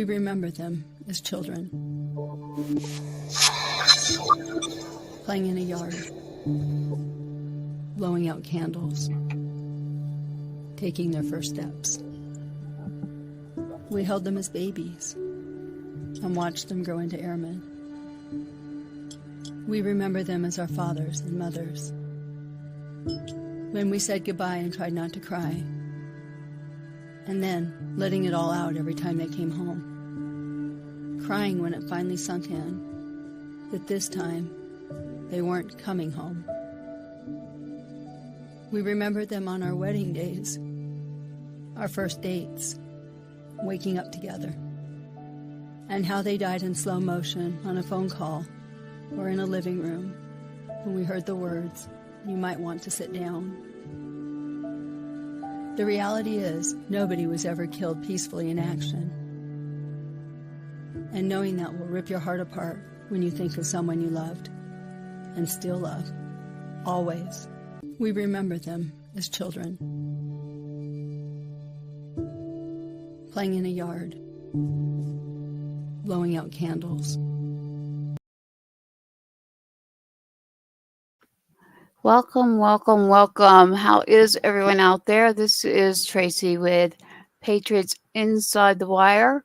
We remember them as children, playing in a yard, blowing out candles, taking their first steps. We held them as babies and watched them grow into airmen. We remember them as our fathers and mothers. When we said goodbye and tried not to cry, and then letting it all out every time they came home. Crying when it finally sunk in that this time they weren't coming home. We remember them on our wedding days, our first dates, waking up together, and how they died in slow motion on a phone call or in a living room when we heard the words, "You might want to sit down." The reality is, nobody was ever killed peacefully in action. And knowing that will rip your heart apart when you think of someone you loved and still love, always. We remember them as children, playing in a yard, blowing out candles. Welcome, welcome, welcome. How is everyone out there? This is Tracy with Patriots Inside the Wire.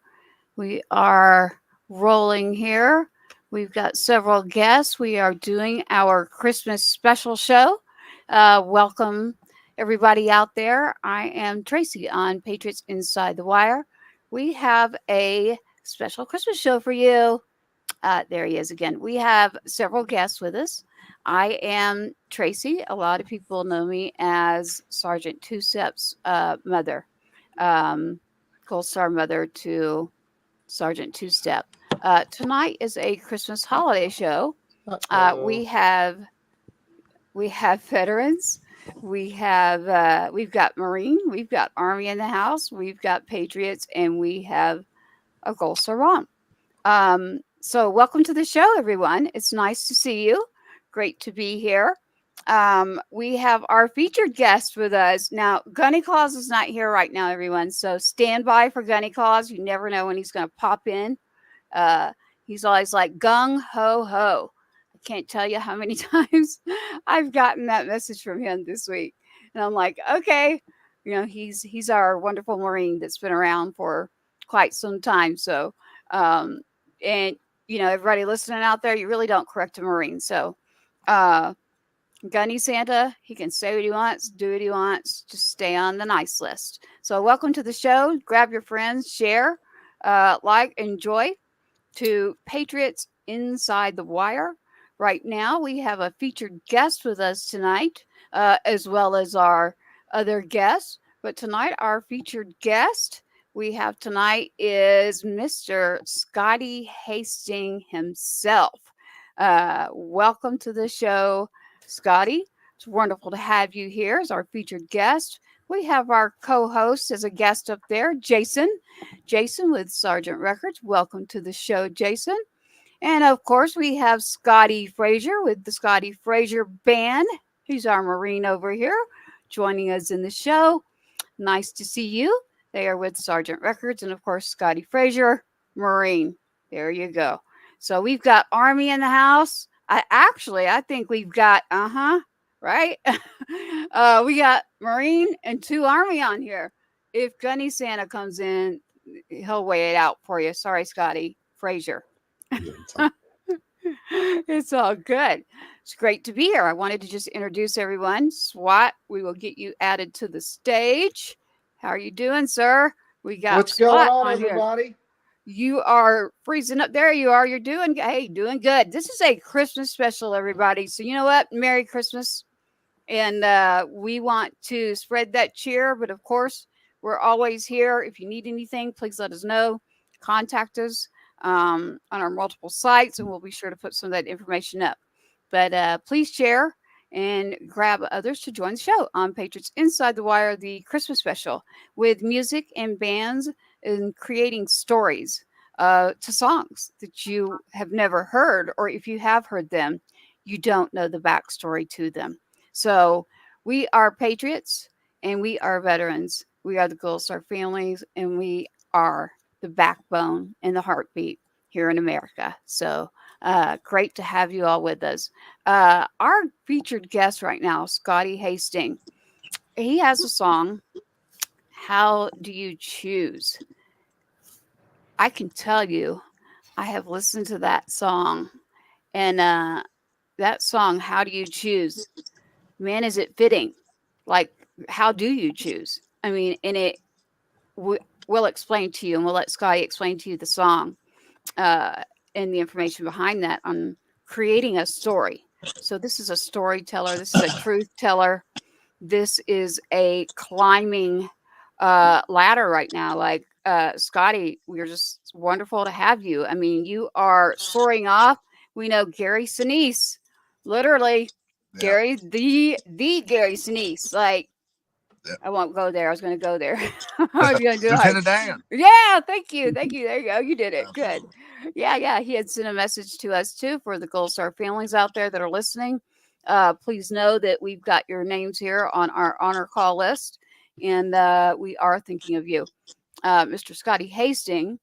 We are rolling here. We've got several guests. We are doing our Christmas special show. Welcome, everybody out there. I am Tracy on Patriots Inside the Wire. We have a special Christmas show for you. There he is again. We have several guests with us. I am Tracy. A lot of people know me as Sergeant Two Step's mother, Gold Star mother to Sergeant Two Step. Tonight is a Christmas holiday show. We have veterans. We've got Marine. We've got Army in the house. We've got Patriots, and we have a Gold Star Mom. So welcome to the show, everyone. It's nice to see you. Great to be here. We have our featured guest with us. Now, Gunny Claus is not here right now, everyone. So stand by for Gunny Claus. You never know when he's going to pop in. He's always like, gung ho ho. I can't tell you how many times I've gotten that message from him this week. And I'm like, okay, he's our wonderful Marine that's been around for quite some time. So, and everybody listening out there, you really don't correct a Marine. So, Gunny Santa, he can say what he wants, do what he wants, just stay on the nice list. So welcome to the show. Grab your friends, share, like, enjoy to Patriots Inside the Wire. Right now, we have a featured guest with us tonight, as well as our other guests. But tonight, our featured guest we have tonight is Mr. Scotty Hastings himself. Welcome to the show, Scotty. It's wonderful to have you here as our featured guest. We have our co-host as a guest up there, Jason. Jason with Sergeant Records. Welcome to the show, Jason. And of course, we have Scotty Frazier with the Scotty Frazier Band. He's our Marine over here, joining us in the show. Nice to see you. They are with Sergeant Records, and of course, Scotty Frazier, Marine. There you go. So we've got Army in the house. I think we've got, right? We got Marine and 2 Army on here. If Gunny Santa comes in, he'll weigh it out for you. Sorry, Scotty Frazier. It's all good. It's great to be here. I wanted to just introduce everyone. SWAT, we will get you added to the stage. How are you doing, sir? We got what's going on, everybody? Here. You are freezing up there. You are. You're doing good. This is a Christmas special, everybody. So you know what? Merry Christmas. And we want to spread that cheer. But of course, we're always here. If you need anything, please let us know. Contact us on our multiple sites, and we'll be sure to put some of that information up. But please share and grab others to join the show on Patriots Inside the Wire, the Christmas special, with music and bands and creating stories to songs that you have never heard, or if you have heard them, you don't know the backstory to them. So we are Patriots and we are veterans. We are the Gold Star families, and we are the the backbone and the heartbeat here in America. So great to have you all with us. Our featured guest right now, Scotty Hastings, he has a song, How Do You Choose? I can tell you, I have listened to that song, and that song, How Do You Choose? Man, is it fitting? Like, how do you choose? I mean, and we'll explain to you, and we'll let Scotty explain to you the song and the information behind that on creating a story. So this is a storyteller. This is a truth teller. This is a climbing ladder right now. Like, Scotty, we're just wonderful to have you. I mean, you are soaring off. We know Gary Sinise, literally. Yep. Gary, the Gary Sinise. Like, Yep. I won't go there. I was going to go there. I was going to do Lieutenant Dan. Yeah, thank you. There you go. You did it. Absolutely. Good. Yeah. He had sent a message to us too for the Gold Star families out there that are listening. Please know that we've got your names here on our honor call list, and we are thinking of you. Mr. Scotty Hastings,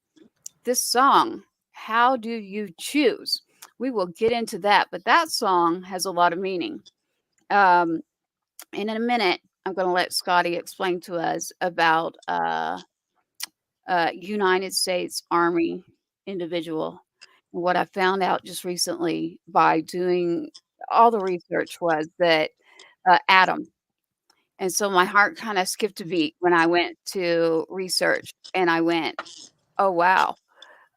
this song, How Do You Choose? We will get into that, but that song has a lot of meaning. And in a minute, I'm going to let Scotty explain to us about United States Army individual. And what I found out just recently by doing all the research was that Adam. And so my heart kind of skipped a beat when I went to research, and I went, oh, wow,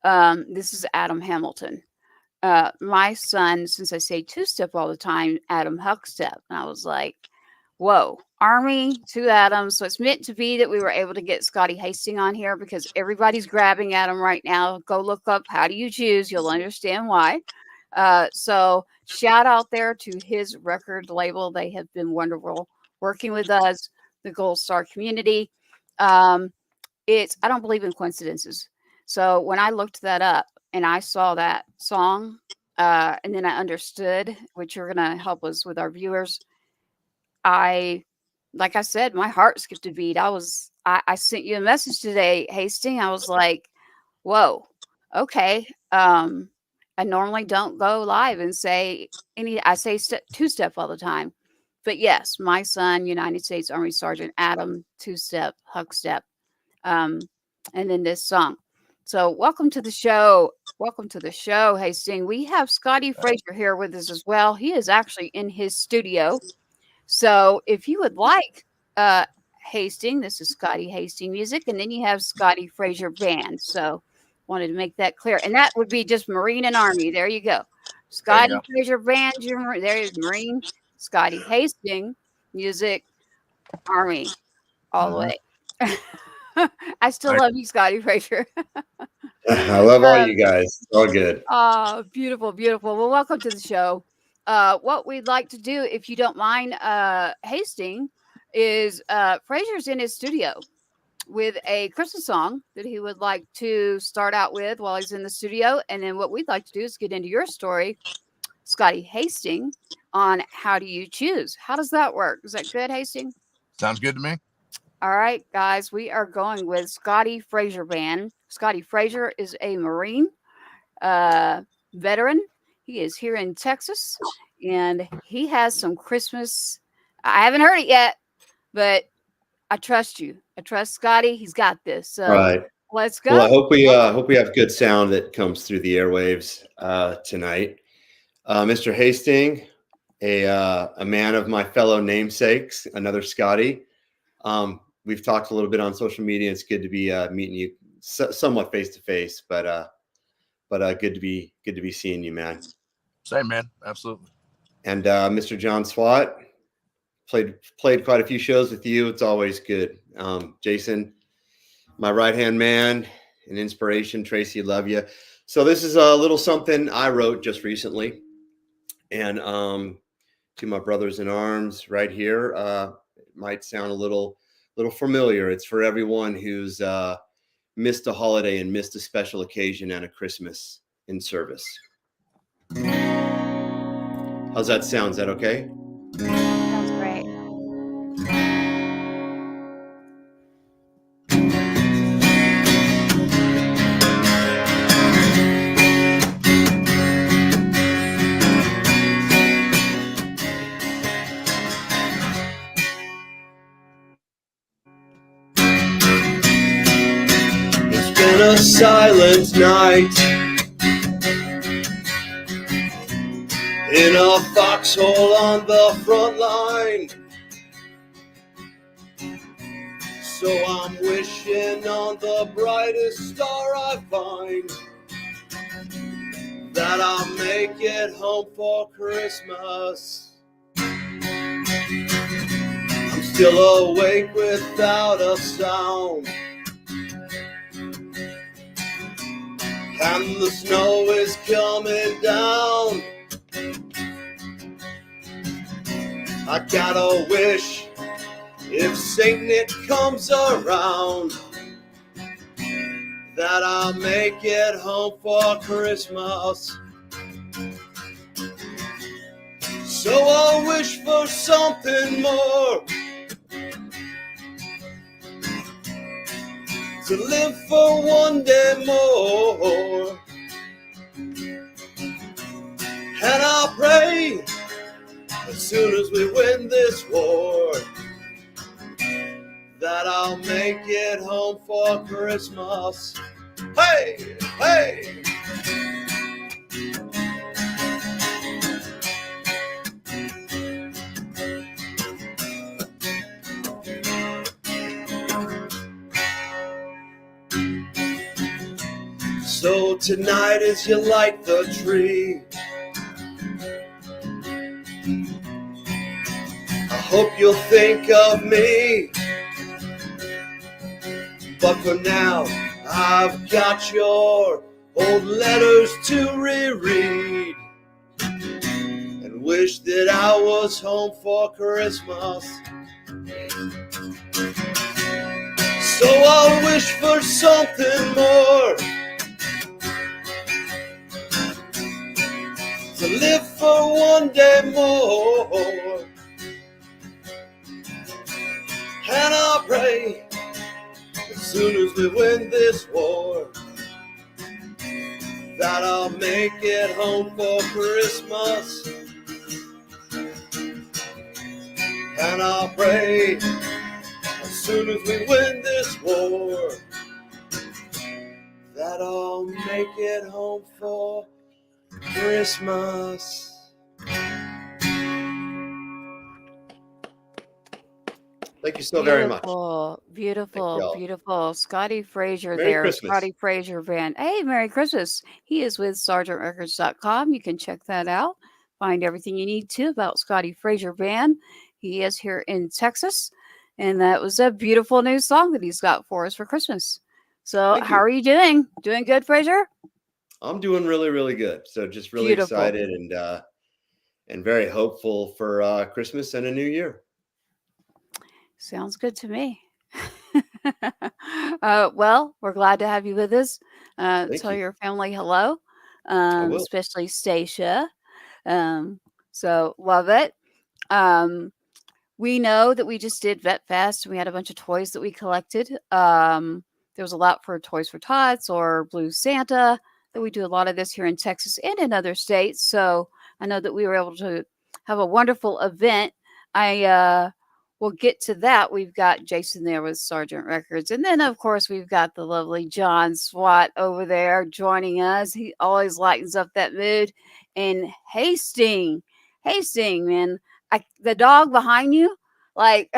this is Adam Hamilton. My son, since I say two-step all the time, Adam Huckstep. And I was like, whoa, Army, two Adams. So it's meant to be that we were able to get Scotty Hastings on here because everybody's grabbing at him right now. Go look up How Do You Choose? You'll understand why. So shout out there to his record label. They have been wonderful working with us, the Gold Star community. I don't believe in coincidences. So when I looked that up and I saw that song, and then I understood, which you're going to help us with our viewers, like I said, my heart skipped a beat. I sent you a message today, Hastings. I was like, whoa, okay. I normally don't go live and say I say two-step all the time. But yes, my son, United States Army Sergeant Adam, two-step, Huckstep. And then this song. So welcome to the show. Welcome to the show, Hastings. We have Scotty Frazier here with us as well. He is actually in his studio. So if you would like Hastings, this is Scotty Hastings music, and then you have Scotty Frazier Band. So wanted to make that clear. And that would be just Marine and Army. There you go. Scotty Frazier Band, there is Marine, Scotty Hastings music, Army, all the way. I still love you, Scotty Frazier. I love all you guys. It's all good. Oh, beautiful, beautiful. Well, welcome to the show. What we'd like to do, if you don't mind, Hastings, is Frazier's in his studio with a Christmas song that he would like to start out with while he's in the studio. And then what we'd like to do is get into your story, Scotty Hastings, on How Do You Choose? How does that work? Is that good, Hastings? Sounds good to me. All right, guys, we are going with Scotty Frazier Band. Scotty Frazier is a Marine veteran. He is here in Texas, and he has some Christmas. I haven't heard it yet, but I trust you. I trust Scotty. He's got this. So right. Let's go. Well, I hope we have good sound that comes through the airwaves tonight. Mr. Hastings, a man of my fellow namesakes, another Scotty. We've talked a little bit on social media. It's good to be meeting you somewhat face to face, but good to be seeing you, man. Same, man. Absolutely. And Mr. John Swat, played quite a few shows with you. It's always good. Jason, my right-hand man, an inspiration. Tracy, love you. So this is a little something I wrote just recently. And to my brothers in arms right here, it might sound a little familiar. It's for everyone who's missed a holiday and missed a special occasion and a Christmas in service. How's that sound? Is that okay? Sounds great. in a silent night, in a foxhole on the front line. So I'm wishing on the brightest star I find, that I'll make it home for Christmas. I'm still awake without a sound, and the snow is coming down. I gotta wish, if Saint Nick comes around, that I'll make it home for Christmas. So I'll wish for something more, to live for one day more. And I'll pray, as soon as we win this war, that I'll make it home for Christmas. Hey, hey! So tonight as you light the tree, I hope you'll think of me. But for now, I've got your old letters to reread, and wish that I was home for Christmas. So I'll wish for something more, to live for one day more. And I'll pray, as soon as we win this war, that I'll make it home for Christmas. And I'll pray, as soon as we win this war, that I'll make it home for Christmas. Thank you so very much. Beautiful, beautiful. Scotty Frazier Merry there. Christmas. Scotty Frazier Band. Hey, Merry Christmas. He is with SergeantRecords.com. You can check that out. Find everything you need to about Scotty Frazier Band. He is here in Texas. And that was a beautiful new song that he's got for us for Christmas. So Thank how you. are you doing? Doing good, Frazier? I'm doing really, really good. So just really Beautiful. excited and very hopeful for Christmas and a new year. Sounds good to me. Well, we're glad to have you with us. Tell you. your family hello, will. especially Stacia. So love it. We know that we just did Vet Fest. And we had a bunch of toys that we collected. There was a lot for Toys for Tots or Blue Santa. That we do a lot of this here in Texas and in other states. So I know that we were able to have a wonderful event. We'll get to that. We've got Jason there with Sergeant Records. And then, of course, we've got the lovely John Swat over there joining us. He always lightens up that mood. And Hastings, man, the dog behind you, like,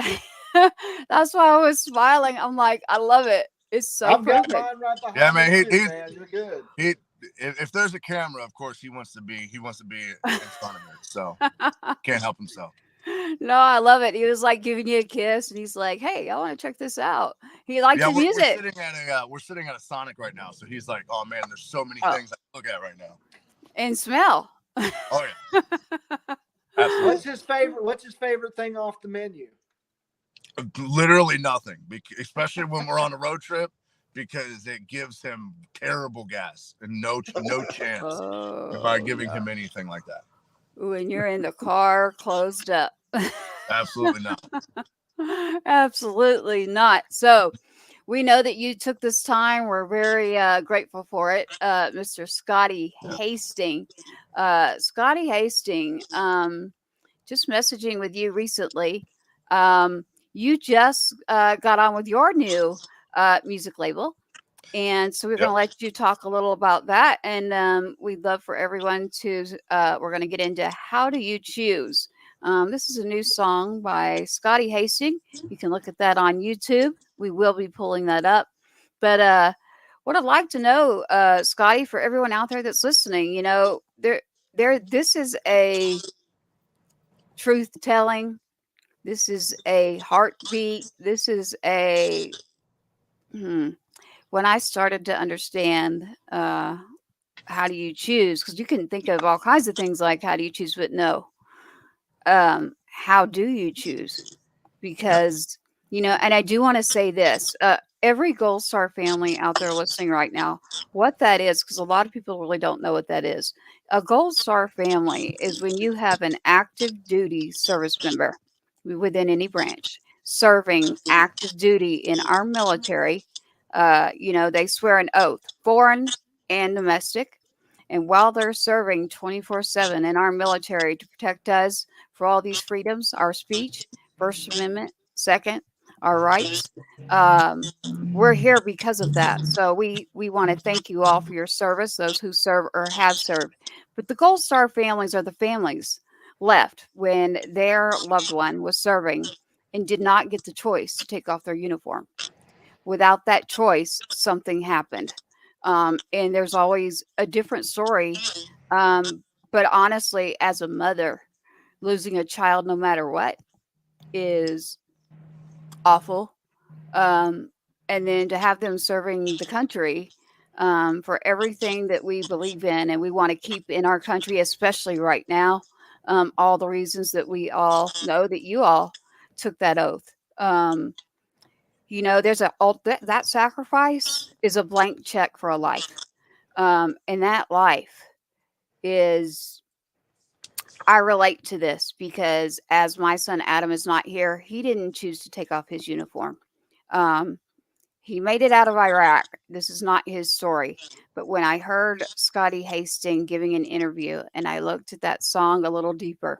that's why I was smiling. I'm like, I love it. It's so I've perfect. got mine right behind Yeah, man, me too, he's man. You're good. If there's a camera, of course he wants to be in front of it. So can't help himself. No, I love it. He was like giving you a kiss, and he's like, "Hey, I want to check this out." He likes the music. We're sitting at a Sonic right now, so he's like, "Oh man, there's so many things I can look at right now." And smell. Oh yeah. Absolutely. What's his favorite thing off the menu? Literally nothing, especially when we're on a road trip, because it gives him terrible gas and no chance by giving him anything like that. When you're in the car, closed up. Absolutely not. Absolutely not. So we know that you took this time. We're very grateful for it, Mr. Scotty Hastings. Scotty Hastings, just messaging with you recently. You just got on with your new music label. And so we're Yep. going to let you talk a little about that. And we'd love for everyone to, we're going to get into How Do You Choose? This is a new song by Scotty Hastings. You can look at that on YouTube. We will be pulling that up. But what I'd like to know, Scotty, for everyone out there that's listening, you know, this is a truth telling. This is a heartbeat. This is a, when I started to understand how do you choose, because you can think of all kinds of things like how do you choose, but no, how do you choose? Because, you know, and I do want to say this, every Gold Star family out there listening right now, what that is, because a lot of people really don't know what that is. A Gold Star family is when you have an active duty service member within any branch serving active duty in our military. You know, they swear an oath, foreign and domestic. And while they're serving 24/7 in our military to protect us for all these freedoms, our speech, First Amendment, second, our rights, we're here because of that. So we want to thank you all for your service, those who serve or have served. But the Gold Star families are the families left when their loved one was serving and did not get the choice to take off their uniform. Without that choice, something happened. And there's always a different story. But honestly, as a mother, losing a child, no matter what, is awful. And then to have them serving the country for everything that we believe in and we want to keep in our country, especially right now, all the reasons that we all know that you all took that oath. You know, there's that sacrifice is a blank check for a life. And that life is, I relate to this because as my son Adam is not here, he didn't choose to take off his uniform. He made it out of Iraq. This is not his story. But when I heard Scotty Hastings giving an interview and I looked at that song a little deeper,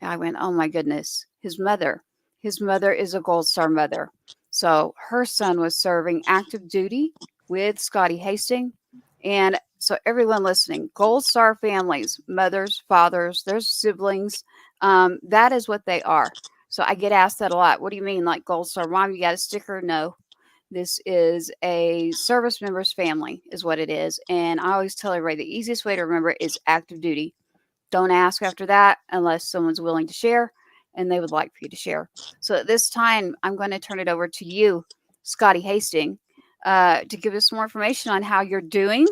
I went, oh my goodness, his mother is a Gold Star mother. So her son was serving active duty with Scotty Hastings. And so everyone listening, Gold Star families, mothers, fathers, their siblings, that is what they are. So I get asked that a lot. What do you mean, like Gold Star mom? You got a sticker? No, this is a service member's family, is what it is. And I always tell everybody the easiest way to remember is active duty. Don't ask after that unless someone's willing to share and they would like for you to share. So at this time, I'm going to turn it over to you, Scotty Hastings, to give us more information on how you're doing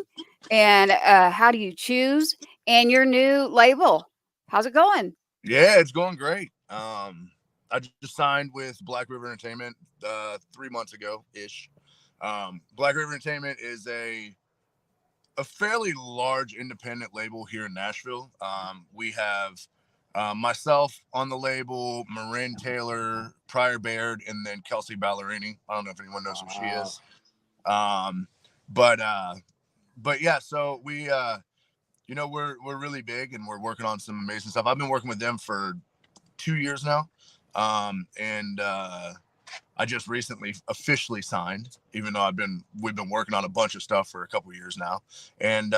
and how do you choose and your new label. How's it going? Yeah, it's going great. I just signed with Black River Entertainment 3 months ago ish. Black River Entertainment is a fairly large independent label here in Nashville. We have myself on the label, Marin Taylor, Pryor Baird, and then Kelsey Ballerini. I don't know if anyone knows who she is. But yeah, so we you know, we're really big and we're working on some amazing stuff. I've been working with them for 2 years now. And I just recently officially signed, even though we've been working on a bunch of stuff for a couple of years now. And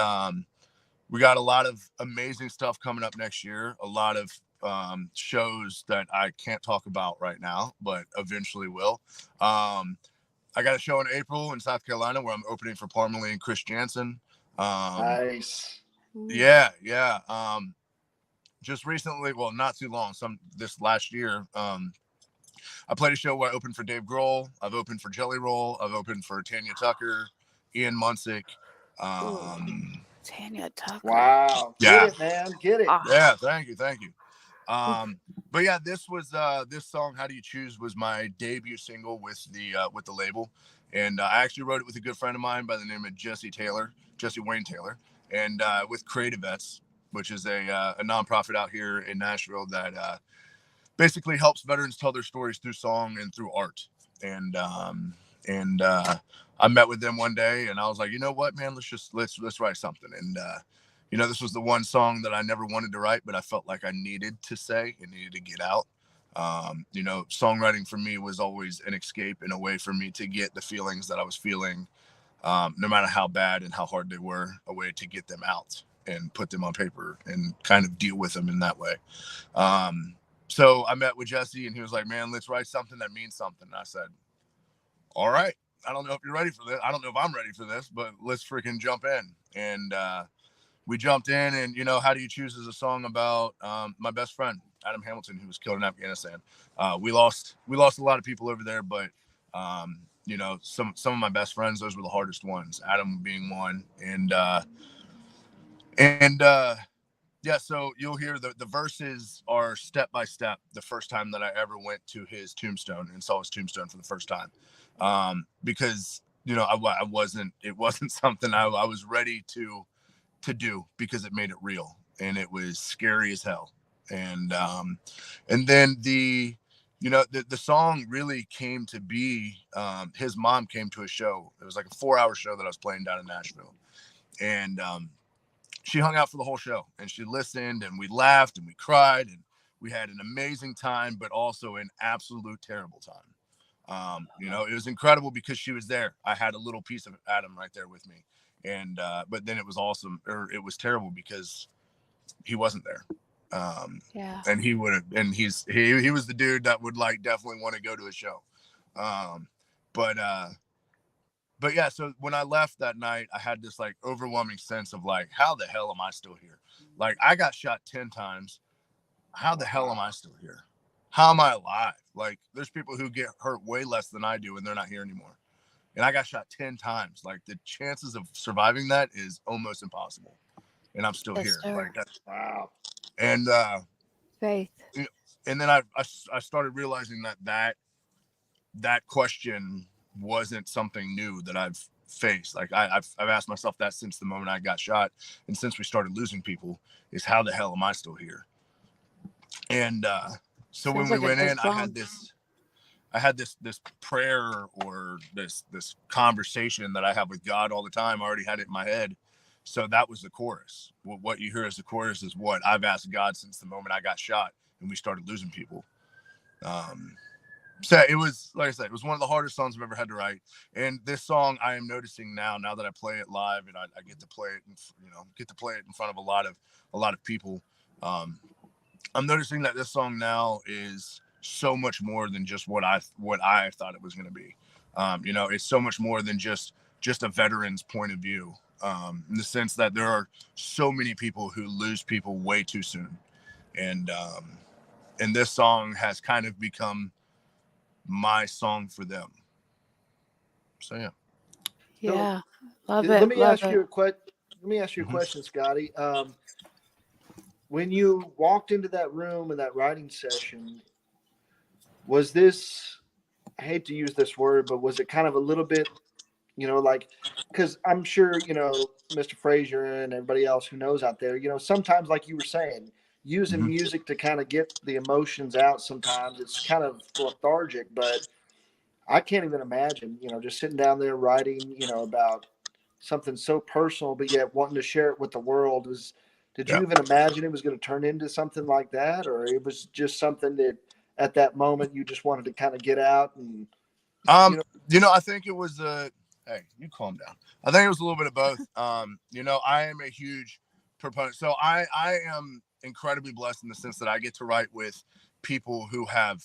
we got a lot of amazing stuff coming up next year, a lot of shows that I can't talk about right now, but eventually will. I got a show in April in South Carolina where I'm opening for Parmalee and Chris Jansen. Nice. Yeah. Just recently, well, not too long, this last year, I played a show where I opened for Dave Grohl. I've opened for Jelly Roll. I've opened for Tanya Tucker, Ian Munsick. Tanya Tucker. Wow. Get it, man. Get it. Yeah, thank you. But yeah, this song, How Do You Choose, was my debut single with the label. And I actually wrote it with a good friend of mine by the name of Jesse Wayne Taylor, and with Creative Vets, which is a nonprofit out here in Nashville that basically helps veterans tell their stories through song and through art. And I met with them one day and I was like, you know what, man, let's write something. And you know, this was the one song that I never wanted to write, but I felt like I needed to say and needed to get out. You know, songwriting for me was always an escape and a way for me to get the feelings that I was feeling no matter how bad and how hard they were, a way to get them out and put them on paper and kind of deal with them in that way. So I met with Jesse, and he was like, man, let's write something that means something. And I said, all right, I don't know if you're ready for this. I don't know if I'm ready for this, but let's freaking jump in. And we jumped in, and, How Do You Choose is a song about my best friend, Adam Hamilton, who was killed in Afghanistan. We lost a lot of people over there, but, some of my best friends, those were the hardest ones, Adam being one. Yeah, so you'll hear the verses are step by step. The first time that I ever went to his tombstone and saw his tombstone for the first time, because it wasn't something I was ready to do, because it made it real, and it was scary as hell. And then the song really came to be. His mom came to a show. It was like a 4-hour show that I was playing down in Nashville, and she hung out for the whole show, and she listened, and we laughed and we cried, and we had an amazing time, but also an absolute terrible time. It was incredible because she was there. I had a little piece of Adam right there with me. And, but then it was awesome, or it was terrible because he wasn't there. And he would have, and he was the dude that would definitely want to go to a show. But yeah, so when I left that night, I had this overwhelming sense of how the hell am I still here? I got shot 10 times. How the hell am I still here? How am I alive? There's people who get hurt way less than I do, and they're not here anymore. And I got shot 10 times. The chances of surviving that is almost impossible. And I'm still here. That's wow. And faith. And then I started realizing that question wasn't something new that I've faced. I've asked myself that since the moment I got shot, and since we started losing people, is how the hell am I still here? And so when we went in, I had this prayer, or this conversation that I have with God all the time. I already had it in my head. So that was the chorus. What you hear as the chorus is what I've asked God since the moment I got shot and we started losing people. So it was, like I said, it was one of the hardest songs I've ever had to write. And this song, I am noticing now that I play it live, and I get to play it, in front of a lot of people. I'm noticing that this song now is so much more than just what I thought it was going to be. It's so much more than just a veteran's point of view, in the sense that there are so many people who lose people way too soon. And this song has kind of become my song for them. So yeah, love it. Let me ask you a question, Scotty. When you walked into that room in that writing session, was this, I hate to use this word, but was it kind of a little bit, because I'm sure, Mr. Frazier and everybody else who knows out there, sometimes, like you were saying, using music to kind of get the emotions out, sometimes it's kind of lethargic, but I can't even imagine, just sitting down there writing, about something so personal, but yet wanting to share it with the world. Did you even imagine it was going to turn into something like that? Or it was just something that at that moment you just wanted to kind of get out? And I think it was hey, you calm down. I think it was a little bit of both. I am a huge proponent. So I am incredibly blessed in the sense that I get to write with people who have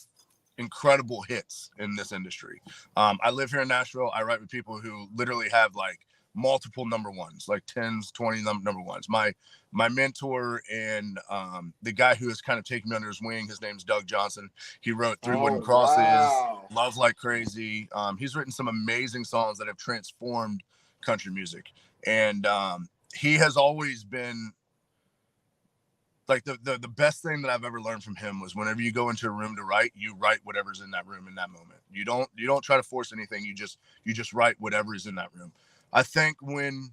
incredible hits in this industry. I live here in Nashville. I write with people who literally have multiple number ones, 10s, 20 number ones. My mentor and the guy who has kind of taken me under his wing, his name's Doug Johnson. He wrote Three Wooden Crosses, wow. Love Like Crazy. He's written some amazing songs that have transformed country music. And he has always been the best thing that I've ever learned from him was whenever you go into a room to write, you write whatever's in that room in that moment. You don't try to force anything. You just write whatever is in that room. I think when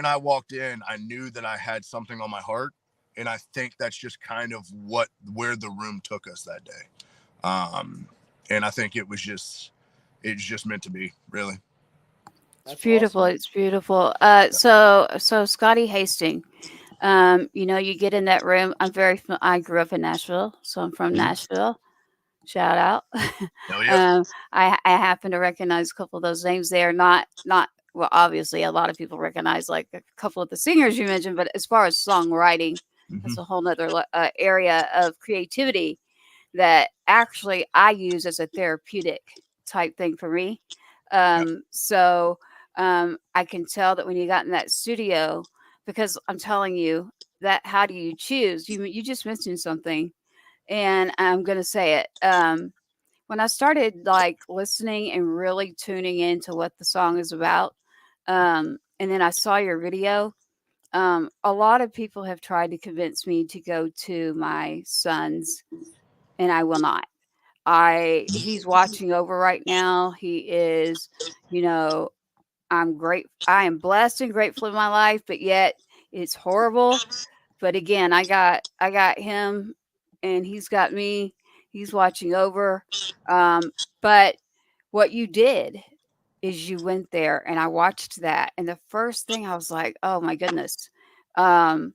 I walked in, I knew that I had something on my heart, and I think that's just kind of where the room took us that day. And I think it's just meant to be, really. It's beautiful. Awesome. It's beautiful. So Scotty Hastings, you get in that room. I grew up in Nashville, so I'm from Nashville. Shout out. Oh, yeah. I happen to recognize a couple of those names there. Not well, obviously a lot of people recognize like a couple of the singers you mentioned, but as far as songwriting, that's a whole nother area of creativity that actually I use as a therapeutic type thing for me. So I can tell that when you got in that studio, because I'm telling you that how do you choose? You just mentioned something, and I'm gonna say it. When I started like listening and really tuning into what the song is about, and then I saw your video. A lot of people have tried to convince me to go to my son's, and I will not. He's watching over right now. He is, you know, I am blessed and grateful in my life, but yet it's horrible. But again, I got him and he's got me. He's watching over. But what you did is you went there and I watched that. And the first thing I was like, oh my goodness. Um,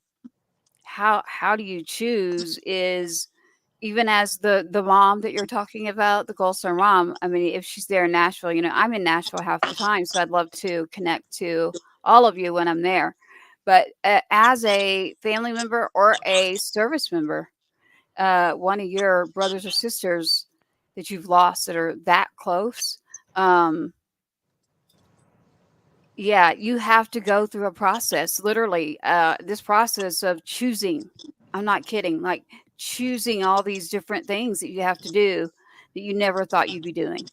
how do you choose is even as the mom that you're talking about, the Golson mom, I mean, if she's there in Nashville, I'm in Nashville half the time, so I'd love to connect to all of you when I'm there. But as a family member or a service member, one of your brothers or sisters that you've lost that are that close, um, yeah, you have to go through a process, literally, this process of choosing. I'm not kidding. Like choosing all these different things that you have to do that you never thought you'd be doing.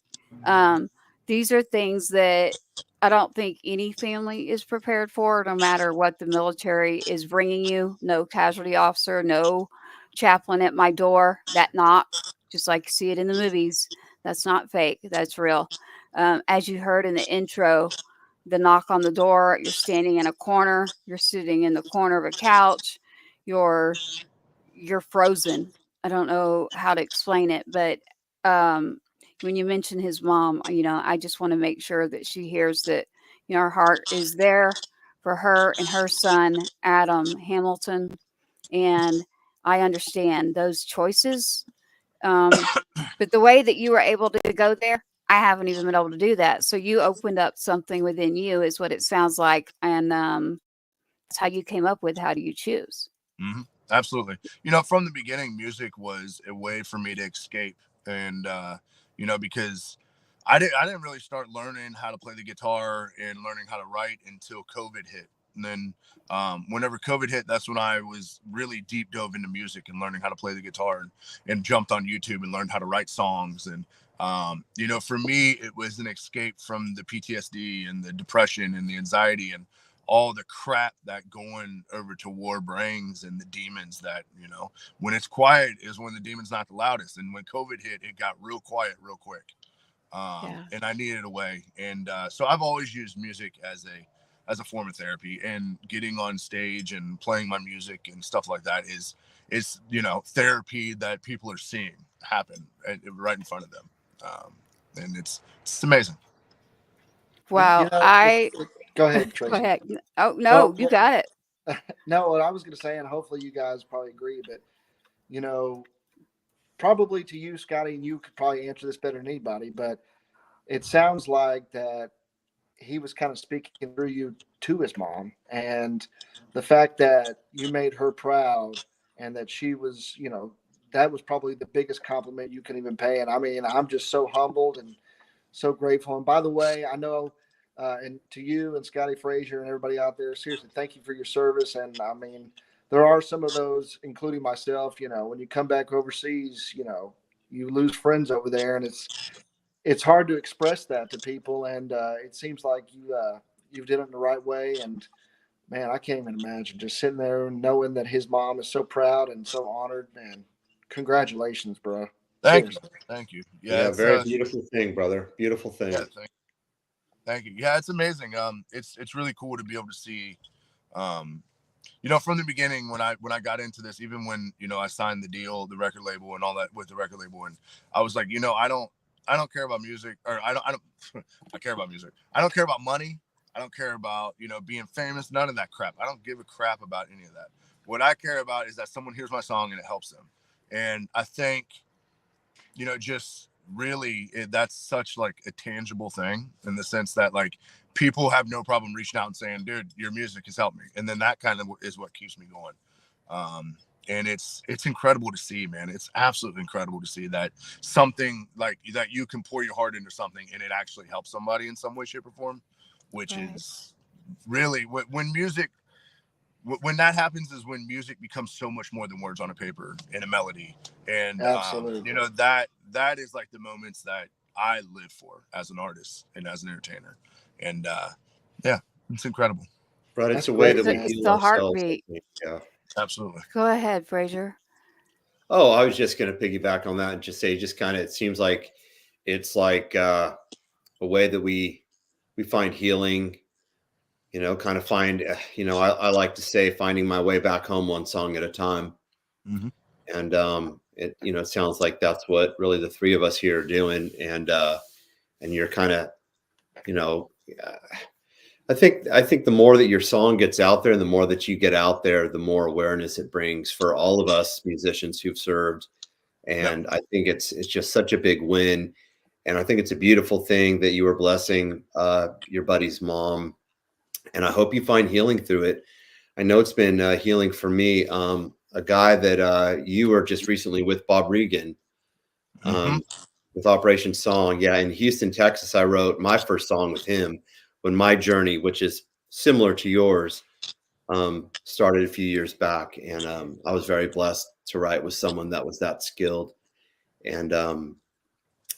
Um, these are things that I don't think any family is prepared for, no matter what the military is bringing you. No casualty officer, no chaplain at my door. That knock, just like you see it in the movies, that's not fake. That's real. As you heard in the intro, the knock on the door, you're standing in a corner, you're sitting in the corner of a couch, you're you're frozen. I don't know how to explain it, but um when you mention his mom, I just want to make sure that she hears that our heart is there for her and her son Adam Hamilton, and I understand those choices. But the way that you were able to go there, I haven't even been able to do that. So you opened up something within you, is what it sounds like, and that's how you came up with how do you choose. Absolutely. From the beginning, music was a way for me to escape, and because I didn't really start learning how to play the guitar and learning how to write until COVID hit. And then whenever COVID hit, that's when I was really deep dove into music and learning how to play the guitar, and jumped on YouTube and learned how to write songs. And for me, it was an escape from the PTSD and the depression and the anxiety and all the crap that going over to war brings, and the demons that, when it's quiet is when the demon's not the loudest. And when COVID hit, it got real quiet real quick. Yeah. And I needed a way. And so I've always used music as a form of therapy, and getting on stage and playing my music and stuff like that is therapy that people are seeing happen right in front of them. And it's amazing. Wow. Go ahead, Tracy. Go ahead. Oh no, you got it. No, what I was going to say, and hopefully you guys probably agree, but probably to you, Scotty, and you could probably answer this better than anybody, but it sounds like that he was kind of speaking through you to his mom, and the fact that you made her proud, and that she was, that was probably the biggest compliment you can even pay. And I mean, I'm just so humbled and so grateful. And by the way, I know, and to you and Scotty Frazier and everybody out there, seriously, thank you for your service. And I mean, there are some of those, including myself, when you come back overseas, you lose friends over there, and it's hard to express that to people. And it seems like you did it in the right way. And man, I can't even imagine just sitting there knowing that his mom is so proud and so honored. Man, congratulations, bro. Thank you. Yeah, very beautiful thing, brother. Beautiful thing. Yeah, thank you. Yeah, it's amazing. It's really cool to be able to see, from the beginning when I got into this, even when I signed the deal, the record label and all that with the record label, and I was like, I don't care about music, or I don't I care about music. I don't care about money. I don't care about being famous. None of that crap. I don't give a crap about any of that. What I care about is that someone hears my song and it helps them. And I think just really, that's such like a tangible thing in the sense that like people have no problem reaching out and saying, dude, your music has helped me. And then that kind of is what keeps me going. And it's incredible to see, man. It's absolutely incredible to see that something like that, you can pour your heart into something and it actually helps somebody in some way, shape, or form, which is really when music, when that happens is when music becomes so much more than words on a paper and a melody. And Absolutely. you know, that is like the moments that I live for as an artist and as an entertainer. And yeah, it's incredible. Right. That's It's a way great, that we man. It's heal the ourselves. I heartbeat. think. Yeah. Absolutely. Go ahead, Fraser. Oh, I was just going to piggyback on that and just say, just kind of, it seems like it's like a way that we find healing, you know, kind of find, you know, I like to say finding my way back home one song at a time. Mm-hmm. And it, you know, it sounds like that's what really the three of us here are doing. And you're kind of, you know, I think the more that your song gets out there and the more that you get out there, the more awareness it brings for all of us musicians who've served. And I think it's just such a big win. And I think it's a beautiful thing that you are blessing your buddy's mom. And I hope you find healing through it. I know it's been healing for me. A guy that you were just recently with, Bob Regan, with Operation Song. Yeah, in Houston, Texas, I wrote my first song with him when my journey, which is similar to yours, started a few years back. And I was very blessed to write with someone that was that skilled. And,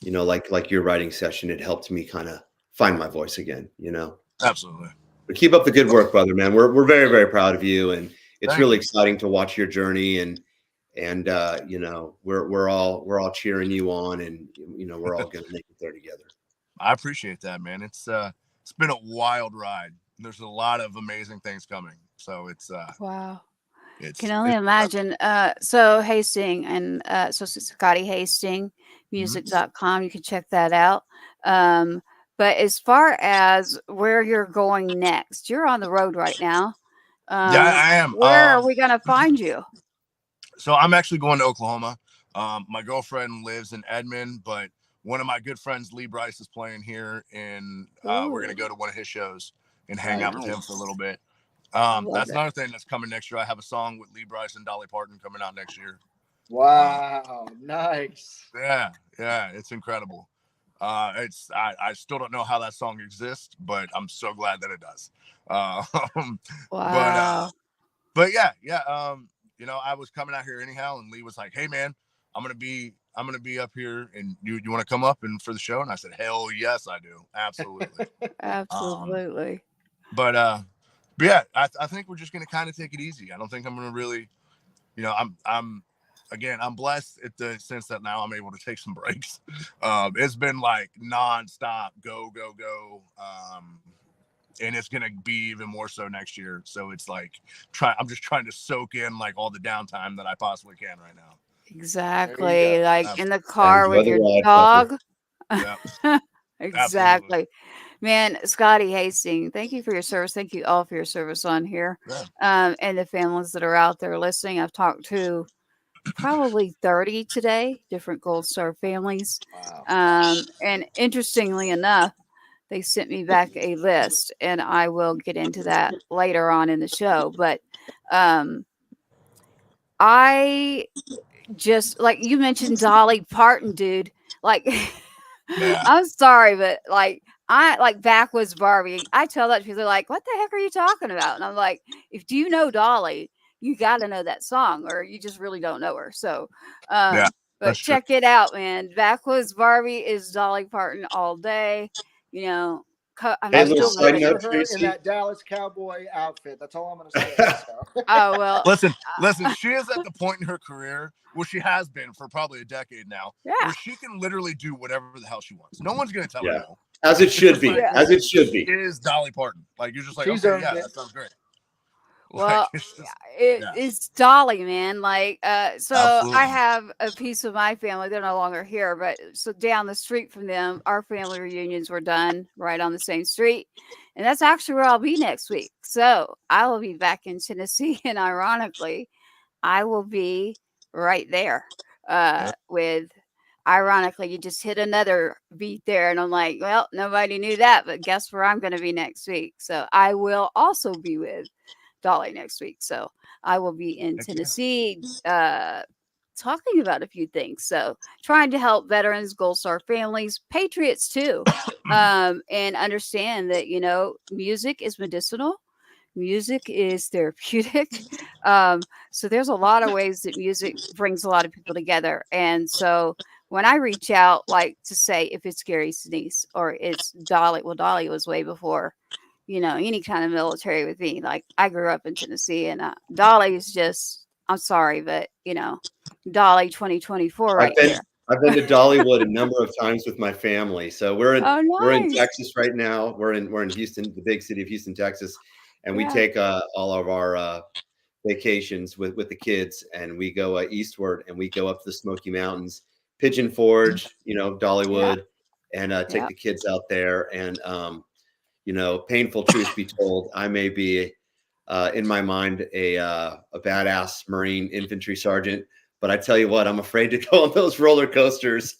you know, like your writing session, it helped me kind of find my voice again, you know. Absolutely. But keep up the good work, brother, man. We're very, very proud of you. And it's Thank really you. exciting to watch your journey. And you know, we're all cheering you on, and you know, we're all going to make it there together. I appreciate that, man. It's been a wild ride. There's a lot of amazing things coming. So it's Wow. it's Can only imagine. So Hastings and so Scotty Hastings, music.com. You can check that out. But as far as where you're going next, you're on the road right now. yeah, I am. Where are we going to find you? So I'm actually going to Oklahoma. My girlfriend lives in Edmond, but one of my good friends, Lee Bryce, is playing here, and we're going to go to one of his shows and hang out with him for a little bit. That's another thing that's coming next year. I have a song with Lee Bryce and Dolly Parton coming out next year. Wow, nice. Yeah, it's incredible. I still don't know how that song exists, but I'm so glad that it does. Wow. But yeah. You know, I was coming out here anyhow, and Lee was like, "Hey, man, I'm gonna be up here, and you want to come up and for the show?" And I said, "Hell yes, I do, absolutely." Absolutely. But yeah, I think we're just gonna kind of take it easy. I don't think I'm gonna really, you know, I'm blessed at the sense that now I'm able to take some breaks. It's been like nonstop, go. And it's gonna be even more so next year. So it's like I'm just trying to soak in like all the downtime that I possibly can right now. Exactly. Like Absolutely. in the car Enjoy with the your ride, dog. Yeah. Exactly. Man, Scotty Hastings, thank you for your service. Thank you all for your service on here. Yeah. And the families that are out there listening. I've talked to probably 30 today, different Gold Star families. Wow. And interestingly enough, they sent me back a list, and I will get into that later on in the show. But I just, like you mentioned Dolly Parton, dude. Like, Yeah. I'm sorry, but like, I like Backwoods Barbie. I tell that people are like, "What the heck are you talking about?" And I'm like, "If you know Dolly, you got to know that song, or you just really don't know her." So, Yeah, but check it out, man. Backwoods Barbie is Dolly Parton all day. You know, I'm Hey, I little still still. side picture note, her Tracy. in that Dallas Cowboy outfit. That's all I'm going to say. So. Oh well. Listen. She is at the point in her career where she has been for probably a decade now, where she can literally do whatever the hell she wants. No one's gonna tell her no. As it should be. Like, As it should be. It is Dolly Parton. Like you're just like, She's okay, earned yeah, it. that sounds great. Well, like, it's Dolly, man. Like, so Absolutely. I have a piece of my family. They're no longer here, but so down the street from them, our family reunions were done right on the same street. And that's actually where I'll be next week. So I will be back in Tennessee. And ironically, I will be right there with, ironically, you just hit another beat there. And I'm like, well, nobody knew that, but guess where I'm going to be next week? So I will also be with Dolly next week. So I will be in Tennessee talking about a few things. So trying to help veterans, Gold Star families, patriots too, and understand that, you know, music is medicinal. Music is therapeutic. So there's a lot of ways that music brings a lot of people together. And so when I reach out, like to say if it's Gary Sinise or it's Dolly, well, Dolly was way before, you know, any kind of military with me. Like I grew up in Tennessee, and Dolly is just, I'm sorry, but you know, Dolly 2024 right here. I've been to Dollywood a number of times with my family. So we're in nice. Texas right now. We're in Houston, the big city of Houston, Texas, and we take all of our vacations with the kids, and we go eastward, and we go up to the Smoky Mountains, Pigeon Forge, you know, Dollywood, and take the kids out there. And you know, painful truth be told, I may be in my mind a badass Marine infantry sergeant, but I tell you what, I'm afraid to go on those roller coasters.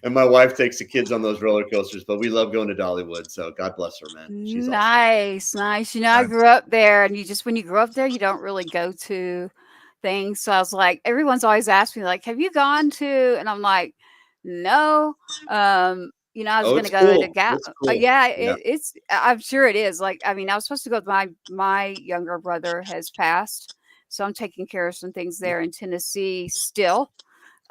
And my wife takes the kids on those roller coasters, but we love going to Dollywood. So God bless her, man. She's nice. You know, I grew up there, and when you grow up there, you don't really go to things. So I was like, everyone's always asked me, like, have you gone to? And I'm like, no. You know, I was going to go to Gap. Cool. It's. I'm sure it is. Like, I mean, I was supposed to go with my younger brother has passed, so I'm taking care of some things there in Tennessee still.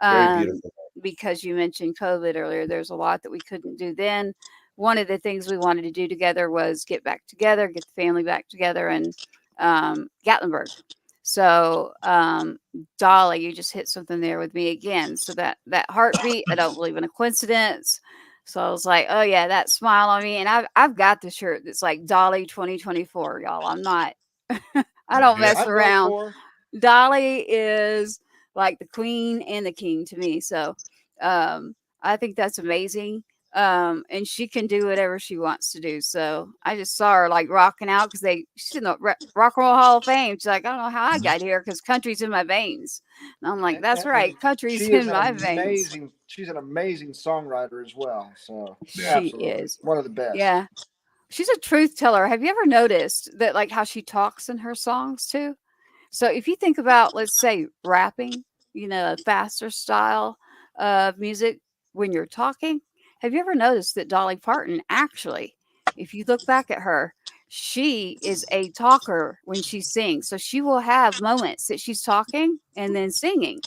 Very beautiful. Because you mentioned COVID earlier, there's a lot that we couldn't do then. One of the things we wanted to do together was get back together, get the family back together in Gatlinburg. So Dolly, you just hit something there with me again. So that heartbeat, I don't believe in a coincidence. So I was like, oh yeah, that smile on me. And I've got the shirt that's like Dolly 2024, y'all. I'm not, I don't mess around. Dolly is like the queen and the king to me. So I think that's amazing. And she can do whatever she wants to do. So I just saw her like rocking out because she's in the Rock and Roll Hall of Fame. She's like, I don't know how I got here because country's in my veins. And I'm like, that's right, country's in my veins. She's an amazing songwriter as well. So she is one of the best. Yeah, she's a truth teller. Have you ever noticed that, like how she talks in her songs too? So if you think about, let's say, rapping, you know, a faster style of music when you're talking. Have you ever noticed that Dolly Parton actually, if you look back at her, she is a talker when she sings. So she will have moments that she's talking and then singing.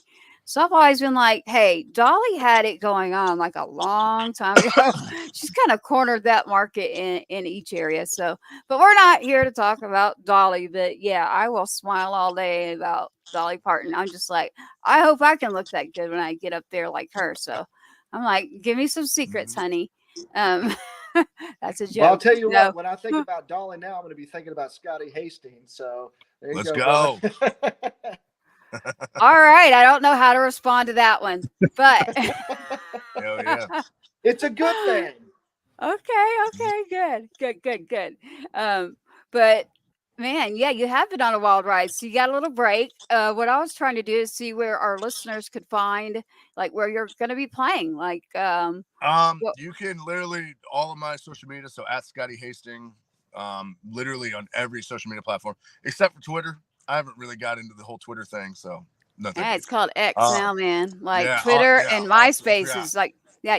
So I've always been like, hey, Dolly had it going on like a long time ago. She's kind of cornered that market in each area. So, but we're not here to talk about Dolly. But yeah, I will smile all day about Dolly Parton. I'm just like, I hope I can look that good when I get up there like her. So I'm like, give me some secrets, honey. That's a joke. Well, I'll tell you what, when I think about Dolly now, I'm going to be thinking about Scotty Hastings. So let's go. All right. I don't know how to respond to that one, but hell yeah. It's a good thing. Okay. Good. But man, yeah, you have been on a wild ride. So you got a little break. What I was trying to do is see where our listeners could find, like, where you're going to be playing. Like, you can literally all of my social media. So at Scotty Hastings, literally on every social media platform except for Twitter. I haven't really got into the whole Twitter thing, so nothing. Yeah, it's called X now, man. Like Twitter and MySpace is like,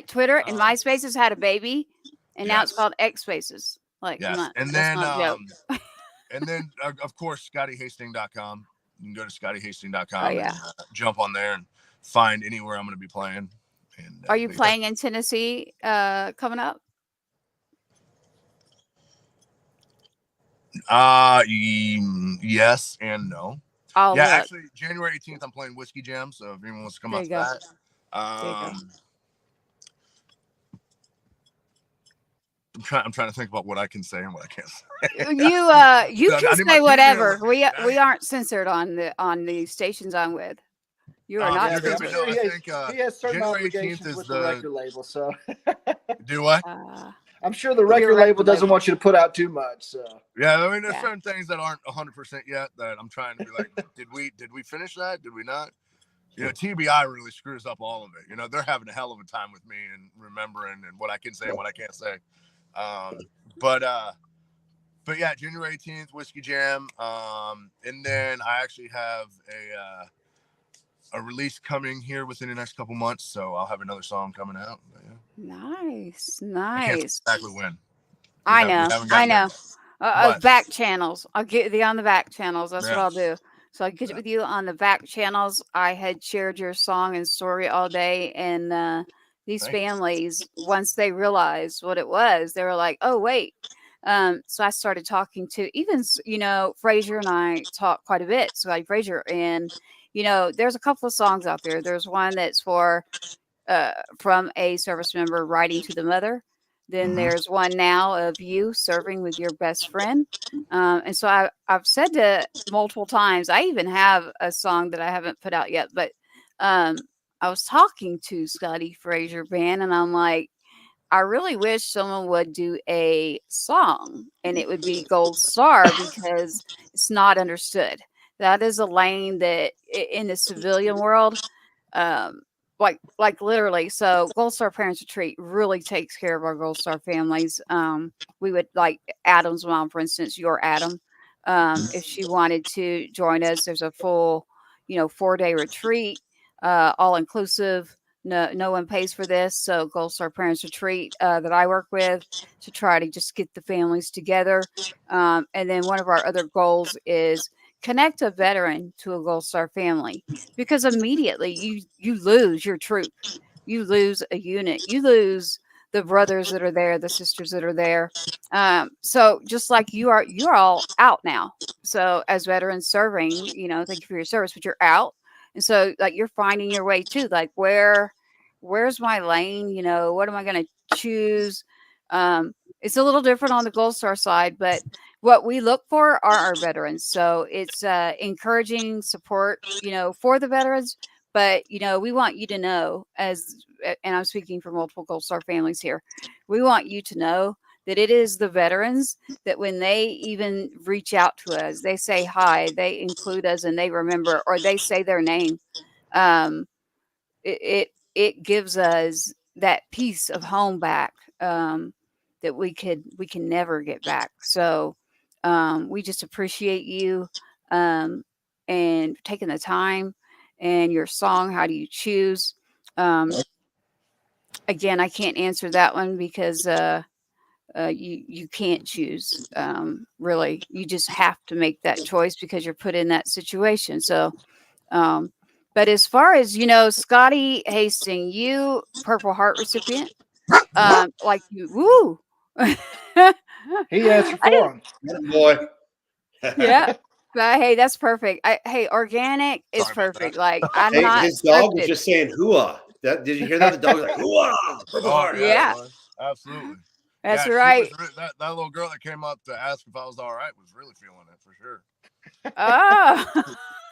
Twitter and MySpace has had a baby, and now it's called X Spaces. Like, and then of course, ScottyHastings.com. You can go to ScottyHastings.com and jump on there and find anywhere I'm going to be playing. And are you playing in Tennessee coming up? Yes and no. Oh, yeah, actually, January 18th, I'm playing Whiskey Jam. So if anyone wants to come out to that, I'm trying to think about what I can say and what I can't say. You can say whatever. We aren't censored on the stations I'm with. You are not. He has certain obligations with the record label. So do what? I'm sure the record label doesn't want you to put out too much. So yeah, I mean, there's certain things that aren't 100% yet that I'm trying to be like, did we finish that? Did we not? TBI really screws up all of it. They're having a hell of a time with me and remembering and what I can say and what I can't say. But yeah, January 18th, Whiskey Jam. And then I actually have a release coming here within the next couple months. So I'll have another song coming out. But, Nice. I can't say exactly when. I know. Back channels. I'll get you on the back channels. That's what I'll do. So I'll get with you on the back channels. I had shared your song and story all day, and these families, once they realized what it was, they were like, "Oh, wait." So I started talking to even, Frazier and I talk quite a bit. So like Frazier, and there's a couple of songs out there. There's one that's from a service member writing to the mother. Then there's one now of you serving with your best friend. And so I've said to multiple times, I even have a song that I haven't put out yet, but I was talking to Scotty Frazier Band, and I'm like, I really wish someone would do a song and it would be Gold Star because it's not understood. That is a lane that in the civilian world, like literally. So Gold Star Parents Retreat really takes care of our Gold Star families. We would like Adam's mom, for instance, your Adam. If she wanted to join us, there's a full, 4-day retreat, all inclusive. No one pays for this. So Gold Star Parents Retreat that I work with to try to just get the families together. And then one of our other goals is connect a veteran to a Gold Star family, because immediately you lose your troop, you lose a unit, you lose the brothers that are there, the sisters that are there. So just like you're all out now. So as veterans serving, thank you for your service, but you're out. And so like you're finding your way too, like where's my lane? What am I going to choose? It's a little different on the Gold Star side, but what we look for are our veterans. So it's encouraging support, for the veterans. But, we want you to know and I'm speaking for multiple Gold Star families here, we want you to know that it is the veterans that when they even reach out to us, they say hi, they include us and they remember, or they say their name. It gives us that piece of home back that we can never get back. So we just appreciate you and taking the time. And your song, how do you choose? Again, I can't answer that one because you can't choose. Really, you just have to make that choice because you're put in that situation. So but as far as Scotty Hastings, you Purple Heart recipient, like you, woo. He answered for him. Boy. Yeah. But hey, that's perfect. Hey, organic is Sorry about perfect. that. Like I'm Hey, not. his dog was scripted. just saying hooah. Did you hear that? The dog was like hooah. Purple Heart. Yeah. Absolutely. That's yeah, right. That little girl that came up to ask if I was all right was really feeling it for sure. Oh.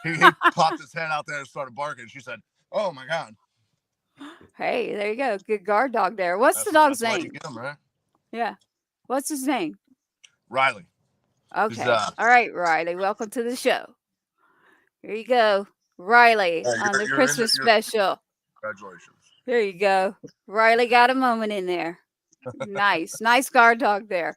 He popped his head out there and started barking. She said, "Oh my God." Hey, there you go. Good guard dog there. What's the dog's name? Right? Yeah. What's his name? Riley. Okay. All right, Riley. Welcome to the show. Here you go. Riley on the Christmas special. Congratulations. There you go. Riley got a moment in there. Nice. Nice guard dog there.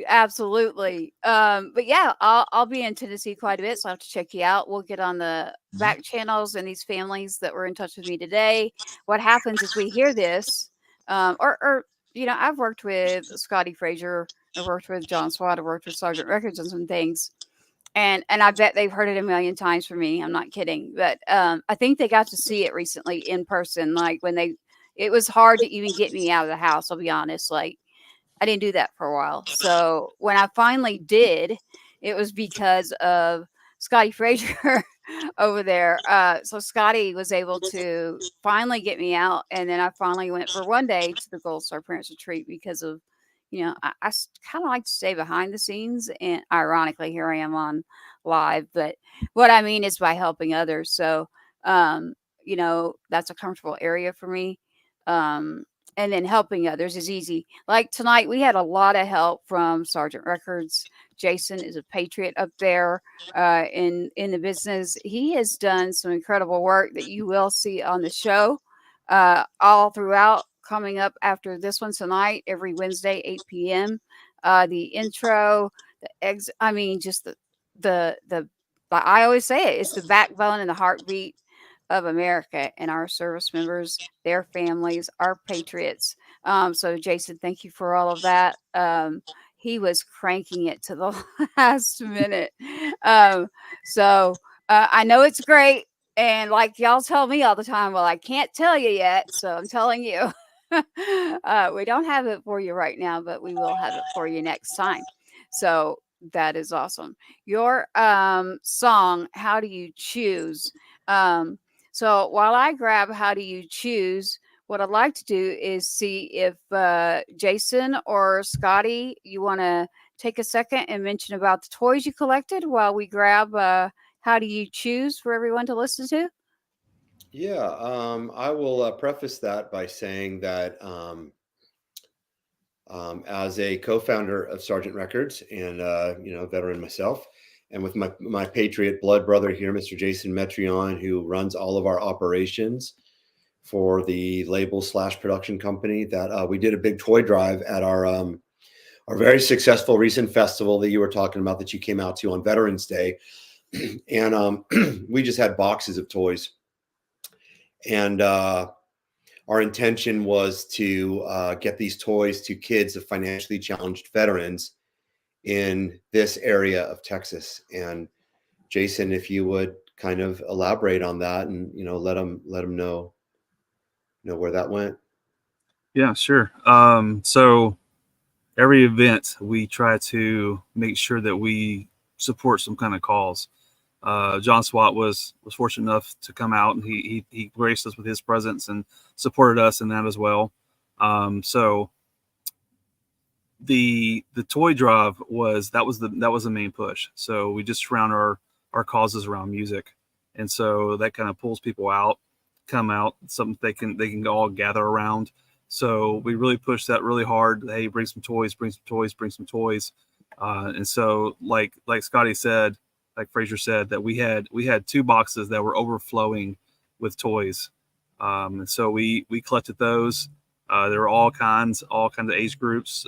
Absolutely. But yeah, I'll be in Tennessee quite a bit, so I'll have to check you out. We'll get on the back channels and these families that were in touch with me today. What happens is we hear this, or I've worked with Scotty Frazier, I've worked with John Swat, I've worked with Sergeant Records on some things. And I bet they've heard it a million times from me. I'm not kidding. But I think they got to see it recently in person. Like it was hard to even get me out of the house. I'll be honest. Like I didn't do that for a while. So when I finally did, it was because of Scotty Frazier over there. So Scotty was able to finally get me out. And then I finally went for one day to the Gold Star Parents Retreat because of, I kind of like to stay behind the scenes. And ironically, here I am on live. But what I mean is by helping others. So, that's a comfortable area for me. and then helping others is easy. Like tonight, we had a lot of help from Sergeant Records. Jason is a patriot up there in the business. He has done some incredible work that you will see on the show all throughout, coming up after this one tonight, every Wednesday, 8 p.m. The intro, just the I always say it's the backbone and the heartbeat of America, and our service members, their families, our patriots. So Jason, thank you for all of that. He was cranking it to the last minute. I know it's great. And like y'all tell me all the time, well, I can't tell you yet. So I'm telling you, we don't have it for you right now, but we will have it for you next time. So that is awesome. Your song, How Do You Choose? So while I grab How Do You Choose, what I'd like to do is see if Jason or Scotty, you want to take a second and mention about the toys you collected while we grab How Do You Choose for everyone to listen to? Yeah, I will preface that by saying that as a co-founder of Sergeant Records and veteran myself, and with my Patriot blood brother here, Mr. Jason Metrion, who runs all of our operations for the label / production company, that we did a big toy drive at our very successful recent festival that you were talking about, that you came out to on Veterans Day. And we just had boxes of toys. And our intention was to get these toys to kids of financially challenged veterans in this area of Texas. And Jason, if you would kind of elaborate on that and, let them know where that went. Yeah, sure. So every event we try to make sure that we support some kind of cause. John Swat was fortunate enough to come out, and he graced us with his presence and supported us in that as well. So the toy drive was the main push. So we just surround our causes around music, and so that kind of pulls people out, something they can all gather around. So we really pushed that really hard. Hey, bring some toys. And so like Scotty said, like Fraser said, that we had 2 boxes that were overflowing with toys. And so we collected those. There were all kinds of age groups.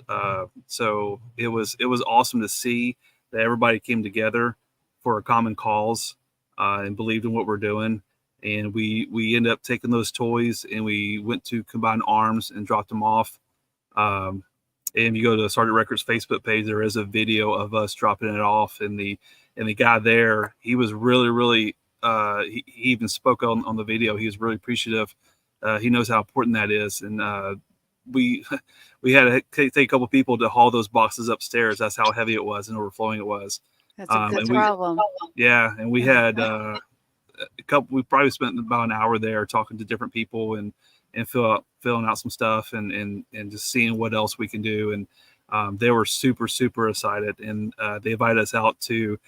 So it was awesome to see that everybody came together for a common cause and believed in what we're doing. And we ended up taking those toys and we went to Combined Arms and dropped them off. And if you go to the Sergeant Records Facebook page, there is a video of us dropping it off. And the guy there, he was really, really, he even spoke on the video. He was really appreciative. He knows how important that is. And we had to take a couple people to haul those boxes upstairs. That's how heavy it was and overflowing it was. That's a good problem. Yeah. And we had we probably spent about an hour there talking to different people and filling out some stuff and just seeing what else we can do. And they were super, super excited. And they invited us out to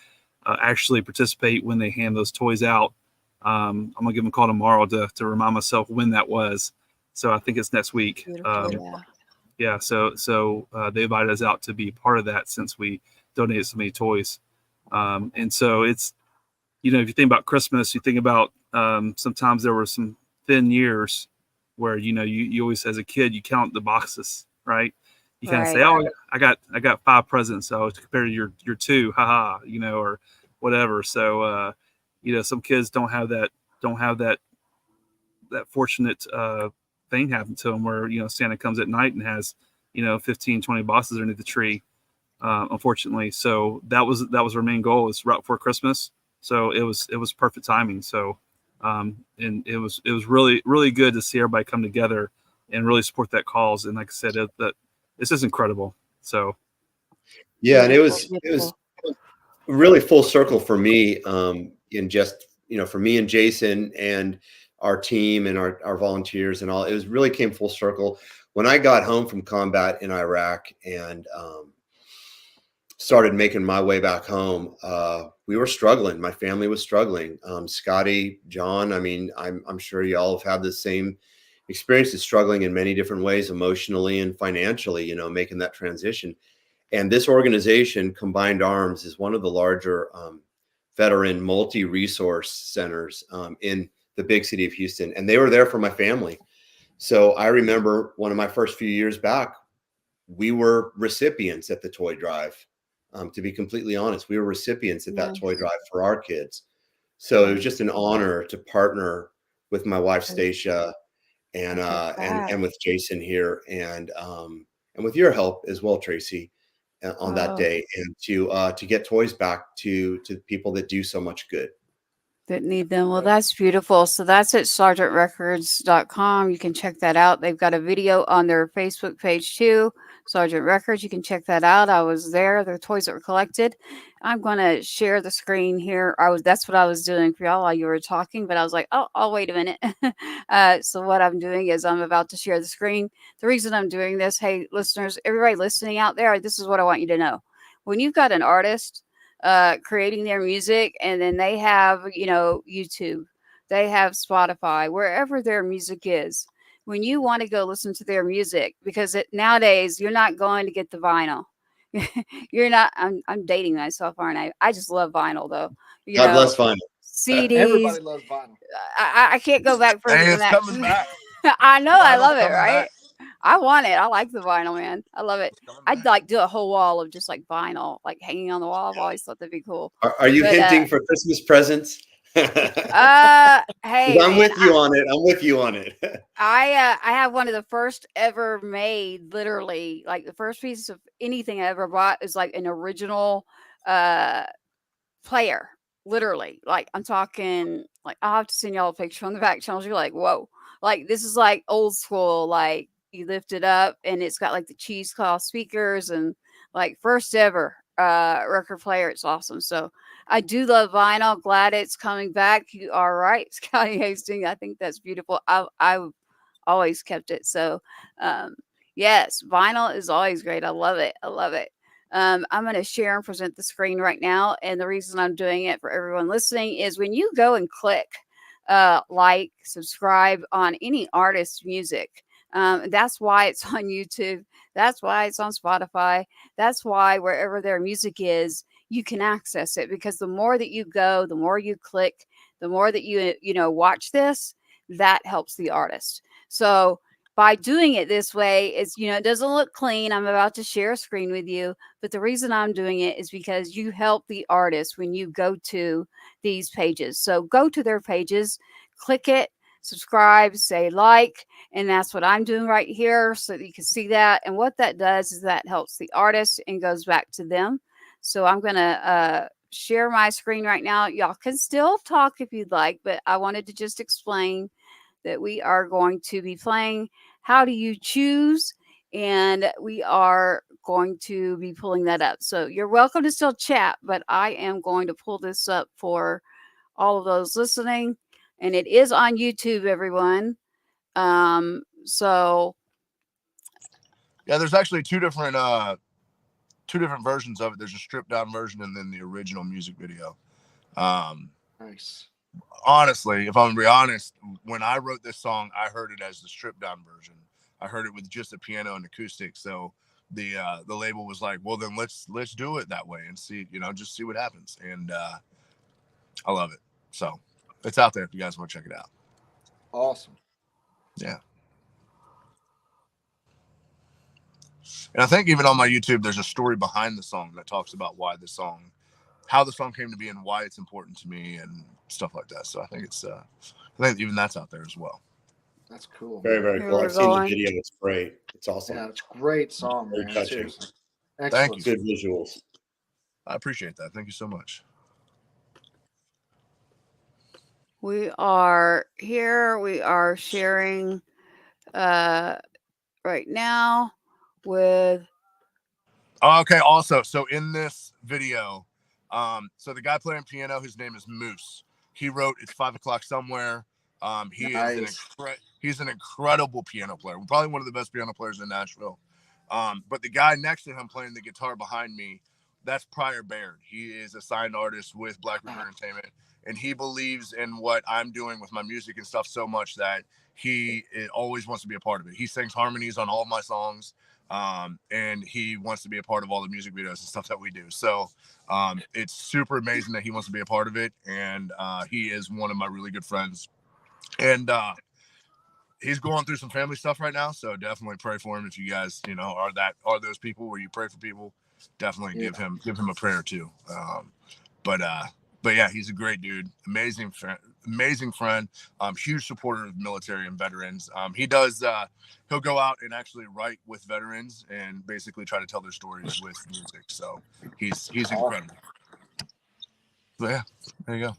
actually participate when they hand those toys out. I'm gonna give them a call tomorrow to remind myself when that was. So I think it's next week. Yeah. So they invited us out to be part of that since we donated so many toys. And so it's, if you think about Christmas, you think about sometimes there were some thin years where you always, as a kid, you count the boxes, right? You kind of say, "Oh, I got 5 presents, so compared to your 2, haha," or whatever. So some kids don't have that fortunate thing happen to them where Santa comes at night and has 15, 20 boxes underneath the tree. Unfortunately, so that was our main goal, is right before Christmas. So it was perfect timing. So and it was really, really good to see everybody come together and really support that cause. And like I said, it's just incredible. So yeah, and it was really full circle for me. In just for me and Jason and our team and our volunteers and all, it really came full circle when I got home from combat in Iraq and started making my way back home. We were struggling. My family was struggling. Scotty, John, I mean, I'm sure y'all have had the same experienced is struggling in many different ways, emotionally and financially, you know, making that transition. And this organization, Combined Arms, is one of the larger veteran multi-resource centers in the big city of Houston. And they were there for my family. So I remember one of my first few years back, we were recipients at the toy drive. To be completely honest, we were recipients at that toy drive for our kids. So it was just an honor to partner with my wife, Stacia, and with Jason here, and with your help as well, Tracy, on that day, and to get toys back to people that do so much good. That need them. Well, that's beautiful. So that's at sergeantrecords.com. You can check that out. They've got a video on their Facebook page too, Sergeant Records. You can check that out. I was there. The toys that were collected. I'm going to share the screen here. That's what I was doing for y'all while you were talking, but I was like, oh, wait a minute. So what I'm doing is I'm about to share the screen. The reason I'm doing this, hey, listeners, everybody listening out there, this is what I want you to know. When you've got an artist creating their music, and then they have, you know, YouTube, they have Spotify, wherever their music is, when you want to go listen to their music, because nowadays you're not going to get the vinyl. You're not, I'm dating myself, aren't I? I just love vinyl though. God bless vinyl. CDs. Everybody loves vinyl. I can't go back further than that. Coming back. I know. Vinyl's I love it, coming right? back. I want it. I like the vinyl, man. I love it. I'd like do a whole wall of just like vinyl, like hanging on the wall. I've always thought that'd be cool. Are you hinting for Christmas presents? Hey, I'm with you on it. I'm with you on it. I have one of the first ever made, literally, like the first piece of anything I ever bought is like an original player. Literally, like I'm talking, like I'll have to send y'all a picture on the back channels. You're like, whoa, like this is like old school, like you lift it up and it's got like the cheesecloth speakers and like first ever record player. It's awesome. So I do love vinyl. Glad it's coming back. You are right, Scotty Hastings. I think that's beautiful. I've always kept it. So yes, vinyl is always great. I love it. I love it. I'm going to share and present the screen right now. And the reason I'm doing it for everyone listening is when you go and click like, subscribe on any artist's music. That's why it's on YouTube. That's why it's on Spotify. That's why wherever their music is, you can access it, because the more that you go, the more you click, the more that you watch this, that helps the artist. So by doing it this way, it's, it doesn't look clean. I'm about to share a screen with you, but the reason I'm doing it is because you help the artist when you go to these pages. So go to their pages, click it, subscribe, say like, and that's what I'm doing right here so that you can see that. And what that does is that helps the artist and goes back to them. So I'm going to share my screen right now. Y'all can still talk if you'd like, but I wanted to just explain that we are going to be playing How Do You Choose? And we are going to be pulling that up. So you're welcome to still chat, but I am going to pull this up for all of those listening. And it is on YouTube, everyone. So yeah, there's actually two different versions of it. There's a stripped down version and then the original music video. Nice. Honestly, if I'm gonna be honest, when I wrote this song, I heard it as the stripped down version. I heard it with just a piano and acoustic. So the label was like, well, then let's do it that way and see, just see what happens. And I love it. So it's out there if you guys want to check it out. Awesome. Yeah. And I think even on my YouTube, there's a story behind the song that talks about how the song came to be and why it's important to me and stuff like that. So I think I think even that's out there as well. That's cool. Very, very cool. I've seen the video. It's great. It's awesome. Yeah, it's a great song, Very man. touching. Seriously. Thank you. Good visuals. I appreciate that. Thank you so much. we are here. We are sharing right now with. Okay. Also, so in this video, so the guy playing piano, his name is Moose. He wrote "It's 5 o'clock somewhere." He's an incredible piano player. Probably one of the best piano players in Nashville. But the guy next to him playing the guitar behind me, that's Pryor Baird. He is a signed artist with Black River Entertainment. and he believes in what I'm doing with my music and stuff so much that he always wants to be a part of it. He sings harmonies on all of my songs, and he wants to be a part of all the music videos and stuff that we do. So it's super amazing that he wants to be a part of it, and he is one of my really good friends. And he's going through some family stuff right now, so definitely pray for him. If you guys, are those people where you pray for people, definitely give him a prayer too. But yeah, he's a great dude, amazing friend, huge supporter of military and veterans. He'll go out and actually write with veterans and basically try to tell their stories with music. So he's incredible. So yeah, there you go.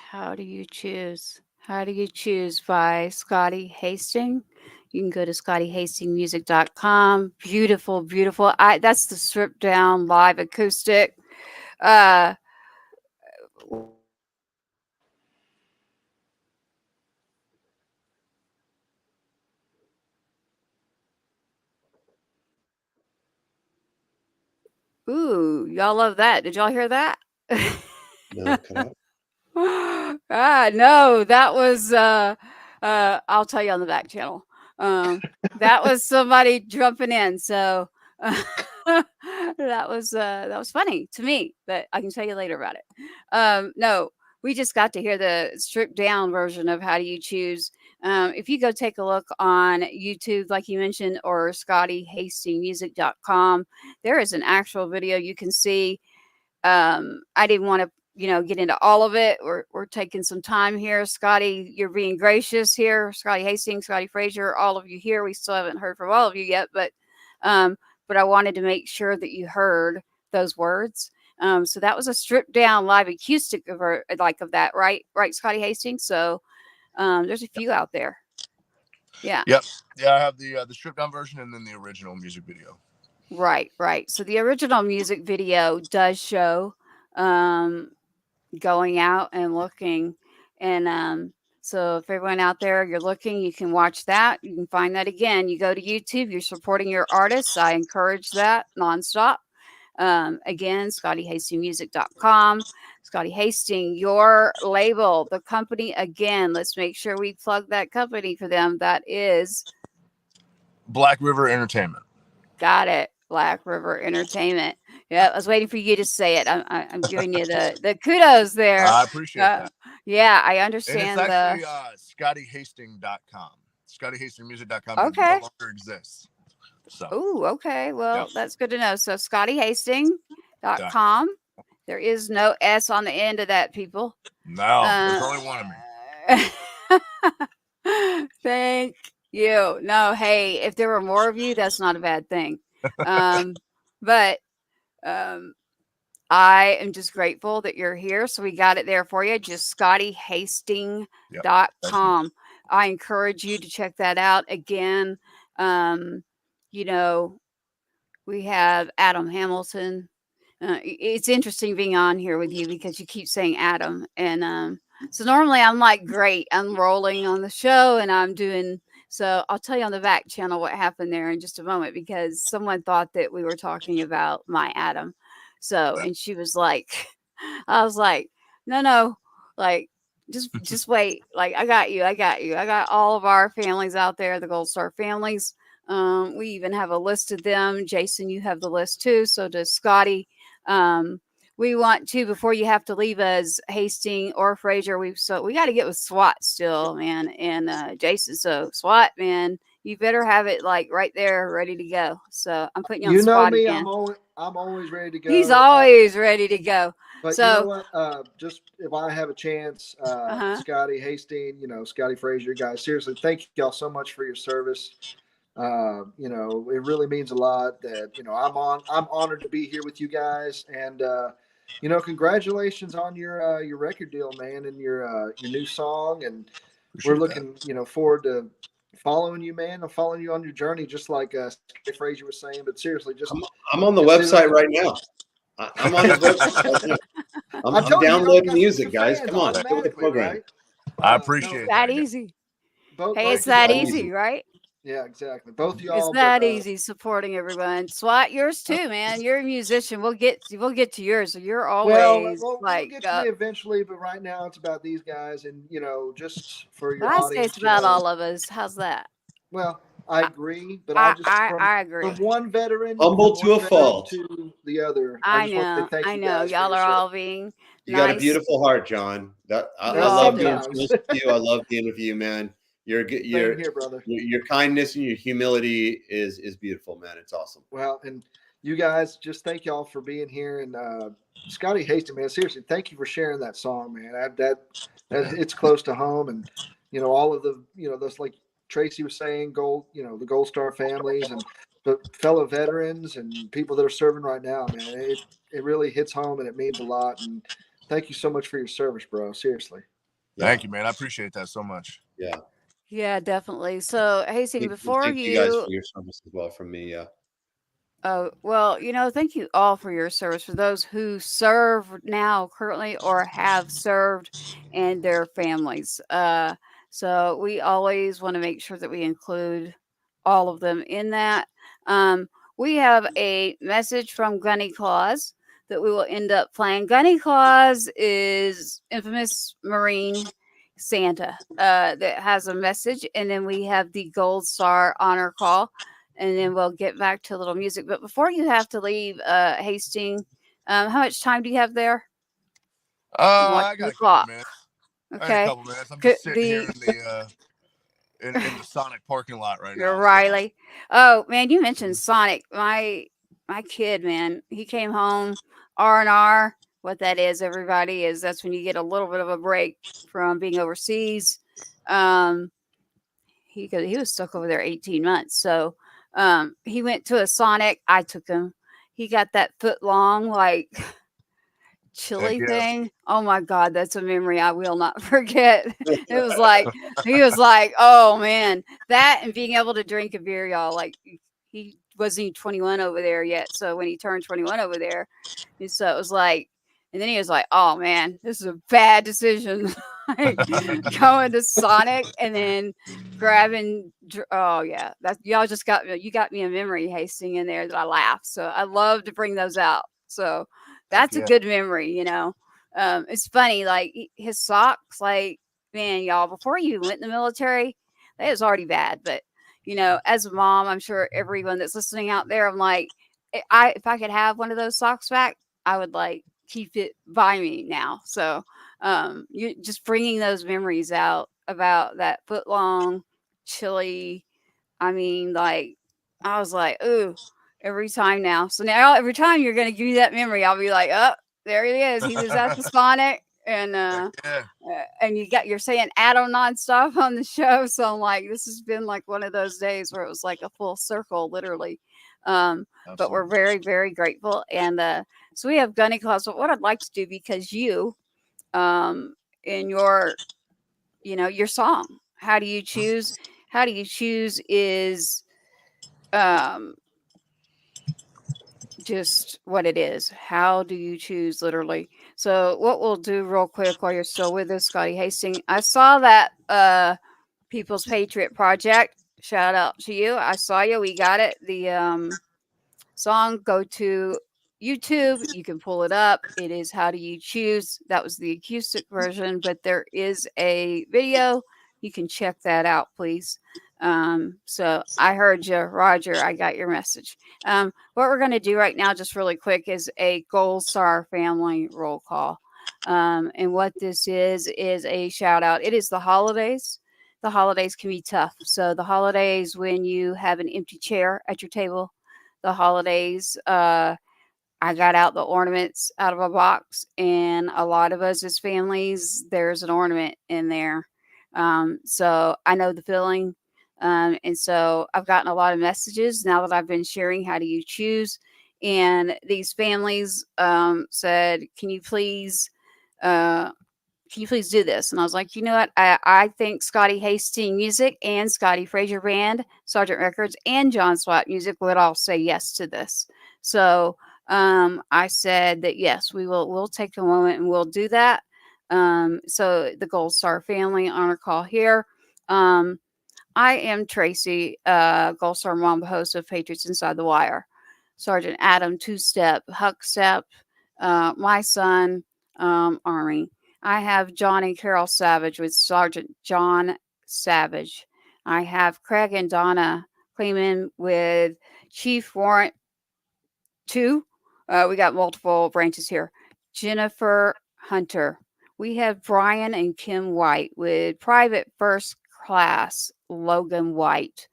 How Do You Choose? How Do You Choose by Scotty Hastings. You can go to scottyhastingsmusic.com. Beautiful, beautiful. That's the stripped down live acoustic. Uh, ooh, y'all love that. Did y'all hear that? No, cut out. No, that was I'll tell you on the back channel. That was somebody jumping in. So that was funny to me, but I can tell you later about it. No, we just got to hear the stripped down version of How Do You Choose. If you go take a look on YouTube, like you mentioned, or scottyhastingsmusic.com, there is an actual video you can see. I didn't want to, get into all of it. We're taking some time here. Scotty, you're being gracious here. Scotty Hastings, Scotty Frazier, all of you here. We still haven't heard from all of you yet, but I wanted to make sure that you heard those words. So that was a stripped down live acoustic of that, right? Right, Scotty Hastings. So there's a few out there. Yeah. Yep. Yeah, I have the stripped down version and then the original music video. Right. So the original music video does show going out and looking. And so if everyone out there, you're looking, you can watch that. You can find that again. You go to YouTube, you're supporting your artists. I encourage that nonstop. Again, ScottyHastingMusic.com. Scotty Hastings, your label, the company. Again, let's make sure we plug that company for them. That is Black River Entertainment. Got it. Black River Entertainment. Yeah, I was waiting for you to say it. I'm giving you the kudos there. I appreciate that. Yeah, I And it's understand actually ScottyHasting.com. ScottyHastingMusic.com no longer exists. So. Oh, okay. Well, that's good to know. So ScottyHasting.com. There is no S on the end of that, people. No, there's only one of me. Thank you. No, hey, if there were more of you, that's not a bad thing. But I am just grateful that you're here. So we got it there for you. Just ScottyHasting.com. Yep. I encourage you to check that out. Again, you know, we have Adam Hamilton. It's interesting being on here with you because you keep saying Adam. And so normally I'm like, great, I'm rolling on the show and I'm doing. So I'll tell you on the back channel what happened there in just a moment, because someone thought that we were talking about my Adam. So, and she was like, I was like, no, like, just wait. Like, I got you. I got all of our families out there, the Gold Star families. We even have a list of them. Jason, you have the list too. So does Scotty. We want to, before you have to leave us, Hastings or Fraser, we got to get with SWAT still, man, and Jason. So SWAT, man, you better have it like right there, ready to go. So I'm putting you on SWAT me, again. I'm always ready to go. He's always ready to go. But so, you know what? Just if I have a chance, Scotty Hastings, Scotty Fraser, guys, seriously, thank y'all so much for your service. It really means a lot that, I'm honored to be here with you guys, and, congratulations on your record deal, man, and your new song. And we're looking, forward to following you, man. I'm following you on your journey, just like Scotty Fraser was saying, but seriously, just, I'm on the website right now. I'm on his website. I'm downloading music, guys. Come on, go with the program. Right? I appreciate that easy. Hey, it's that easy, right? Yeah, exactly. Both of y'all. It's that easy supporting everyone. SWAT, yours too, man. You're a musician. We'll get to yours. So you're always we'll get to me eventually, but right now it's about these guys, and just for your audience. I say it's about all of us. How's that? Well, I agree, but I agree. From one veteran, humble to a fault, to the other. I know. Y'all are all being. You got a beautiful heart, John. I love doing shows with you. I love being with you, man. You're good. Here, brother. Your kindness and your humility is beautiful, man. It's awesome. Well, and you guys, just thank y'all for being here. And Scotty Hastings, man, seriously, thank you for sharing that song, man. That it's close to home, and all of the those, like Tracy was saying, the Gold Star families and the fellow veterans and people that are serving right now, man. It really hits home, and it means a lot. And thank you so much for your service, bro. Seriously. Thank you, man. I appreciate that so much. Yeah. Yeah, definitely. So, Hastings, before thank you guys for your service as well from me. Yeah. Oh, well, thank you all for your service. For those who serve now currently or have served and their families. So we always want to make sure that we include all of them in that. We have a message from Gunny Claus that we will end up playing. Gunny Claus is infamous Marine Santa that has a message, and then we have the Gold Star honor call, and then we'll get back to a little music. But before you have to leave, Hastings, how much time do you have there? I got a couple minutes. Okay, a couple minutes. I'm just sitting here in the Sonic parking lot right now. You're Riley. Oh man, you mentioned Sonic. My kid, man, he came home R&R. What that is, everybody, is that's when you get a little bit of a break from being overseas. He was stuck over there 18 months. So he went to a Sonic. I took him. He got that foot long, like chili thing. Oh my God, that's a memory I will not forget. It was like, he was like, oh man, that and being able to drink a beer, y'all. Like, he wasn't even 21 over there yet. So when he turned 21 over there, so it was like, and then he was like, oh man, this is a bad decision. like going to Sonic and then grabbing. Oh yeah, that y'all just got me a memory hasting in there that I laugh. So I love to bring those out. So that's a yeah. good memory, you know. It's funny, like his socks, like man, y'all. Before you went in the military, that was already bad. But you know, as a mom, I'm sure everyone that's listening out there, I'm like, if I could have one of those socks back, I would like keep it by me now. So you just bringing those memories out about that foot long, chilly. I mean, like I was like, ooh, every time now. So now every time you're gonna give me that memory, I'll be like, oh, there he is. He was at the Sonic, Yeah. and you're saying Adam nonstop on the show. So I'm like, this has been like one of those days where it was like a full circle, literally. But we're Absolutely. very, very grateful. And so we have Gunny Claus. But what I'd like to do, because you, in your, you know, your song, how do you choose? How do you choose is um, just what it is. How do you choose, literally? So what we'll do real quick while you're still with us, Scotty Hastings. I saw that People's Patriot Project. Shout out to you. I saw you. We got it. The song. Go to YouTube. You can pull it up. It is How Do You Choose? That was the acoustic version, but there is a video. You can check that out, please. So I heard you, Roger. I got your message. What we're going to do right now, just really quick, is a Gold Star family roll call. And what this is a shout out. It is the holidays. The holidays can be tough. So the holidays, when you have an empty chair at your table, the holidays, I got out the ornaments out of a box, and a lot of us as families, there's an ornament in there. So I know the feeling. And so I've gotten a lot of messages now that I've been sharing how do you choose. And these families said, uh, can you please do this? And I was like, you know what? I think Scotty Hastings Music and Scotty Frazier Band, Sergeant Records, and John Swat Music would all say yes to this. So I said that yes, we'll take a moment and we'll do that. So the Gold Star family honor call here. I am Tracy, Gold Star mom, host of Patriots Inside the Wire. Sergeant Adam Two-Step, Huck Step, my son, Army. I have John and Carol Savage with Sergeant John Savage. I have Craig and Donna Cleeman with Chief Warrant 2. We got multiple branches here. Jennifer Hunter. We have Brian and Kim White with Private First Class Logan White.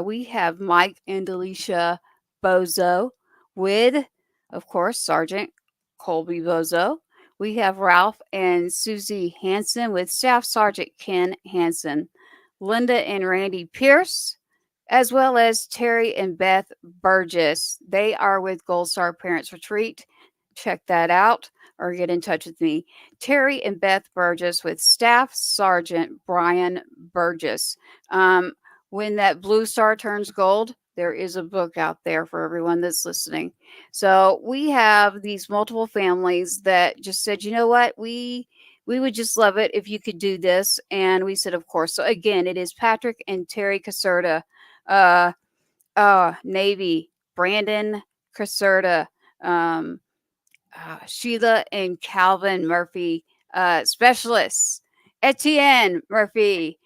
We have Mike and Alicia Bozo with, of course, Sergeant Colby Bozo. We have Ralph and Susie Hanson with Staff Sergeant Ken Hanson. Linda and Randy Pierce, as well as Terry and Beth Burgess. They are with Gold Star Parents Retreat. Check that out or get in touch with me. Terry and Beth Burgess with Staff Sergeant Brian Burgess. When that blue star turns gold, there is a book out there for everyone that's listening. So we have these multiple families that just said, you know what, we would just love it if you could do this. And we said, of course. So again, it is Patrick and Terry Caserta, Navy, Brandon Caserta, Sheila and Calvin Murphy, specialists, Etienne Murphy,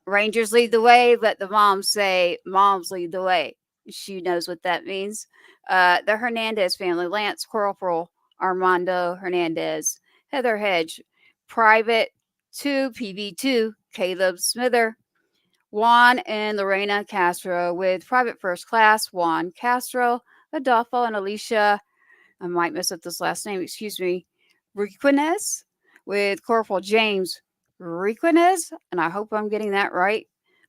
Rangers lead the way, but the moms say moms lead the way. She knows what that means. The Hernandez family, Lance Corporal Armando Hernandez, Heather Hedge, Private 2, PV2, Caleb Smither, Juan and Lorena Castro with Private First Class, Juan Castro, Adolfo and Alicia, I might mess up this last name, excuse me, Requinez with Corporal James Requinez, and I hope I'm getting that right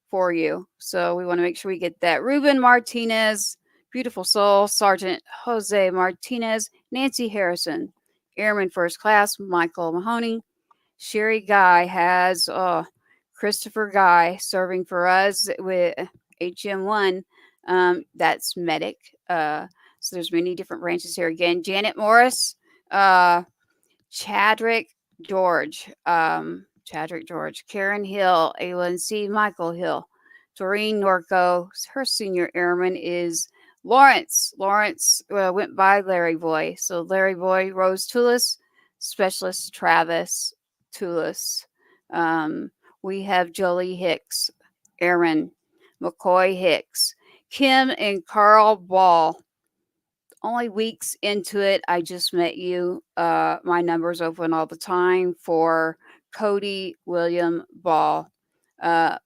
for you. So we want to make sure we get that. Ruben Martinez, beautiful soul, Sergeant Jose Martinez, Nancy Harrison, Airman First Class, Michael Mahoney, Sherry Guy has Christopher Guy serving for us with HM1. That's medic. So there's many different branches here. Again, Janet Morris, Chadrick George, Chadrick George, Karen Hill, Aylin C. Michael Hill, Doreen Norco. Her senior airman is Lawrence. Lawrence went by Larry Boy. So Larry Boy, Rose Toulis, Specialist Travis Toulis. We have Jolie Hicks, Airman, McCoy Hicks, Kim and Carl Ball. Only weeks into it, I just met you. My number's open all the time for Cody William Ball.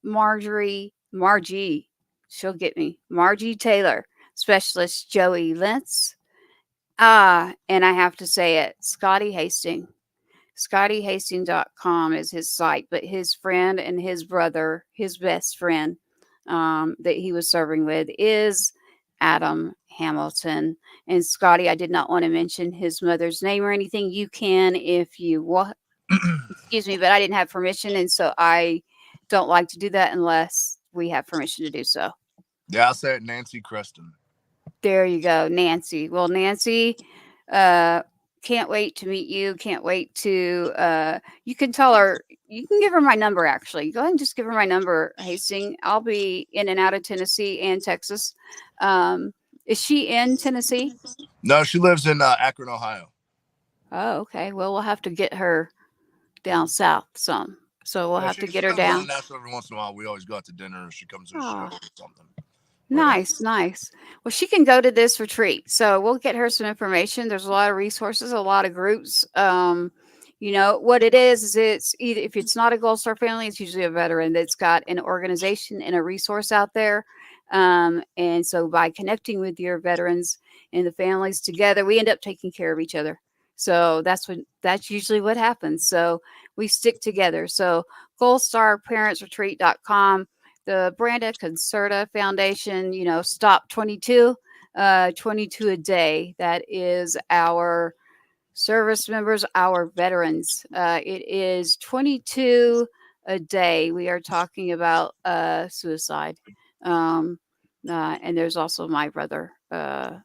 Margie, she'll get me. Margie Taylor, Specialist Joey Lentz. And I have to say it, Scotty Hastings. ScottyHastings.com is his site, but his friend and his brother, his best friend that he was serving with is Adam Hamilton. And Scotty, I did not want to mention his mother's name or anything. You can if you want. Excuse me, but I didn't have permission. And so I don't like to do that unless we have permission to do so. Yeah, I'll say it, Nancy Creston. There you go, Nancy. Well, Nancy, can't wait to meet you. Can't wait to, you can tell her, you can give her my number actually. Go ahead and just give her my number, Hastings. I'll be in and out of Tennessee and Texas. Is she in Tennessee? No, she lives in Akron, Ohio. Oh, okay. Well, we'll have to get her down south some. So we'll have to get her down. Every once in a while, we always go out to dinner. Or she comes to a show or something. Nice, nice. Well, she can go to this retreat. So we'll get her some information. There's a lot of resources, a lot of groups. You know, what it is it's either, if it's not a Gold Star family, it's usually a veteran that's got an organization and a resource out there. And so by connecting with your veterans and the families together, we end up taking care of each other. So that's usually what happens. So we stick together. So goldstarparentsretreat.com, the Branda Concerta Foundation, you know, Stop 22, 22 a day. That is our service members, our veterans. It is 22 a day. We are talking about suicide. And there's also my brother. I'll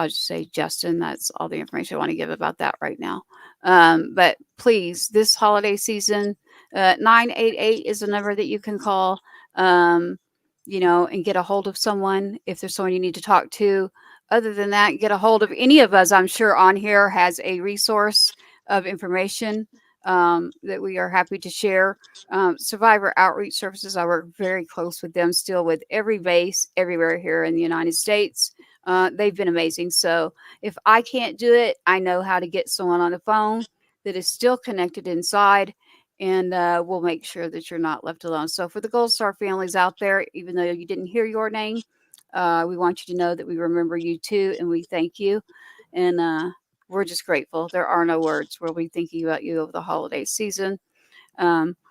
just say Justin. That's all the information I want to give about that right now. But please, this holiday season, 988 is the number that you can call, you know, and get a hold of someone if there's someone you need to talk to. Other than that, get a hold of any of us. I'm sure on here has a resource of information that we are happy to share. Survivor Outreach Services, I work very close with them still with every base everywhere here in the United States. They've been amazing. So if I can't do it, I know how to get someone on the phone that is still connected inside, and we'll make sure that you're not left alone. So for the Gold Star families out there, even though you didn't hear your name, we want you to know that we remember you too, and we thank you. And we're just grateful. There are no words. We'll be thinking about you over the holiday season.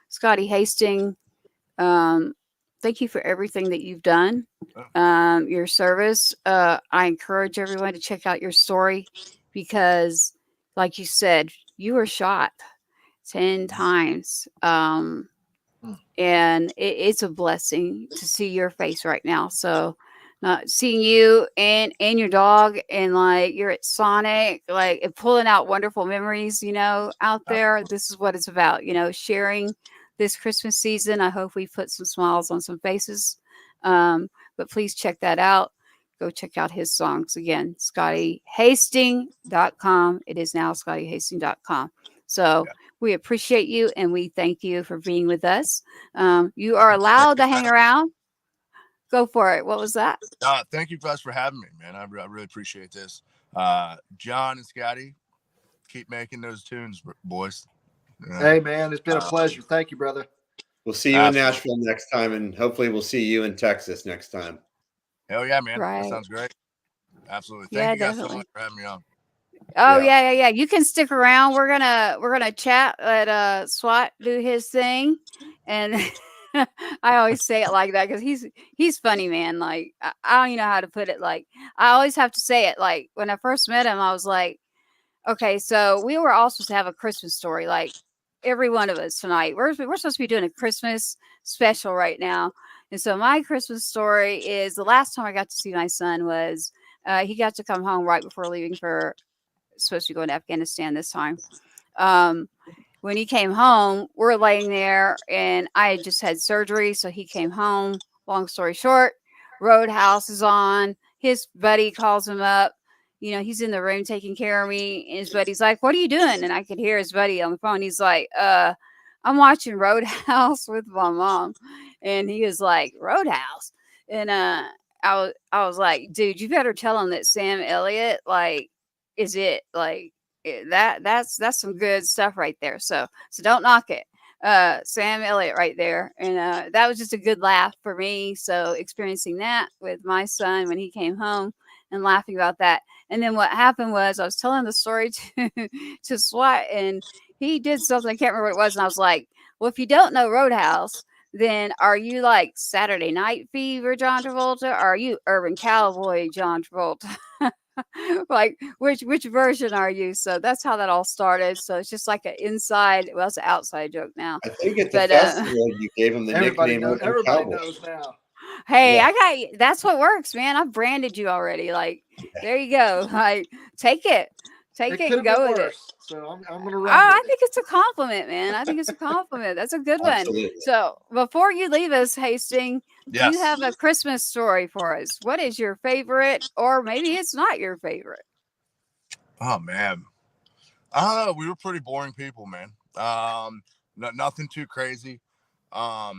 Scotty Hastings, thank you for everything that you've done, your service. I encourage everyone to check out your story because, like you said, you were shot 10 times. And it's a blessing to see your face right now. So seeing you and your dog and like you're at Sonic, like and pulling out wonderful memories, you know, out there. This is what it's about, you know, sharing this Christmas season. I hope we put some smiles on some faces. But please check that out. Go check out his songs again, ScottyHastings.com. It is now ScottyHastings.com. So we appreciate you and we thank you for being with us. You are allowed to hang around. Go for it. What was that? Thank you guys for having me, man. I really appreciate this. John and Scotty, keep making those tunes, boys. Hey, man, it's been a pleasure. Thank you, brother. We'll see you in Nashville next time, and hopefully we'll see you in Texas next time. Hell yeah, man. Right. That sounds great. Absolutely. Thank you guys so much for having me on. Oh yeah. You can stick around. We're gonna chat. Let SWAT do his thing, and I always say it like that because he's funny, man. Like I don't even know how to put it. Like I always have to say it. Like when I first met him, I was like, okay, so we were all supposed to have a Christmas story. Like every one of us tonight, we're supposed to be doing a Christmas special right now. And so my Christmas story is the last time I got to see my son was he got to come home right before leaving for supposed to be going to Afghanistan this time. When he came home, we're laying there, and I had just had surgery, so he came home. Long story short, Roadhouse is on. His buddy calls him up. He's in the room taking care of me, and his buddy's like, "What are you doing?" And I could hear his buddy on the phone. He's like, I'm watching Roadhouse with my mom." And he was like, "Roadhouse?" And I was like, "Dude, you better tell him that Sam Elliott, like, is it like that's some good stuff right there. So don't knock it." Sam Elliott right there. And that was just a good laugh for me. So experiencing that with my son when he came home and laughing about that. And then what happened was I was telling the story to SWAT, and he did something. I can't remember what it was. And I was like, "Well, if you don't know Roadhouse, then are you like Saturday Night Fever John Travolta, or are you Urban Cowboy John Travolta?" Like, which version are you? So that's how that all started. So it's just like an inside, well, it's an outside joke now. I think at the But festival you gave him the Everybody nickname knows. Urban Everybody Cowboy. knows now. hey, Yeah. I got you. That's what works, man. I've branded you already. Like, there you go. Like, take it It and could have go been with it. worse. So I'm gonna Oh, run. I with think it's a compliment, man. I think it's a compliment. That's a good one. Absolutely. So before you leave us, Hastings, do you Yes. have a Christmas story for us? What is your favorite, or maybe it's not your favorite? Oh man. We were pretty boring people, man. Nothing too crazy. I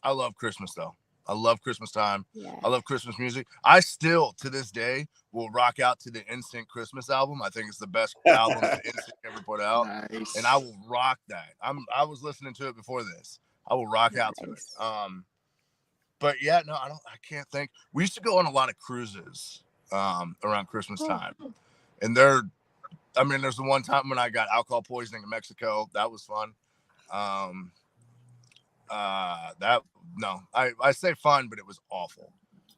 love Christmas though. I love Christmas time. Yeah. I love Christmas music. I still, to this day, will rock out to the NSYNC Christmas album. I think it's the best album that NSYNC ever put out, Nice. and I will rock that. I was listening to it before this. I will rock out to it. But yeah, no, I can't think. We used to go on a lot of cruises around Christmas time, and there's the one time when I got alcohol poisoning in Mexico. That was fun. I say fun, but it was awful.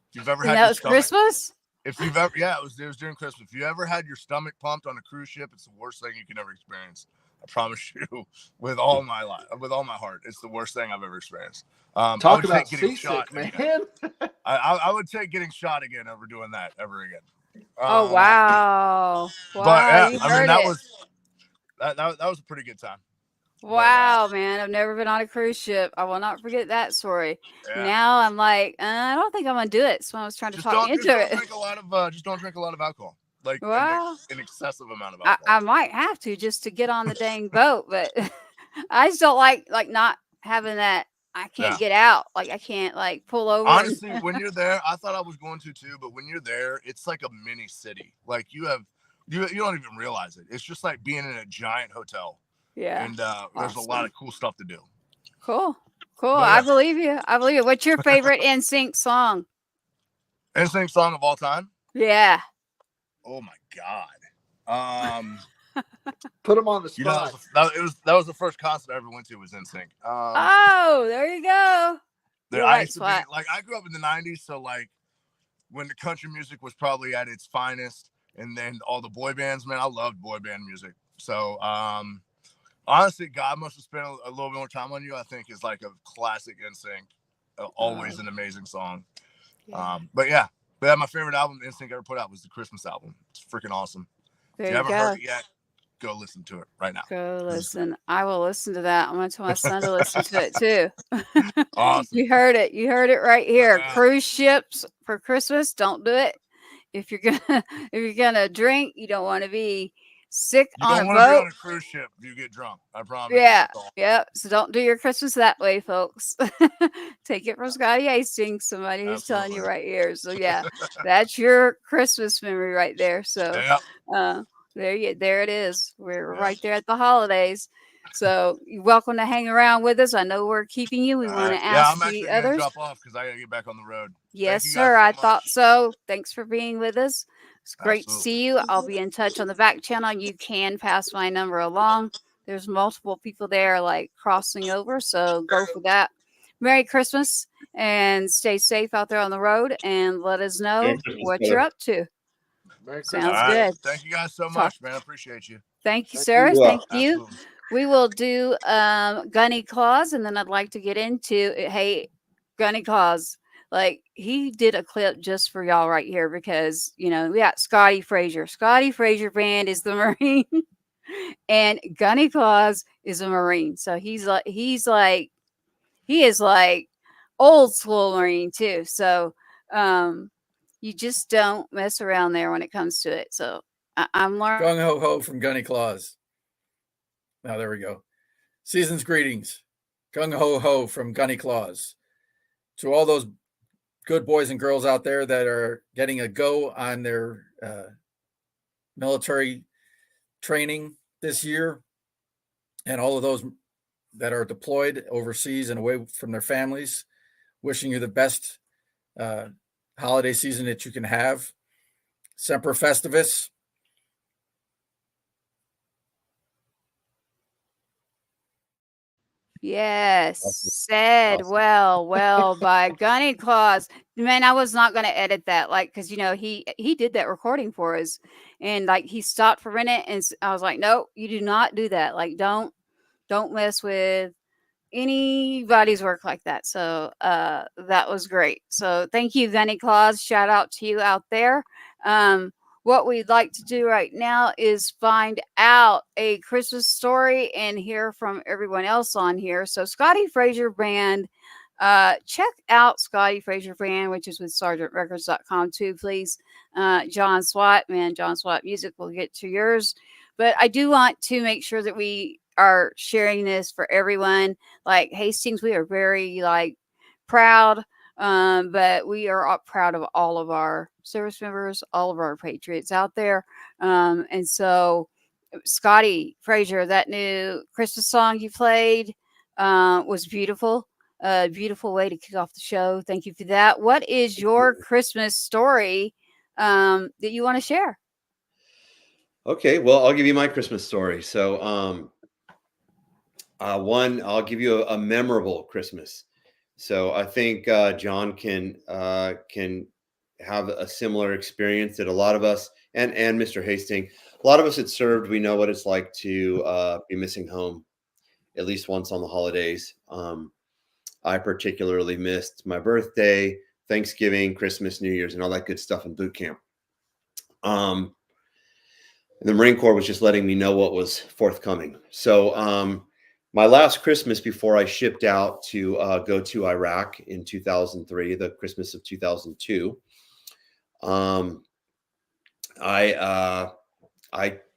If you've ever had that was Christmas? If you've ever, it was during Christmas. If you ever had your stomach pumped on a cruise ship, it's the worst thing you can ever experience. I promise you, with all my heart, it's the worst thing I've ever experienced. Talk about seasick, man. I would take getting shot again over doing that ever again. Oh wow! But yeah, You heard that it. was a pretty good time. Wow, man, I've never been on a cruise ship. I will not forget that story. Yeah. Now I'm like, I don't think I'm gonna do it. So I was trying to talk you into it. Just don't drink a lot of alcohol, like Wow. an excessive amount of alcohol. I might have to just to get on the dang boat, but I just don't like not having that. I can't get out. Like I can't like pull over. Honestly, when you're there, I thought I was going to too, but when you're there, it's like a mini city. Like you don't even realize it. It's just like being in a giant hotel. Yeah. And there's a lot of cool stuff to do. Cool. I believe you. What's your favorite NSYNC song? NSYNC song of all time? Yeah. Oh my God. Put them on the spot. That was the first concert I ever went to was NSYNC. Oh, there you go. I grew up in the 90s, so like when the country music was probably at its finest, and then all the boy bands, man, I loved boy band music. So honestly, God Must Have Spent a Little Bit More Time on You, I think, is like a classic NSYNC. Always an amazing song. Yeah. But my favorite album NSYNC ever put out was the Christmas album. It's freaking awesome. There if you you haven't go. heard it yet, go listen to it right now. Go listen. I will listen to that. I'm going to tell my son to listen to it too. Awesome. You heard it. You heard it right here. Cruise ships for Christmas. Don't do it. If you're gonna drink, you don't want to be sick on a boat. You don't want to be on a cruise ship if you get drunk. I promise. Yeah. So don't do your Christmas that way, folks. Take it from Scotty Hastings, somebody who's telling you right here. So yeah, that's your Christmas memory right there. So there it is. We're right there at the holidays. So you're welcome to hang around with us. I know we're keeping you. We want to ask the others. Drop off because I gotta get back on the road. Yes, sir. I thought so. Thanks for being with us. It's great to see you. I'll be in touch on the back channel. You can pass my number along. There's multiple people there like crossing over, so go for that. Merry Christmas and stay safe out there on the road, and let us know what you're up to. Sounds good. Thank you guys so much, man. I appreciate you. Thank you, sir. Thank you. We will do Gunny Claus, and then I'd like to get into hey, Gunny Claus. Like he did a clip just for y'all right here because we got Scotty Frazier. Scotty Frazier Band is the Marine. And Gunny Claus is a Marine, so he is like old school Marine too. So you just don't mess around there when it comes to it. So I'm learning. Gung ho ho from Gunny Claus. Now there we go. Season's greetings. Gung ho ho from Gunny Claus. To all those good boys and girls out there that are getting a go on their military training this year, and all of those that are deployed overseas and away from their families, wishing you the best holiday season that you can have. Semper Festivus. Yes, said well by Gunny Claus. Man, I was not going to edit that, like, because he did that recording for us, and like he stopped for a minute, and I was like, no, you do not do that. Like, don't mess with anybody's work like that. So that was great. So thank you, Gunny Claus. Shout out to you out there. What we'd like to do right now is find out a Christmas story and hear from everyone else on here. So Scotty Fraser Band, check out Scotty Fraser Band, which is with sergeantrecords.com too, please. John Swat, man, John Swat Music, we'll get to yours. But I do want to make sure that we are sharing this for everyone. Like Hastings, we are very proud. But we are proud of all of our service members, all of our patriots out there. And so, Scotty Fraser, that new Christmas song you played was beautiful. A beautiful way to kick off the show. Thank you for that. What is your Christmas story that you want to share? Okay, well, I'll give you my Christmas story. So, one, I'll give you a memorable Christmas. So I think John can have a similar experience that a lot of us and Mr. Hastings, a lot of us that served, we know what it's like to be missing home at least once on the holidays. I particularly missed my birthday, Thanksgiving, Christmas, New Year's, and all that good stuff in boot camp. And the Marine Corps was just letting me know what was forthcoming. So my last Christmas before I shipped out to go to Iraq in 2003, the Christmas of 2002, I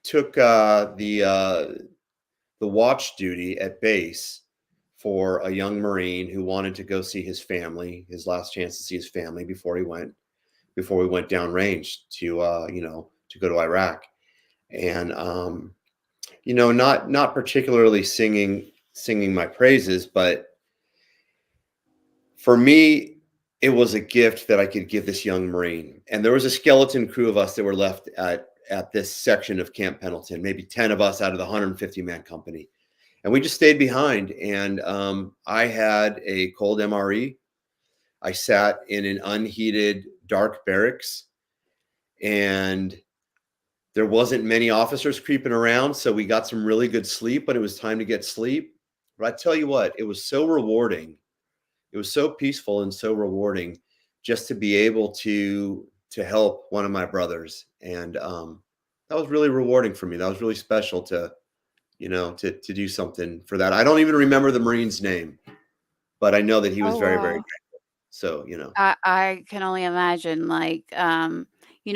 took the watch duty at base for a young Marine who wanted to go see his family, his last chance to see his family before we went downrange to to go to Iraq. And not particularly singing my praises, but for me, it was a gift that I could give this young Marine. And there was a skeleton crew of us that were left at this section of Camp Pendleton, maybe 10 of us out of the 150-man company. And we just stayed behind. And I had a cold MRE. I sat in an unheated, dark barracks, and there wasn't many officers creeping around, so we got some really good sleep when it was time to get sleep. But I tell you what, it was so rewarding. It was so peaceful and so rewarding just to be able to help one of my brothers. And that was really rewarding for me. That was really special to do something for that. I don't even remember the Marine's name, but I know that he was very, very grateful. So, I can only imagine,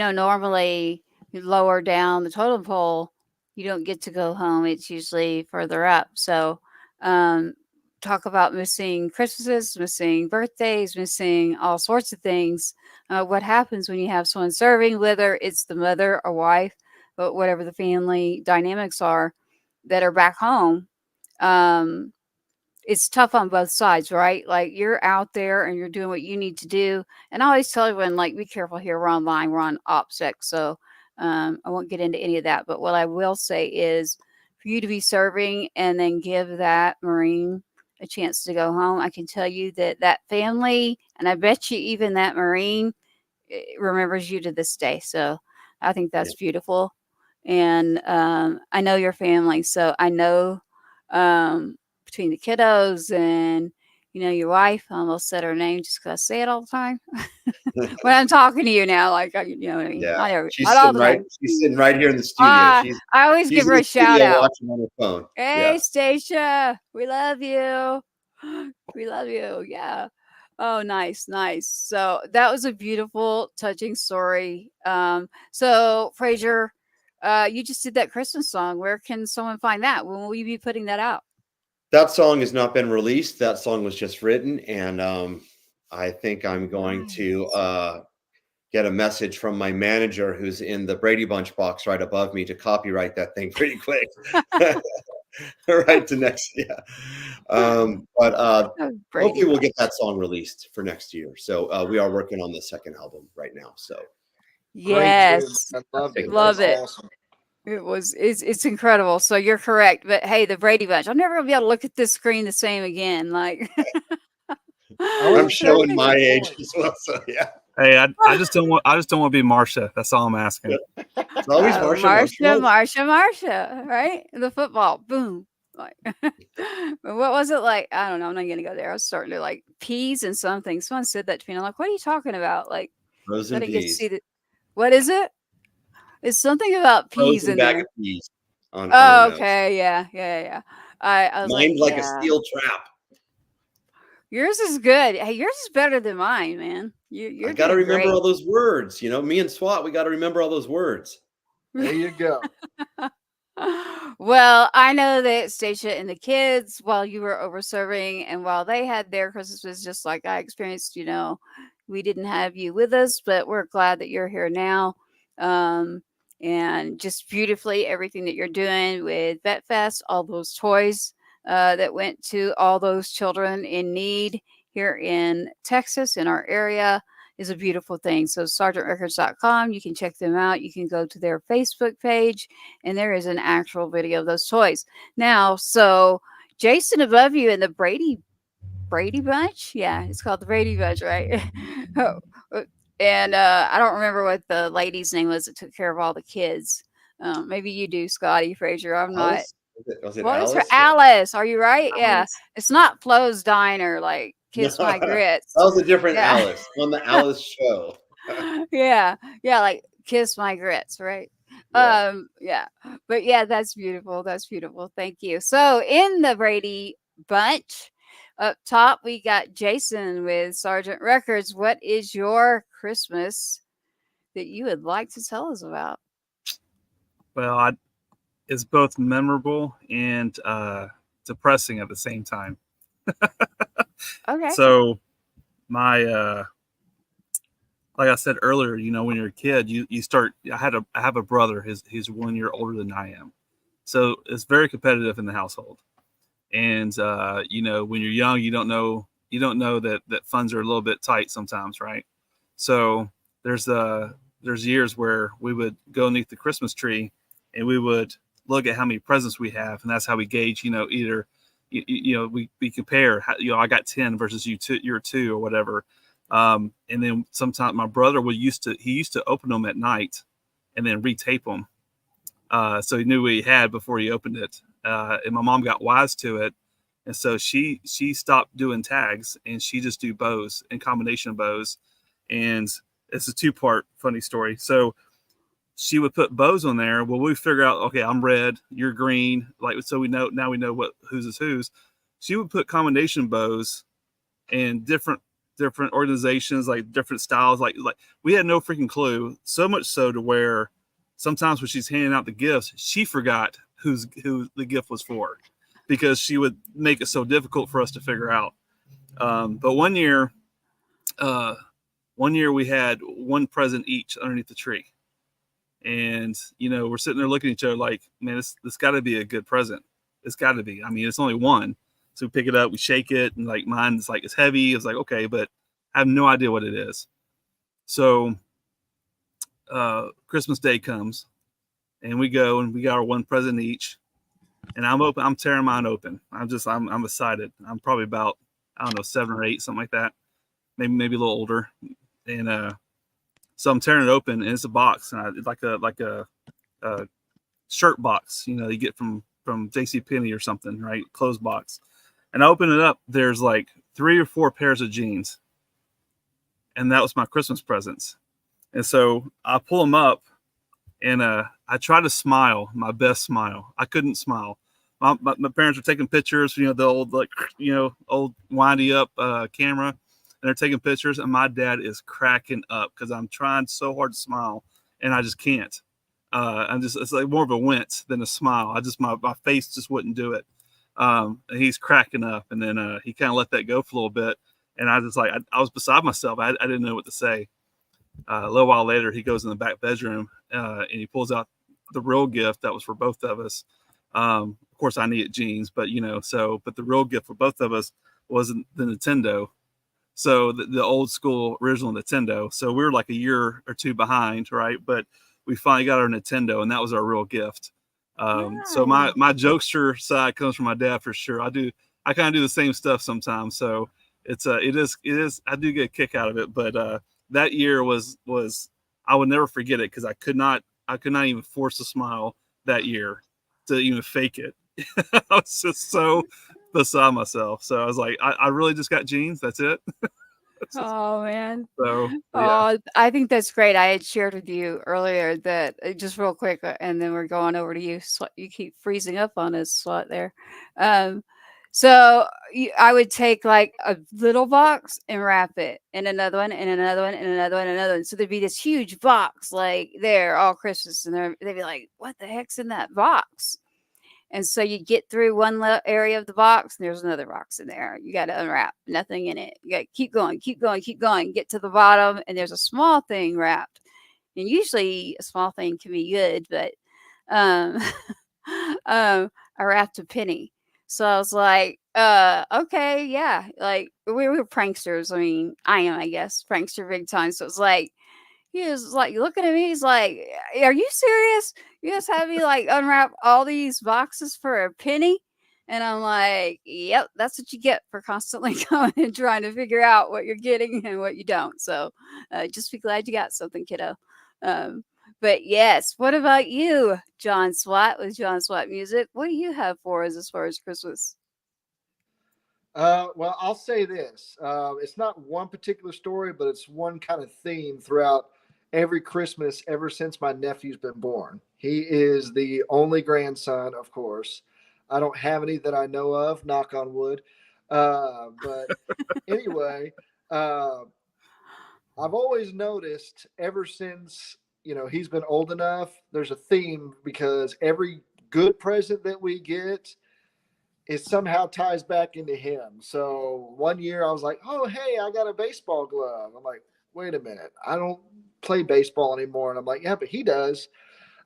normally lower down the totem pole, you don't get to go home. It's usually further up. So, talk about missing Christmases, missing birthdays, missing all sorts of things. What happens when you have someone serving, whether it's the mother or wife, but whatever the family dynamics are that are back home. It's tough on both sides, right? Like you're out there and you're doing what you need to do. And I always tell everyone, be careful here. We're online, we're on OPSEC. So I won't get into any of that. But what I will say is for you to be serving and then give that Marine a chance to go home, I can tell you that family, and I bet you even that Marine remembers you to this day. So I think that's beautiful. And I know your family. So I know between the kiddos and You know, your wife, I almost said her name just because I say it all the time. When I'm talking to you now, like, you know what I mean? Yeah, Not all the time. she's sitting right here in the studio. I always give in her the a shout studio out. watching on her phone. Hey, Stacia, we love you. We love you. Yeah. Oh, nice, nice. So that was a beautiful, touching story. So Fraser, you just did that Christmas song. Where can someone find that? When will you be putting that out? That song has not been released. That song was just written, and I think I'm going to get a message from my manager, who's in the Brady Bunch box right above me, to copyright that thing pretty quick. Right to next, yeah. But hopefully we'll get that song released for next year. So we are working on the second album right now. So yes, I love it. Love That's it. awesome. It's incredible. So you're correct. But hey, the Brady Bunch, I'm never gonna be able to look at this screen the same again. Like I'm showing my age as well. So yeah. Hey, I just don't want to be Marsha. That's all I'm asking. It's always Marsha, right? The football, boom. Like, what was it like? I don't know. I'm not gonna go there. I was starting to like peas and something. Someone said that to me. I'm like, what are you talking about? Like, frozen peas. What is it? It's something about peas Frozen in bag there. of peas. Oh, okay, yeah. I was Mine's like a yeah. steel trap. Yours is good. Hey, yours is better than mine, man. You're I got to remember great. all those words. You know, me and SWAT, we got to remember all those words. There you go. Well, I know that Stacia and the kids, while you were over serving and while they had their Christmas, just like I experienced, you know, we didn't have you with us, but we're glad that you're here now. And just beautifully everything that you're doing with Vet Fest, all those toys that went to all those children in need here in Texas, in our area, is a beautiful thing. So sergeantrecords.com, you can check them out. You can go to their Facebook page, and there is an actual video of those toys. Now, so Jason above you in the Brady Bunch. Yeah, it's called the Brady Bunch, right? And I don't remember what the lady's name was that took care of all the kids. Maybe you do, Scotty Fraser. I'm not. Was it What Alice? is her? Alice. Are you right? Alice. Yeah. It's not Flo's Diner, like Kiss My Grits. That was a different Alice on the Alice show. Yeah. Like Kiss My Grits, right? Yeah. But yeah, that's beautiful. That's beautiful. Thank you. So in the Brady Bunch, up top, we got Jason with Sergeant Records. What is your Christmas that you would like to tell us about? Well, it's both memorable and depressing at the same time. Okay. So my like I said earlier, you know, when you're a kid, you start. I have a brother. He's 1 year older than I am, so it's very competitive in the household. And you know, when you're young, you don't know that funds are a little bit tight sometimes, right? So there's years where we would go underneath the Christmas tree, and we would look at how many presents we have, and that's how we gauge. You know, either you know we compare. You know, I got 10 versus you're 2 or whatever. And then sometimes my brother used to open them at night, and then retape them, so he knew what he had before he opened it. And my mom got wise to it, and so she stopped doing tags, and she just do bows and combination bows. And it's a 2-part funny story. So she would put bows on there. Well, we figure out, okay, I'm red, you're green, like, so we know what whose is whose. She would put combination bows and different organizations, like different styles, like we had no freaking clue. So much so to where sometimes when she's handing out the gifts, she forgot who the gift was for, because she would make it so difficult for us to figure out. But one year we had one present each underneath the tree, and you know, we're sitting there looking at each other like, man, this got to be a good present. It's got to be. I mean, it's only one. So we pick it up, we shake it, and like mine's like, it's heavy. It's like, okay, but I have no idea what it is. So Christmas Day comes, and we go and we got our one present each, and I'm tearing mine open. I'm excited. I'm probably about, I don't know, 7 or 8, something like that, maybe a little older. And so I'm tearing it open, and it's a box, and it's like a shirt box, you know, you get from JCPenney or something, right? Closed box. And I open it up. There's like 3 or 4 pairs of jeans. And that was my Christmas presents. And so I pull them up and I try to smile, my best smile. I couldn't smile. My parents were taking pictures, the old, old windy up camera, and they're taking pictures. And my dad is cracking up because I'm trying so hard to smile and I just can't. It's like more of a wince than a smile. My face just wouldn't do it. And he's cracking up. And then he kind of let that go for a little bit. And I was like, I was beside myself. I didn't know what to say. A little while later, he goes in the back bedroom and he pulls out the real gift that was for both of us. Of course, I needed jeans, but but the real gift for both of us was the Nintendo. So the old school original Nintendo. So we were like a year or two behind, right? But we finally got our Nintendo, and that was our real gift. So my jokester side comes from my dad for sure. I kind of do the same stuff sometimes. So it is. I do get a kick out of it, but that year was I would never forget it because I could not even force a smile that year to even fake it. I was just so beside myself. So I was like, I really just got jeans. That's it. Oh man. So yeah. Oh, I think that's great. I had shared with you earlier that just real quick, and then we're going over to you. You keep freezing up on us, Swat there. So I would take like a little box and wrap it in another one and another one and another one and another one. So there'd be this huge box like there all Christmas, and they'd be like, "What the heck's in that box?" And so you get through one area of the box, and there's another box in there. You got to unwrap, nothing in it. You got to keep going, keep going, keep going. Get to the bottom, and there's a small thing wrapped. And usually a small thing can be good, but I wrapped a penny. So I was like, okay, yeah. Like we were pranksters. I mean, I am, I guess, prankster big time. So it was like, he was like looking at me. He's like, "Are you serious? You just have me like unwrap all these boxes for a penny?" And I'm like, "Yep, that's what you get for constantly going and trying to figure out what you're getting and what you don't." So just be glad you got something, kiddo. But yes, what about you, John Swat, with John Swat Music? What do you have for us as far as Christmas? Well, I'll say this. It's not one particular story, but it's one kind of theme throughout every Christmas ever since my nephew's been born. He is the only grandson, of course. I don't have any that I know of, knock on wood. But anyway, I've always noticed ever since, he's been old enough, there's a theme because every good present that we get, it somehow ties back into him. So one year I was like, "Oh, hey, I got a baseball glove." I'm like, "Wait a minute, I don't play baseball anymore." And I'm like, "Yeah, but he does."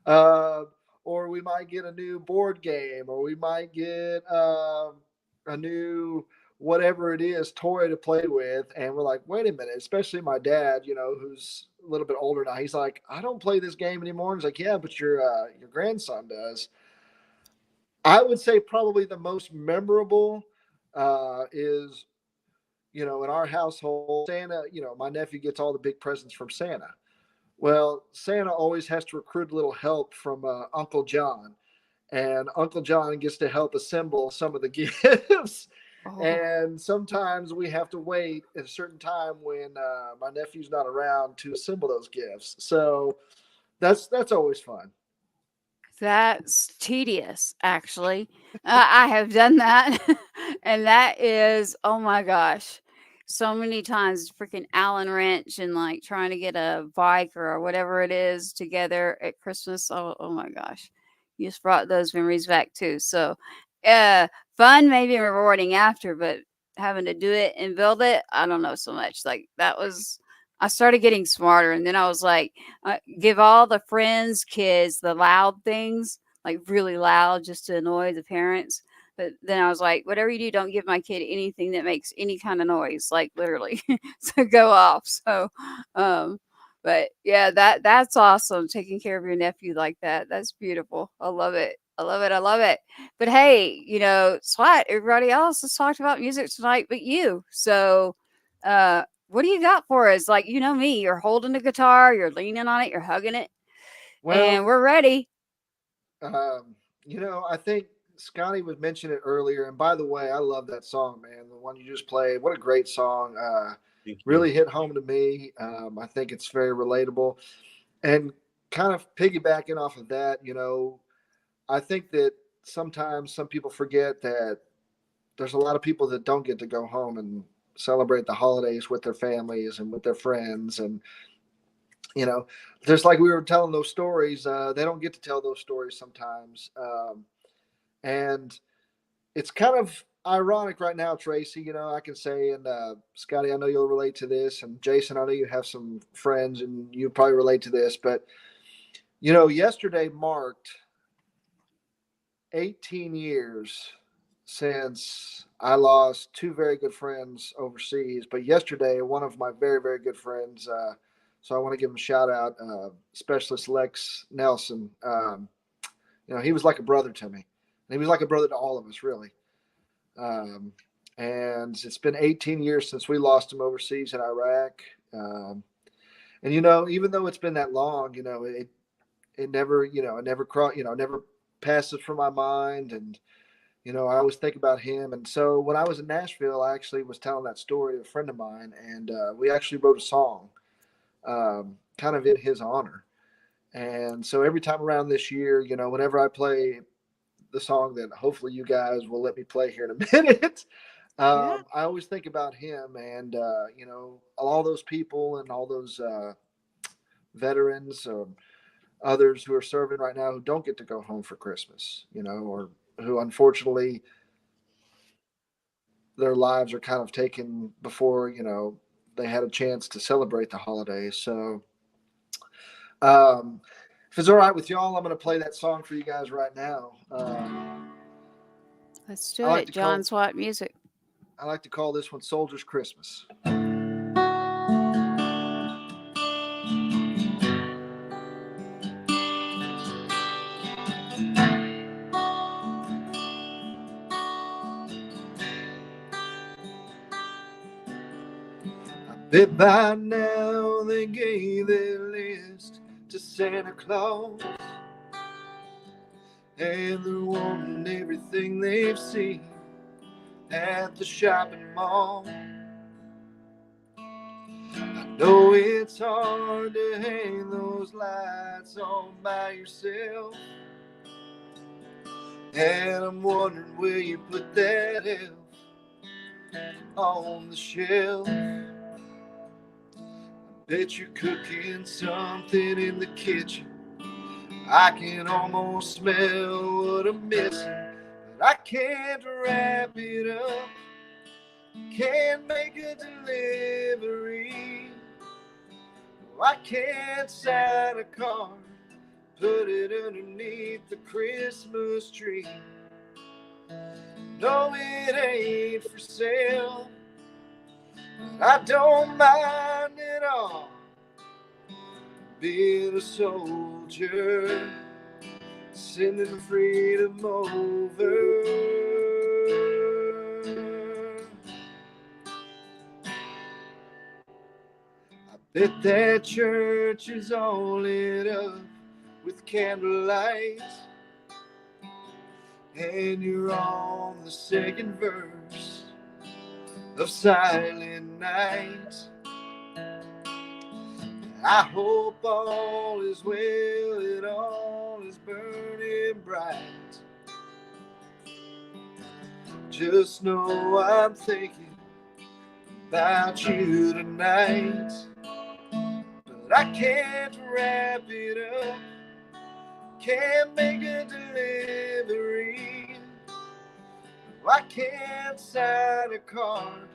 Or we might get a new board game, or we might get a new whatever it is toy to play with. And we're like, "Wait a minute," especially my dad, who's a little bit older now. He's like, "I don't play this game anymore." And he's like, "Yeah, but your grandson does." I would say probably the most memorable is, in our household, Santa, my nephew gets all the big presents from Santa. Well, Santa always has to recruit a little help from Uncle John. And Uncle John gets to help assemble some of the gifts. Oh. And sometimes we have to wait at a certain time when my nephew's not around to assemble those gifts. So that's always fun. That's tedious, actually. I have done that. And that is, oh my gosh, so many times freaking Allen wrench and like trying to get a bike or whatever it is together at Christmas. Oh my gosh. You just brought those memories back too. So fun, maybe rewarding after, but having to do it and build it, I don't know so much. Like that was, I started getting smarter, and then I was like, give all the friends' kids the loud things, like really loud, just to annoy the parents. But then I was like, whatever you do, don't give my kid anything that makes any kind of noise, like literally, so go off. So, but yeah, that's awesome. Taking care of your nephew like that, that's beautiful. I love it. I love it. I love it. But hey, Swat, everybody else has talked about music tonight, but you. So, what do you got for us? Like, me, you're holding the guitar, you're leaning on it, you're hugging it, Well, and we're ready. I think Scotty would mention it earlier, and by the way, I love that song, man. The one you just played, what a great song! Thank you. Really hit home to me. I think it's very relatable, and kind of piggybacking off of that, I think that sometimes some people forget that there's a lot of people that don't get to go home and celebrate the holidays with their families and with their friends, and just like we were telling those stories, they don't get to tell those stories sometimes. And it's kind of ironic right now, Tracy, I can say, and Scotty, I know you'll relate to this, and Jason, I know you have some friends and you probably relate to this, but yesterday marked 18 years since I lost two very good friends overseas. But yesterday, one of my very, very good friends, so I want to give him a shout out, Specialist Lex Nelson. He was like a brother to me. He was like a brother to all of us, really. And it's been 18 years since we lost him overseas in Iraq. And even though it's been that long, it never, never passes from my mind. And I always think about him. And so when I was in Nashville, I actually was telling that story to a friend of mine, and we actually wrote a song, kind of in his honor. And so every time around this year, whenever I play the song that hopefully you guys will let me play here in a minute, I always think about him and, all those people and all those veterans or others who are serving right now who don't get to go home for Christmas, or who unfortunately their lives are kind of taken before, they had a chance to celebrate the holidays. So, if it's all right with y'all, I'm going to play that song for you guys right now. Let's do it. John Swat music. I like to call this one Soldier's Christmas. Bet by now they gave their list to Santa Claus, and they're wanting everything they've seen at the shopping mall. I know it's hard to hang those lights on by yourself, and I'm wondering where you put that elf on the shelf. Bet you're cooking something in the kitchen. I can almost smell what I'm missing, but I can't wrap it up. Can't make a delivery. I can't sign a card, put it underneath the Christmas tree. No, it ain't for sale. I don't mind at all being a soldier, sending freedom over. I bet that church is all lit up with candlelight, and you're on the second verse of Silent Night. I hope all is well and all is burning bright. Just know I'm thinking about you tonight, but I can't wrap it up, can't make a delivery. I can't sign a card,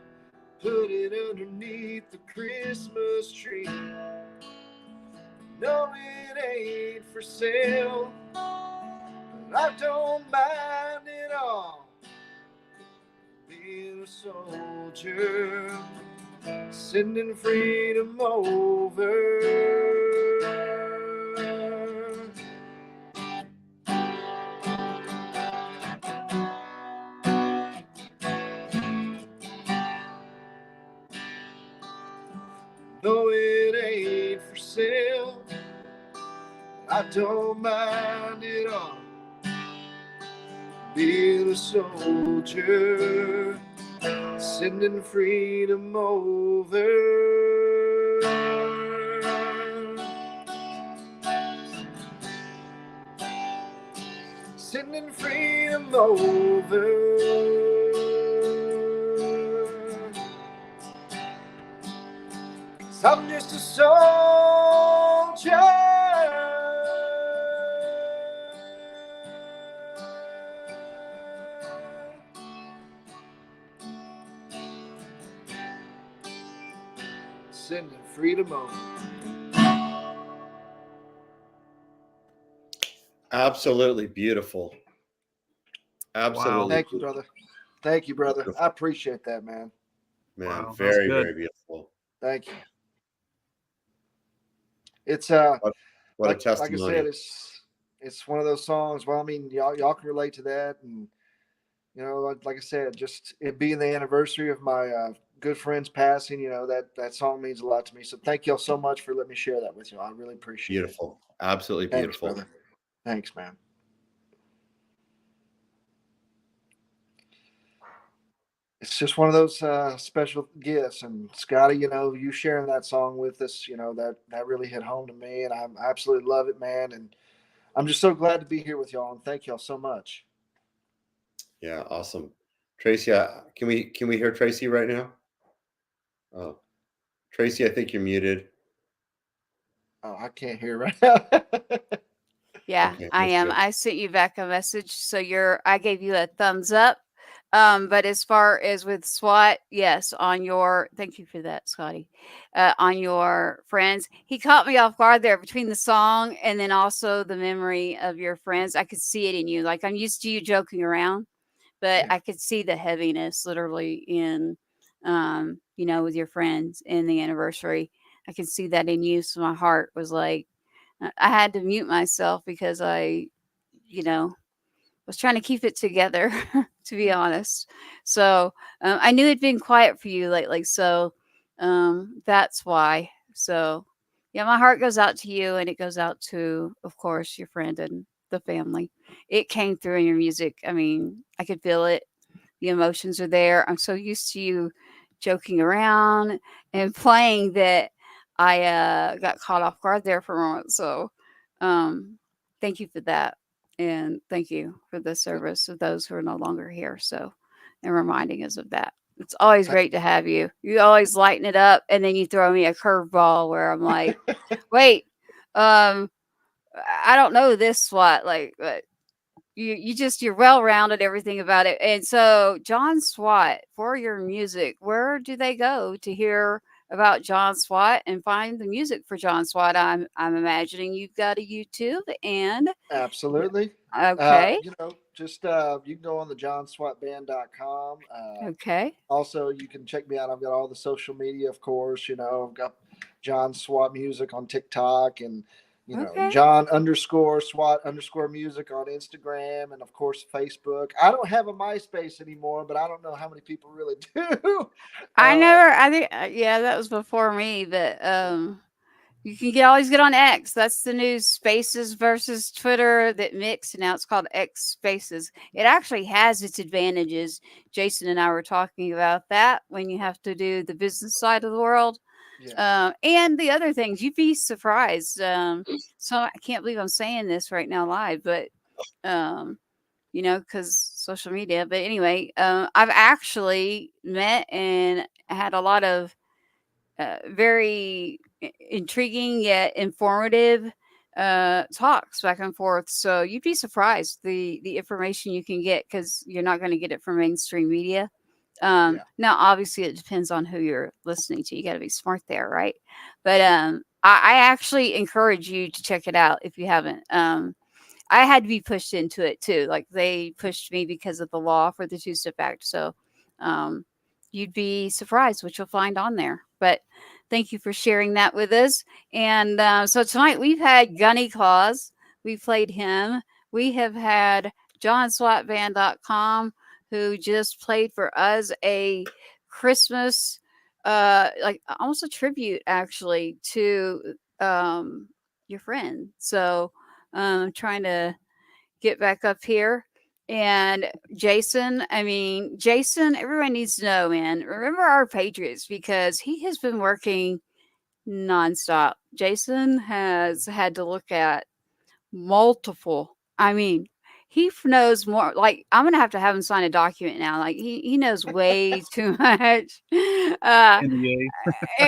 put it underneath the Christmas tree. No, it ain't for sale, but I don't mind at all being a soldier, sending freedom over. No, it ain't for sale. I don't mind at all Feel a soldier sending freedom over. Sending freedom over. 'Cause I'm just a soldier. Sending freedom over. Absolutely beautiful. Absolutely. Thank you, brother. Thank you, brother. Beautiful. I appreciate that, man. Man, Wow, that's very, good. very beautiful. Thank you. It's What a like I testimony. said, it's one of those songs. Well, I mean, y'all can relate to that, and you know, like I said, just it being the anniversary of my good friend's passing, you know, that song means a lot to me. So thank y'all so much for letting me share that with you. I really appreciate Beautiful. Absolutely it. Thanks, beautiful. brother. Thanks, man. It's just one of those special gifts. And Scotty, you know, you sharing that song with us, you know, that really hit home to me, and I absolutely love it, man. And I'm just so glad to be here with y'all, and thank y'all so much. Yeah, awesome. Tracy, can we hear Tracy right now? Oh, Tracy, I think you're muted. Oh, I can't hear right now. Yeah, Okay, I that's am. good. I sent you back a message. So I gave you a thumbs up. But as far as with SWAT, yes, thank you for that, Scotty. On your friends, he caught me off guard there between the song and then also the memory of your friends. I could see it in you. Like, I'm used to you joking around, but Yeah. I could see the heaviness literally in, with your friends in the anniversary. I could see that in you. So my heart was like, I had to mute myself because was trying to keep it together, to be honest. So I knew it'd been quiet for you lately. So that's why. So yeah, my heart goes out to you, and it goes out to, of course, your friend and the family. It came through in your music. I mean, I could feel it. The emotions are there. I'm so used to you joking around and playing that I got caught off guard there for a moment. So thank you for that. And thank you for the service of those who are no longer here. So, and reminding us of that. It's always great to have you. You always lighten it up, and then you throw me a curveball where I'm like, wait, I don't know this SWAT. Like, but you're well rounded, everything about it. And so, John Swat, for your music, where do they go to hear about John Swat and find the music for John Swat? I'm imagining you've got a YouTube and Absolutely. okay, You know, just you can go on the johnswatband.com. okay, Also, you can check me out. I've got all the social media, of course. You know, I've got John Swat Music on TikTok, and you know, okay. John _ SWAT _ music on Instagram, and of course Facebook. I don't have a MySpace anymore, but I don't know how many people really do. I think, yeah, that was before me, but you can always get on X. That's the new Spaces versus Twitter that mixed, and now it's called X Spaces. It actually has its advantages. Jason and I were talking about that when you have to do the business side of the world. Yeah. And the other things, you'd be surprised. So I can't believe I'm saying this right now live, but because social media. But anyway, I've actually met and had a lot of very intriguing yet informative talks back and forth. So you'd be surprised the information you can get, because you're not going to get it from mainstream media. Yeah. Now, obviously, it depends on who you're listening to. You got to be smart there, right? But I actually encourage you to check it out if you haven't. I had to be pushed into it too. Like, they pushed me because of the law for the Two-Step Act. So you'd be surprised what you'll find on there. But thank you for sharing that with us. And so tonight we've had Gunny Claus. We played him. We have had JohnSwatBand.com, who just played for us a Christmas, like almost a tribute actually to your friend. So I'm trying to get back up here. And Jason, Jason, everyone needs to know, man, remember our Patriots, because he has been working nonstop. Jason has had to look at multiple. He knows more. Like, I'm gonna have to have him sign a document now. Like, he knows way too much. NDA.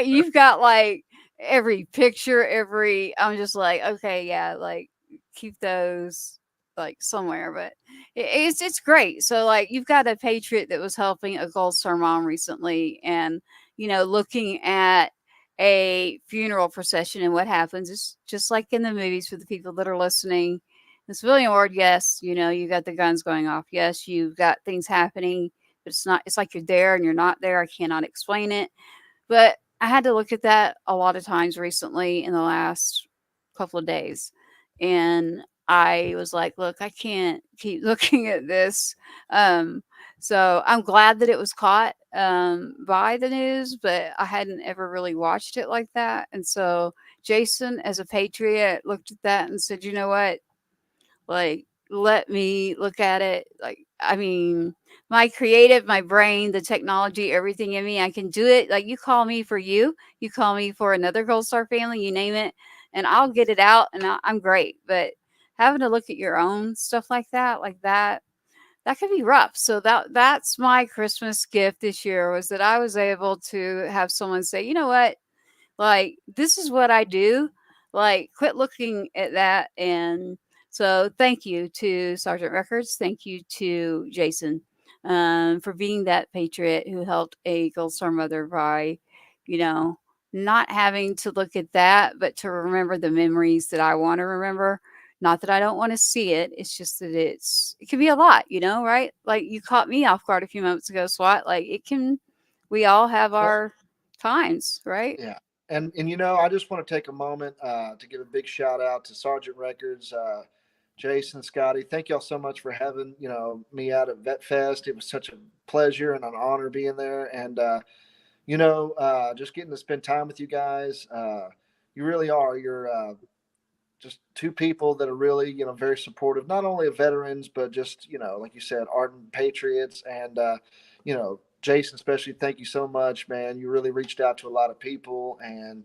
You've got like every picture, every. I'm just like, okay, yeah, like keep those like somewhere. But it's great. So like, you've got a patriot that was helping a Gold Star mom recently, and looking at a funeral procession, and what happens is just like in the movies for the people that are listening. The civilian ward, yes, you got the guns going off. Yes, you've got things happening, but it's like you're there and you're not there. I cannot explain it. But I had to look at that a lot of times recently in the last couple of days. And I was like, look, I can't keep looking at this. So I'm glad that it was caught by the news, but I hadn't ever really watched it like that. And so Jason, as a patriot, looked at that and said, you know what? Like, let me look at it. Like, my creative, my brain, the technology, everything in me, I can do it. Like, you call me for you call me for another Gold Star family, you name it, and I'll get it out, and I'm great. But having to look at your own stuff like that could be rough. So that's my Christmas gift this year, was that I was able to have someone say, you know what? Like, this is what I do. Like, quit looking at that. And so thank you to Sergeant Records. Thank you to Jason for being that patriot who helped a Gold Star mother by, you know, not having to look at that, but to remember the memories that I want to remember. Not that I don't want to see it. It's just that it can be a lot, right? Like, you caught me off guard a few moments ago, SWAT. Like, we all have our times, right? Yeah. And I just want to take a moment to give a big shout out to Sergeant Records, Jason, Scotty. Thank y'all so much for having me out at Vet Fest. It was such a pleasure and an honor being there, and just getting to spend time with you guys. You really are. You're just two people that are really very supportive, not only of veterans, but just like you said, ardent patriots. And Jason, especially, thank you so much, man. You really reached out to a lot of people and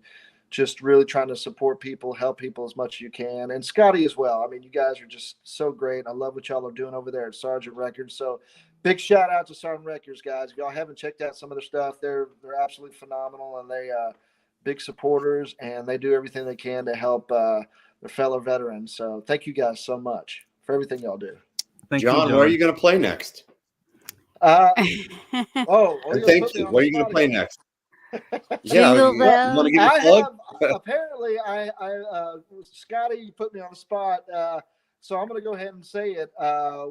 just really trying to support people, help people as much as you can. And Scotty as well. I mean, you guys are just so great. I love what y'all are doing over there at Sergeant Records. So big shout out to Sergeant Records, guys. If y'all haven't checked out some of their stuff, they're absolutely phenomenal, and they big supporters, and they do everything they can to help their fellow veterans. So thank you guys so much for everything y'all do. Thank John, you, John. where are you going to play next? Thank you. Where are you going to play next? Yeah, Jingle you bells. want to give a plug? Apparently, Scotty, you put me on the spot. So I'm going to go ahead and say it.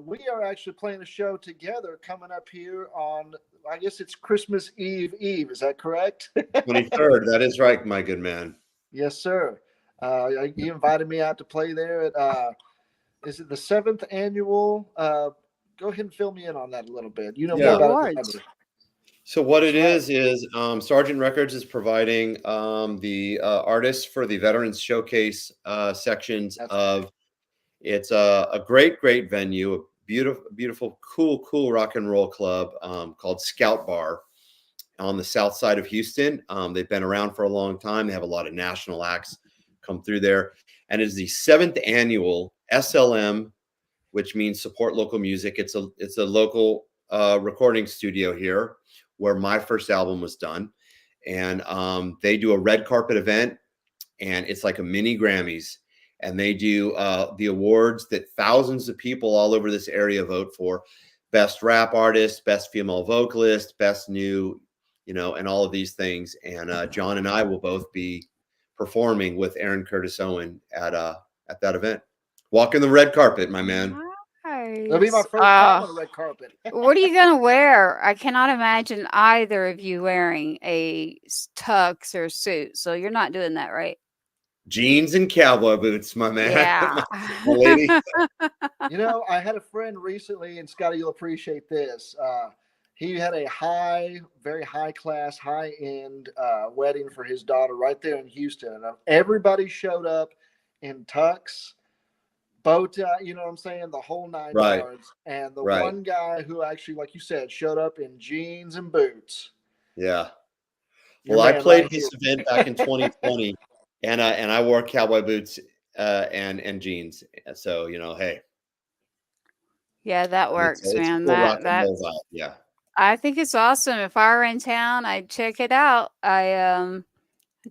We are actually playing a show together coming up here on, I guess it's Christmas Eve. Is that correct? 23rd. That is right, my good man. Yes, sir. You invited me out to play there at, is it the 7th annual? Go ahead and fill me in on that a little bit. You know more about it than I do. So what it is Sergeant Records is providing the artists for the Veterans Showcase sections of. It's a great venue, a beautiful, cool rock and roll club called Scout Bar on the south side of Houston. They've been around for a long time. They have a lot of national acts come through there, and it's the 7th annual SLM, which means support local music. It's a local recording studio here where my first album was done, and they do a red carpet event, and it's like a mini Grammys, and they do the awards that thousands of people all over this area vote for: best rap artist, best female vocalist, best new, and all of these things. And John and I will both be performing with Aaron Curtis Owen at that event. Walking the red carpet, my man. Nice. It'll be my first time on the red carpet. What are you going to wear? I cannot imagine either of you wearing a tux or suit. So you're not doing that, right? Jeans and cowboy boots, my man. Yeah. My lady. I had a friend recently, and Scotty, you'll appreciate this. He had a very high class, high end wedding for his daughter right there in Houston. And everybody showed up in tux, bow tie, you know what I'm saying? The whole nine Right. yards. And the Right. one guy who actually, like you said, showed up in jeans and boots. Yeah. Your Well, I man played right this here. event back in 2020, and I wore cowboy boots and jeans. So hey, Yeah, that works, it's a man. cool rock and That roll vibe. Yeah. I think it's awesome. If I were in town, I'd check it out. I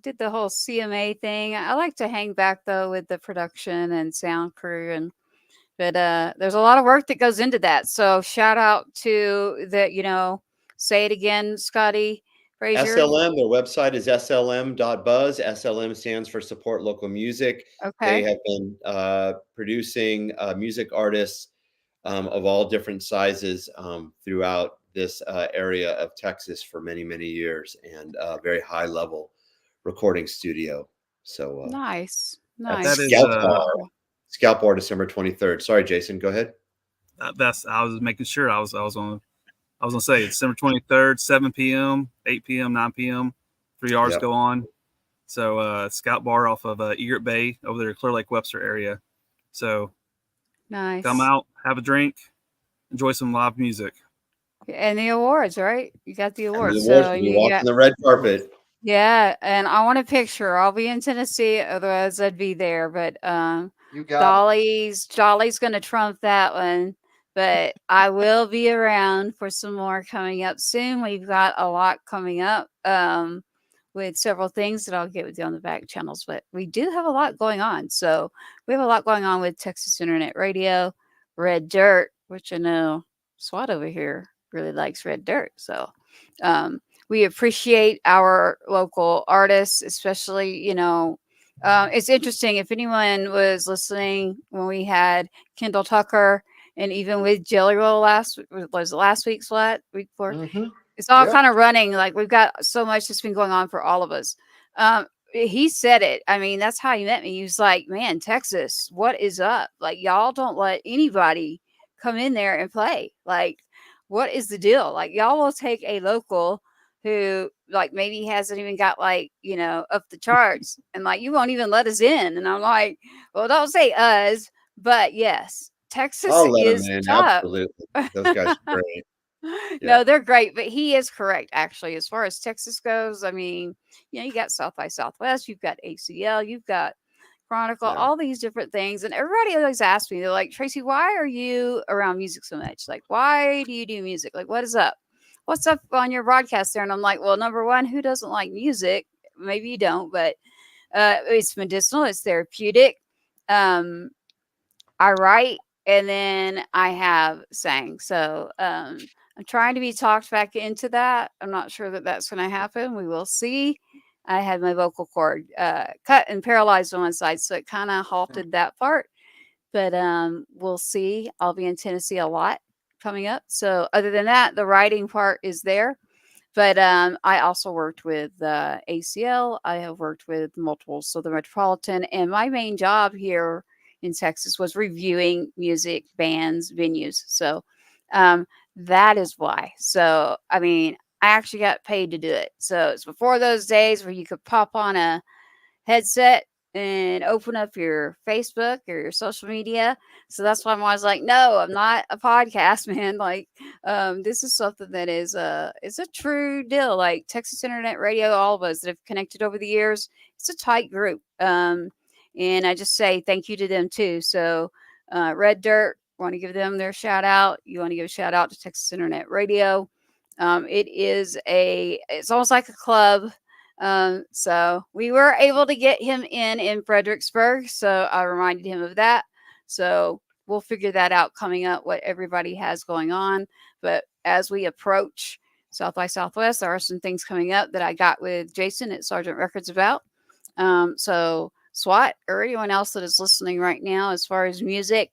did the whole CMA thing. I like to hang back though with the production and sound crew, but there's a lot of work that goes into that. So shout out to the, say it again, Scotty Frazier. SLM, their website is slm.buzz. SLM stands for Support Local Music. They Okay. have been producing music artists of all different sizes throughout this area of Texas for many, many years, and very high level recording studio. So Nice. that's That is Scalp Bar, December 23rd. Sorry, Jason, go ahead. I was making sure I was gonna say December 23rd, 7 p.m., 8 p.m., 9 p.m. 3 hours Yep. go on. So Scout Bar off of Egret Bay over there, Clear Lake Webster area. So Nice. come out, have a drink, enjoy some live music. And the awards, right? You got the awards. And the awards, So you you walk got, on the red carpet. yeah, and I want a picture. I'll be in Tennessee, otherwise I'd be there. But You got it. Dolly's gonna trump that one. But I will be around for some more coming up soon. We've got a lot coming up with several things that I'll get with you on the back channels. But we do have a lot going on. So we have a lot going on with Texas Internet Radio, Red Dirt, which I know SWAT over here really likes Red Dirt. So we appreciate our local artists, especially, it's interesting. If anyone was listening when we had Kendall Tucker and even with Jelly Roll last week's flat week before, it's all kind of running. Like we've got so much that's been going on for all of us. He said it. I mean, that's how he met me. He was like, man, Texas, what is up? Like, y'all don't let anybody come in there and play. Like, what is the deal? Like, y'all will take a local who like maybe hasn't even got up the charts, and like you won't even let us in. And I'm like, well, don't say us, but yes, Texas I'll let is them in. tough. Absolutely. Those guys are great. No, they're great, but he is correct actually as far as Texas goes. I mean, you got South by Southwest, you've got ACL, you've got Chronicle, all these different things. And everybody always asks me, they're like, Tracy, why are you around music so much? Like, why do you do music? Like, what is up? What's up on your broadcast there? And I'm like, well, number one, who doesn't like music? Maybe you don't, but it's medicinal, it's therapeutic. I write, and then I have sang. So I'm trying to be talked back into that. I'm not sure that that's going to happen. We will see. I had my vocal cord cut and paralyzed on one side, so it kind of halted that part. But we'll see. I'll be in Tennessee a lot coming up. So other than that, the writing part is there. But I also worked with ACL. I have worked with multiple Southern Metropolitan. And my main job here in Texas was reviewing music, bands, venues. So that is why. So, I mean, I actually got paid to do it. So it's before those days where you could pop on a headset and open up your Facebook or your social media. So that's why I'm always like, no, I'm not a podcast, man. Like, this is something that is it's a true deal. Like Texas Internet Radio, all of us that have connected over the years, it's a tight group. And I just say thank you to them too. So Red Dirt, want to give them their shout out. You want to give a shout out to Texas Internet Radio. It's almost like a club. So we were able to get him in Fredericksburg. So I reminded him of that. So we'll figure that out coming up, what everybody has going on. But as we approach South by Southwest, there are some things coming up that I got with Jason at Sergeant Records about. So SWAT or anyone else that is listening right now, as far as music,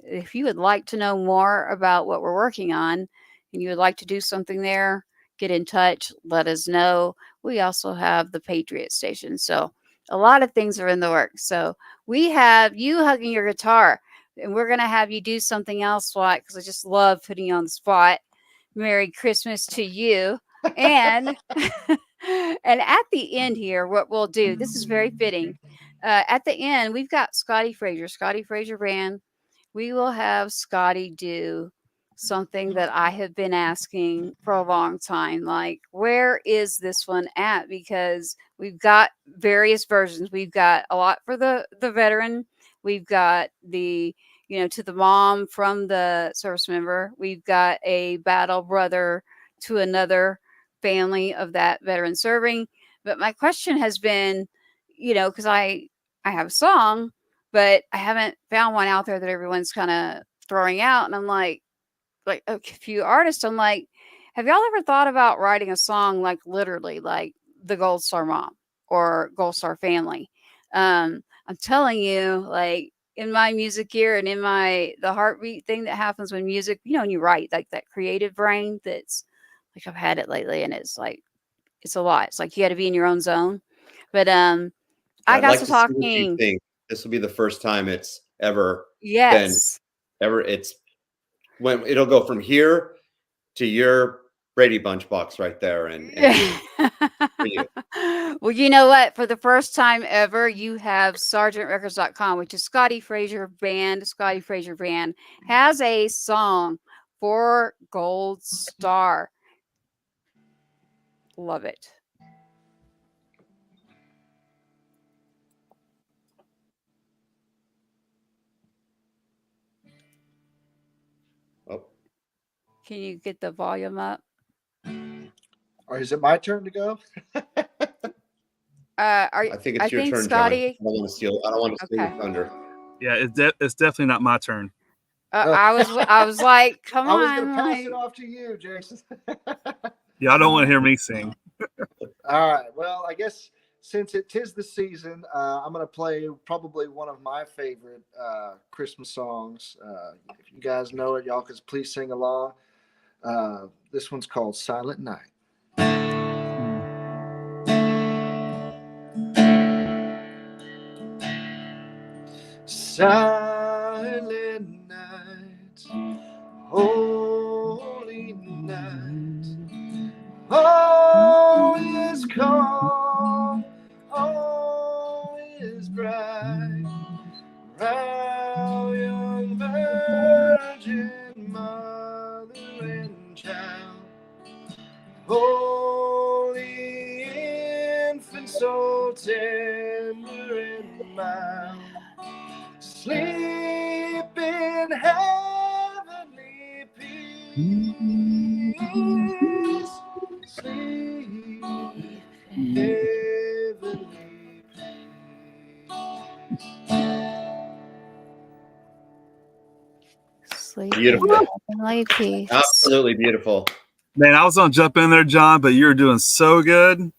if you would like to know more about what we're working on and you would like to do something there, get in touch, let us know. We also have the Patriot Station. So a lot of things are in the works. So we have you hugging your guitar, and we're going to have you do something else, SWAT, because I just love putting you on the spot. Merry Christmas to you. And and at the end here, what we'll do, this is very fitting. at the end, we've got Scotty Frazier Band. We will have Scotty do something that I have been asking for a long time. Like, where is this one at? Because we've got various versions. We've got a lot for the veteran. We've got the, to the mom from the service member. We've got a battle brother to another family of that veteran serving. But my question has been, because I have a song, but I haven't found one out there that everyone's kind of throwing out. And I'm like a few artists, I'm like, have y'all ever thought about writing a song like literally like the Gold Star Mom or Gold Star Family? I'm telling you, like in my music ear and in the heartbeat thing that happens when music, when you write, like that creative brain, that's like, I've had it lately, and it's like, it's a lot. It's like you got to be in your own zone. But I I'd got like to to see what you talking. think. This will be the first time it's ever Yes. it's when it'll go from here to your Brady Bunch box right there. And for you. Well, you know what? For the first time ever, you have SergeantRecords.com, which is Scotty Frazier Band. Scotty Frazier Band has a song for Gold Star. Love it. Oh. Can you get the volume up? Or is it my turn to go? I think it's your turn, Scotty. John. I don't want to steal your thunder. Yeah, it's definitely not my turn. I was like, come on. I was going to pass it off to you, Jason. Yeah, I don't want to hear me sing. All right. Well, I guess since it is the season, I'm going to play probably one of my favorite Christmas songs. If you guys know it, y'all can please sing along. This one's called Silent Night. Silent night, holy night, all is calm, all is bright, round young virgin mother and child, holy infant, so tender and mild, sleep in heavenly peace, sleep in heavenly peace. Sleep Beautiful. in heavenly peace. Absolutely beautiful. Man, I was gonna jump in there, John, but you're doing so good.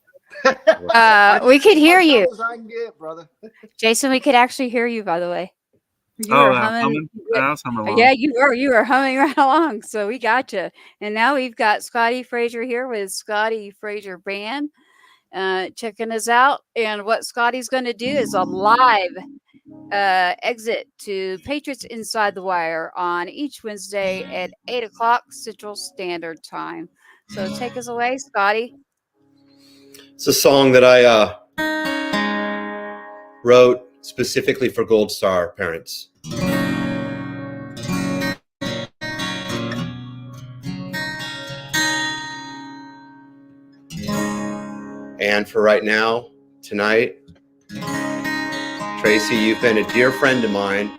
We could hear you, As I can get, brother. Jason. We could actually hear you, by the way. You Oh, were I'm humming. humming. I was humming along. Yeah, you were humming right along. So we got you. And now we've got Scotty Frazier here with Scotty Frazier Band checking us out. And what Scotty's going to do is a live exit to Patriots Inside The Wire on each Wednesday at 8 o'clock Central Standard Time. So take us away, Scotty. It's a song that I wrote specifically for Gold Star parents. And for right now, tonight, Tracy, you've been a dear friend of mine.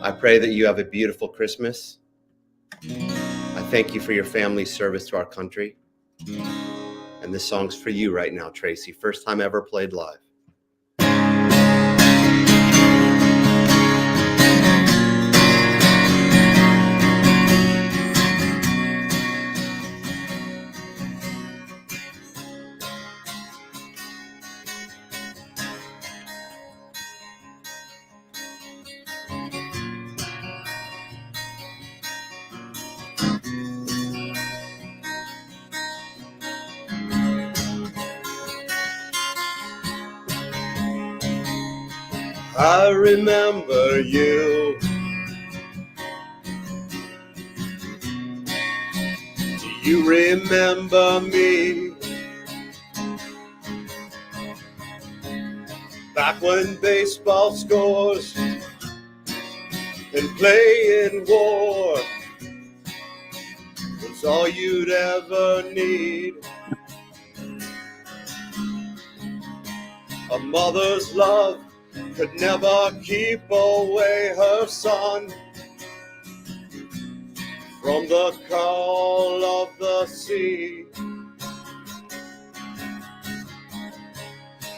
I pray that you have a beautiful Christmas. I thank you for your family's service to our country. And this song's for you right now, Tracy. First time ever played live. I remember you. Do you remember me? Back when baseball scores and playing war was all you'd ever need. A mother's love could never keep away her son from the call of the sea.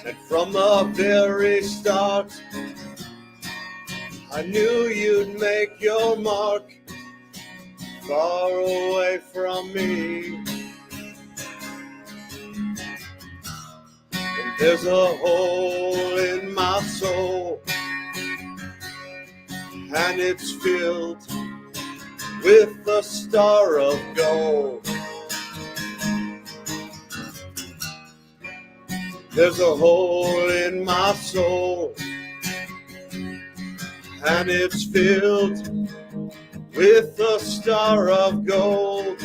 And from the very start, I knew you'd make your mark far away from me. And there's a hole in my soul, and it's filled with the star of gold. There's a hole in my soul, and it's filled with the star of gold.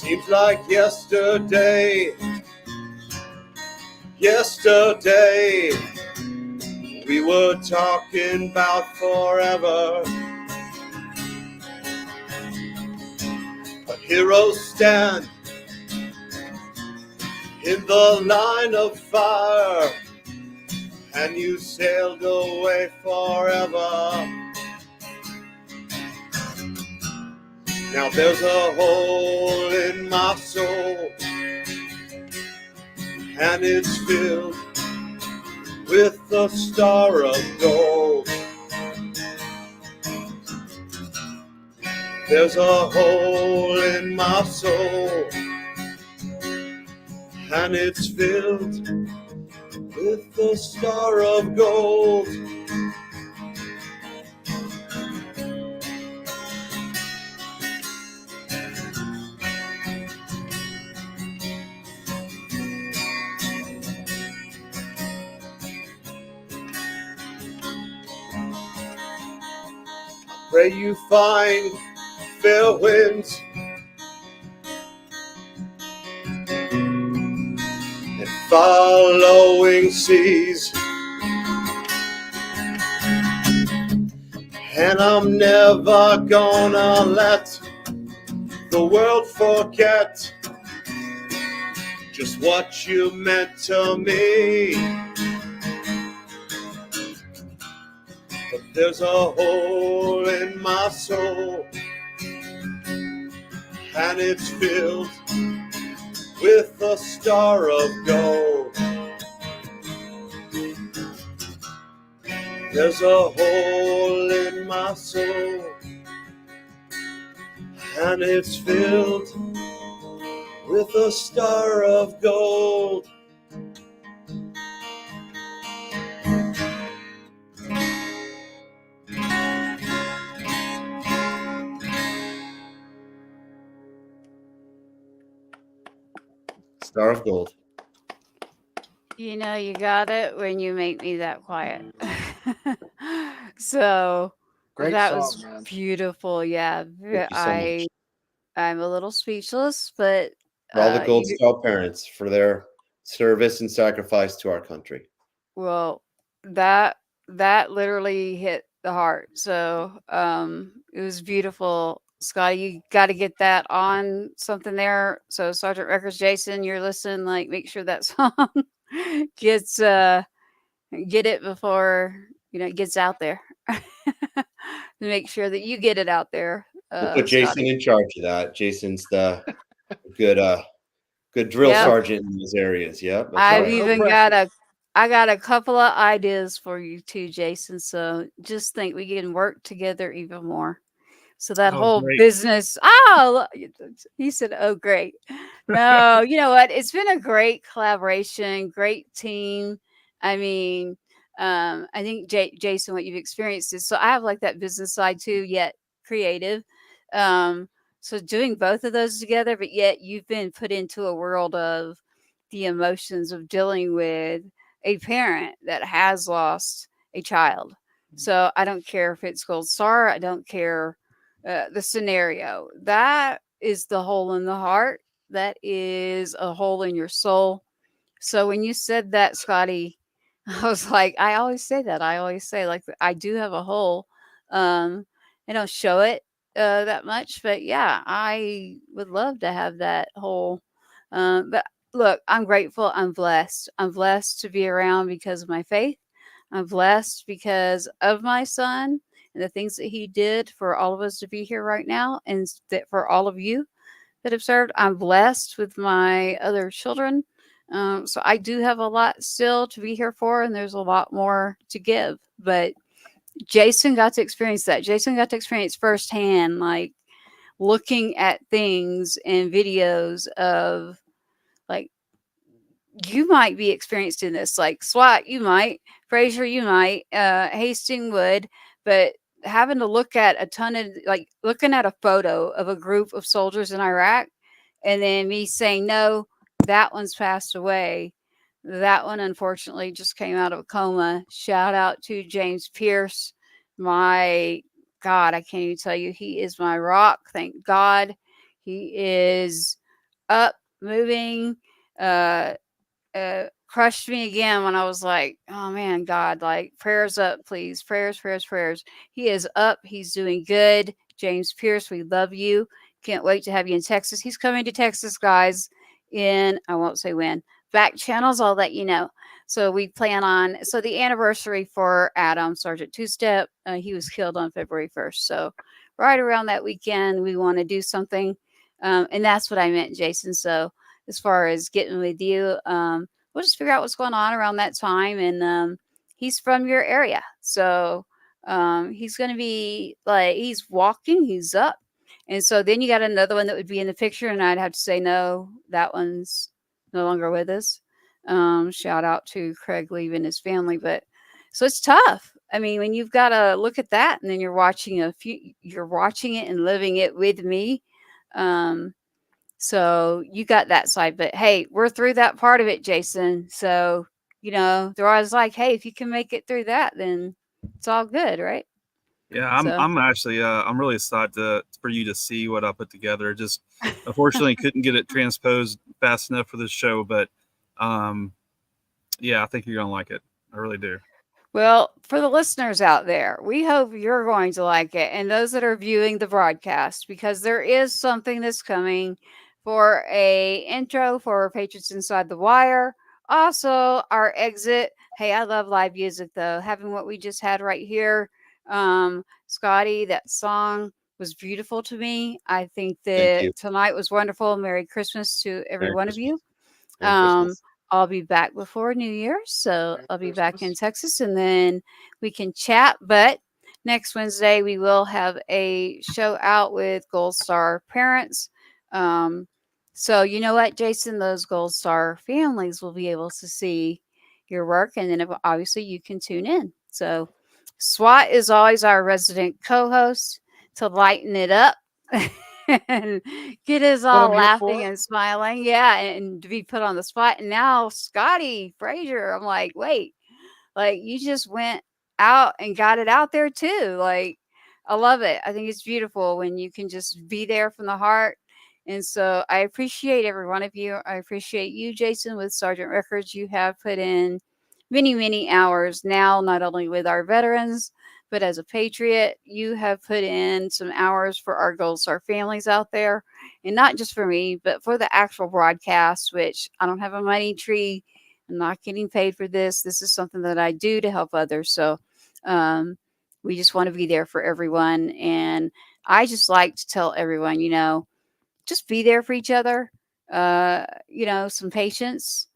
Seems like yesterday we were talking about forever. But heroes stand in the line of fire, and you sailed away forever. Now there's a hole in my soul, and it's filled with the star of gold. There's a hole in my soul, and it's filled with the star of gold. Pray you find fair winds and following seas, and I'm never gonna let the world forget just what you meant to me. But there's a hole in my soul, and it's filled with the star of gold. There's a hole in my soul, and it's filled with the star of gold. Star of gold. You know, you got it when you make me that quiet. So Great that song, was man. beautiful. Yeah, Thank you so much. I'm a little speechless, but For all the Gold you, Star parents for their service and sacrifice to our country. well, that literally hit the heart. So it was beautiful. Scotty, you got to get that on something there. So Sergeant Records, Jason, you're listening. Like, make sure that song gets get it before it gets out there. Make sure that you get it out there. We'll put Jason Scotty. in charge of that. Jason's the good drill Yep. sergeant in those areas. Yep, that's I've right. even I got a couple of ideas for you too, Jason. So just think we can work together even more. So that Oh, whole great. business, he said, "Oh, great." No, you know what? It's been a great collaboration, great team. I mean, I think Jason, what you've experienced is so I have like that business side too, yet creative. So doing both of those together, but yet you've been put into a world of the emotions of dealing with a parent that has lost a child. So I don't care if it's Gold Star. I don't care the scenario. That is the hole in the heart. That is a hole in your soul. So when you said that, Scotty, I was like, I always say that. I always say, like, I do have a hole. I don't show it that much, but yeah, I would love to have that hole. But look, I'm grateful. I'm blessed. I'm blessed to be around because of my faith. I'm blessed because of my son and the things that he did for all of us to be here right now, and that for all of you that have served. I'm blessed with my other children. So I do have a lot still to be here for, and there's a lot more to give. But Jason got to experience that. Jason got to experience firsthand, like looking at things and videos of, like, you might be experienced in this, like SWAT, you might, Fraser, you might, Hastings would, but having to look at a ton of, like, looking at a photo of a group of soldiers in Iraq, and then me saying, no, that one's passed away. That one, unfortunately, just came out of a coma. Shout out to James Pierce. My God, I can't even tell you. He is my rock. Thank God. He is up, moving, crushed me again when I was like, oh man, God, like, prayers up, please. Prayers, prayers, prayers. He is up. He's doing good. James Pierce, we love you. Can't wait to have you in Texas. He's coming to Texas, guys, I won't say when, back channels, I'll let you know. So we plan on, so the anniversary for Adam, Sergeant Two-Step, he was killed on February 1st. So right around that weekend, we want to do something. And that's what I meant, Jason. So as far as getting with you, we'll just figure out what's going on around that time. And he's from your area. So he's going to be like, he's walking, he's up. And so then you got another one that would be in the picture, and I'd have to say, no, that one's no longer with us. Shout out to Craig leaving his family. But so it's tough. I mean, when you've got to look at that, and then you're watching you're watching it and living it with me. So you got that side, but hey, we're through that part of it, Jason. So, they're always like, hey, if you can make it through that, then it's all good, right? Yeah, I'm actually I'm really excited for you to see what I put together. Just unfortunately couldn't get it transposed fast enough for this show, but yeah, I think you're gonna like it. I really do. Well, for the listeners out there, we hope you're going to like it, and those that are viewing the broadcast, because there is something that's coming for a intro for Patriots Inside the Wire. Also, our exit. Hey, I love live music though. Having what we just had right here, Scotty, that song was beautiful to me. I think Thank you. that tonight was wonderful. Merry Christmas to every Merry one Christmas. of you. Merry Christmas. I'll be back before New Year, so Merry I'll be back in Christmas. Texas, and then we can chat. But next Wednesday, we will have a show out with Gold Star parents. So you know what, Jason, those Gold Star families will be able to see your work, and then obviously you can tune in. So SWAT is always our resident co-host to lighten it up. And get us What all I'm here laughing for. and smiling. Yeah, and to be put on the spot. And now Scotty Fraser, I'm like, wait, like, you just went out and got it out there too. Like, I love it. I think it's beautiful when you can just be there from the heart. And so I appreciate every one of you. I appreciate you, Jason, with Sergeant Records. You have put in many, many hours now, not only with our veterans, but as a patriot. You have put in some hours for our Gold Star families out there. And not just for me, but for the actual broadcast, which I don't have a money tree. I'm not getting paid for this. This is something that I do to help others. So we just want to be there for everyone. And I just like to tell everyone, just be there for each other. Some patience,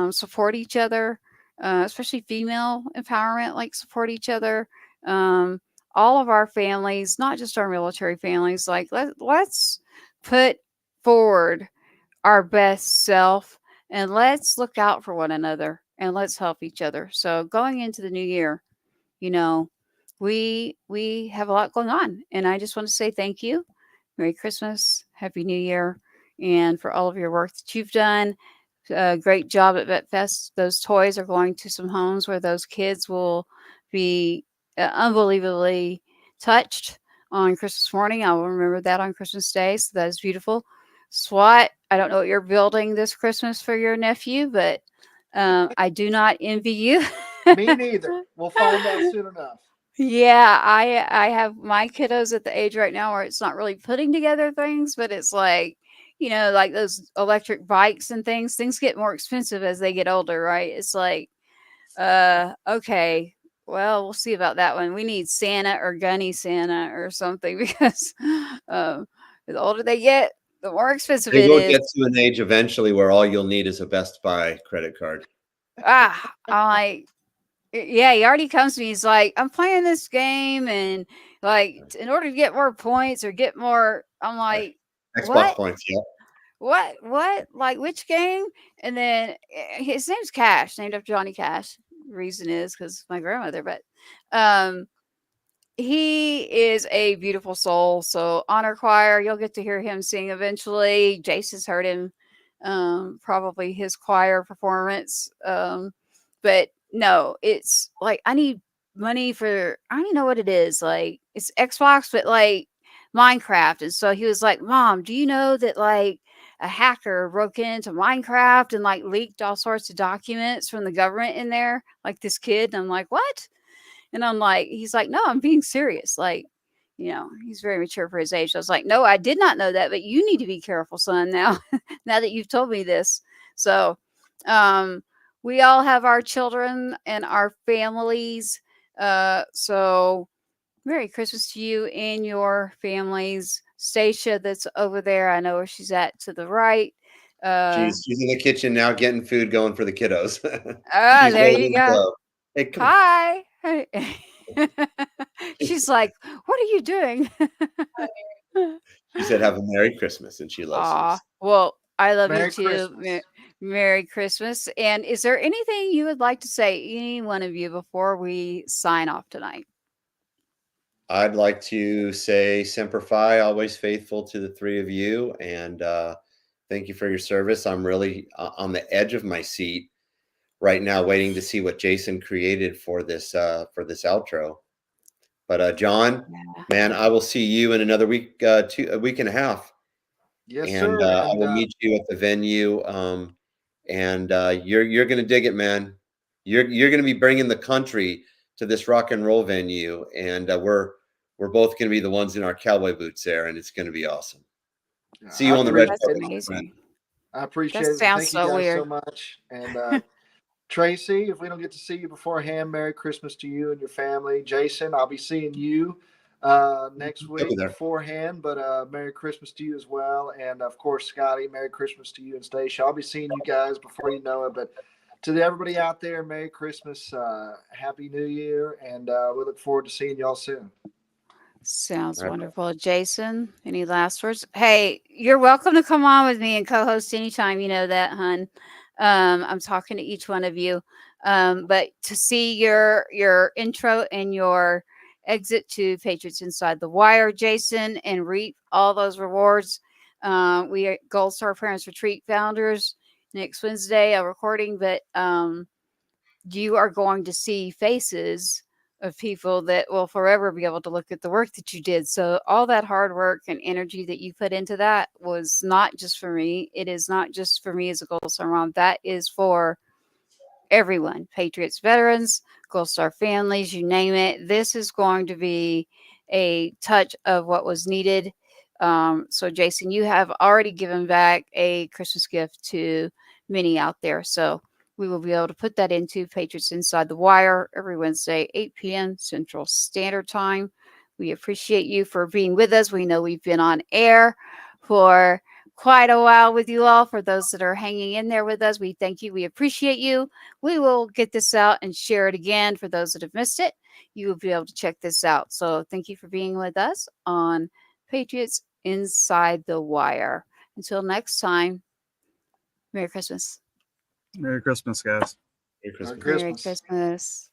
support each other, especially female empowerment, like support each other. All of our families, not just our military families, like let's put forward our best self, and let's look out for one another, and let's help each other. So going into the new year, we have a lot going on, and I just want to say thank you. Merry Christmas, Happy New Year, and for all of your work that you've done. great job at Vet Fest. Those toys are going to some homes where those kids will be unbelievably touched on Christmas morning. I will remember that on Christmas Day. So that is beautiful. SWAT, I don't know what you're building this Christmas for your nephew, but I do not envy you. Me neither. We'll find out soon enough. Yeah, I have my kiddos at the age right now where it's not really putting together things, but it's like, like those electric bikes and things get more expensive as they get older, right? It's like, okay, well, we'll see about that one. We need Santa or Gunny Santa or something because the older they get, the more expensive They it will is. get to an age eventually where all you'll need is a Best Buy credit card. I'm like, yeah, he already comes to me. He's like, I'm playing this game, and like, in order to get more points or get more, I'm like, Xbox what? points, yeah. What? Like, which game? And then his name's Cash, named after Johnny Cash. Reason is because my grandmother, but he is a beautiful soul. So honor choir, you'll get to hear him sing eventually. Jason's heard him, probably his choir performance. But no, it's like I need money for, I don't even know what it is. Like it's Xbox, but like Minecraft. And so he was like, Mom, do you know that like a hacker broke into Minecraft and like leaked all sorts of documents from the government in there? Like this kid. And I'm like, what? And I'm like, he's like, no, I'm being serious. Like, he's very mature for his age. I was like, no, I did not know that, but you need to be careful, son, now, now that you've told me this. So, we all have our children and our families. So Merry Christmas to you and your families. Stacia, that's over there. I know where she's at to the right. She's in the kitchen now getting food going for the kiddos. She's There holding you the go. glove. Hey, come on. Hi. She's like, what are you doing? She said, have a Merry Christmas, and she loves Aw, you. well, I love Merry you too. Christmas. Merry Christmas. And is there anything you would like to say, any one of you, before we sign off tonight? I'd like to say Semper Fi, always faithful to the three of you, and thank you for your service. I'm really on the edge of my seat right now, waiting to see what Jason created for this outro. But John, man, I will see you in another week, a week and a half. Yes, And sir. I will meet you at the venue. And you're gonna dig it, man. You're gonna be bringing the country to this rock and roll venue, and we're both gonna be the ones in our cowboy boots there, and it's gonna be awesome. See you on the red That's carpet. amazing. I appreciate That it. sounds Thank you so guys weird. so much. And Tracy, if we don't get to see you beforehand, Merry Christmas to you and your family. Jason, I'll be seeing you next week beforehand, but Merry Christmas to you as well. And of course, Scotty, Merry Christmas to you and Stacia. I'll be seeing you guys before you know it. But to everybody out there, Merry Christmas, Happy New Year, and we look forward to seeing y'all soon. Sounds wonderful. Jason, any last words? Hey, you're welcome to come on with me and co-host anytime. You know that, hun. I'm talking to each one of you. But to see your intro and your exit to Patriots Inside the Wire, Jason, and reap all those rewards. We are Gold Star Parents Retreat founders next Wednesday, a recording, but you are going to see faces of people that will forever be able to look at the work that you did. So all that hard work and energy that you put into that was not just for me. It is not just for me as a Gold Star mom. That is for everyone, Patriots veterans, Gold Star families, you name it. This is going to be a touch of what was needed. So Jason, you have already given back a Christmas gift to many out there. So we will be able to put that into Patriots Inside the Wire every Wednesday, 8 p.m. Central Standard Time. We appreciate you for being with us. We know we've been on air for quite a while with you all. For those that are hanging in there with us, we thank you. We appreciate you. We will get this out and share it again. For those that have missed it, you will be able to check this out. So thank you for being with us on Patriots Inside the Wire. Until next time, Merry Christmas. Merry Christmas, guys. Merry Christmas. Merry Merry Christmas.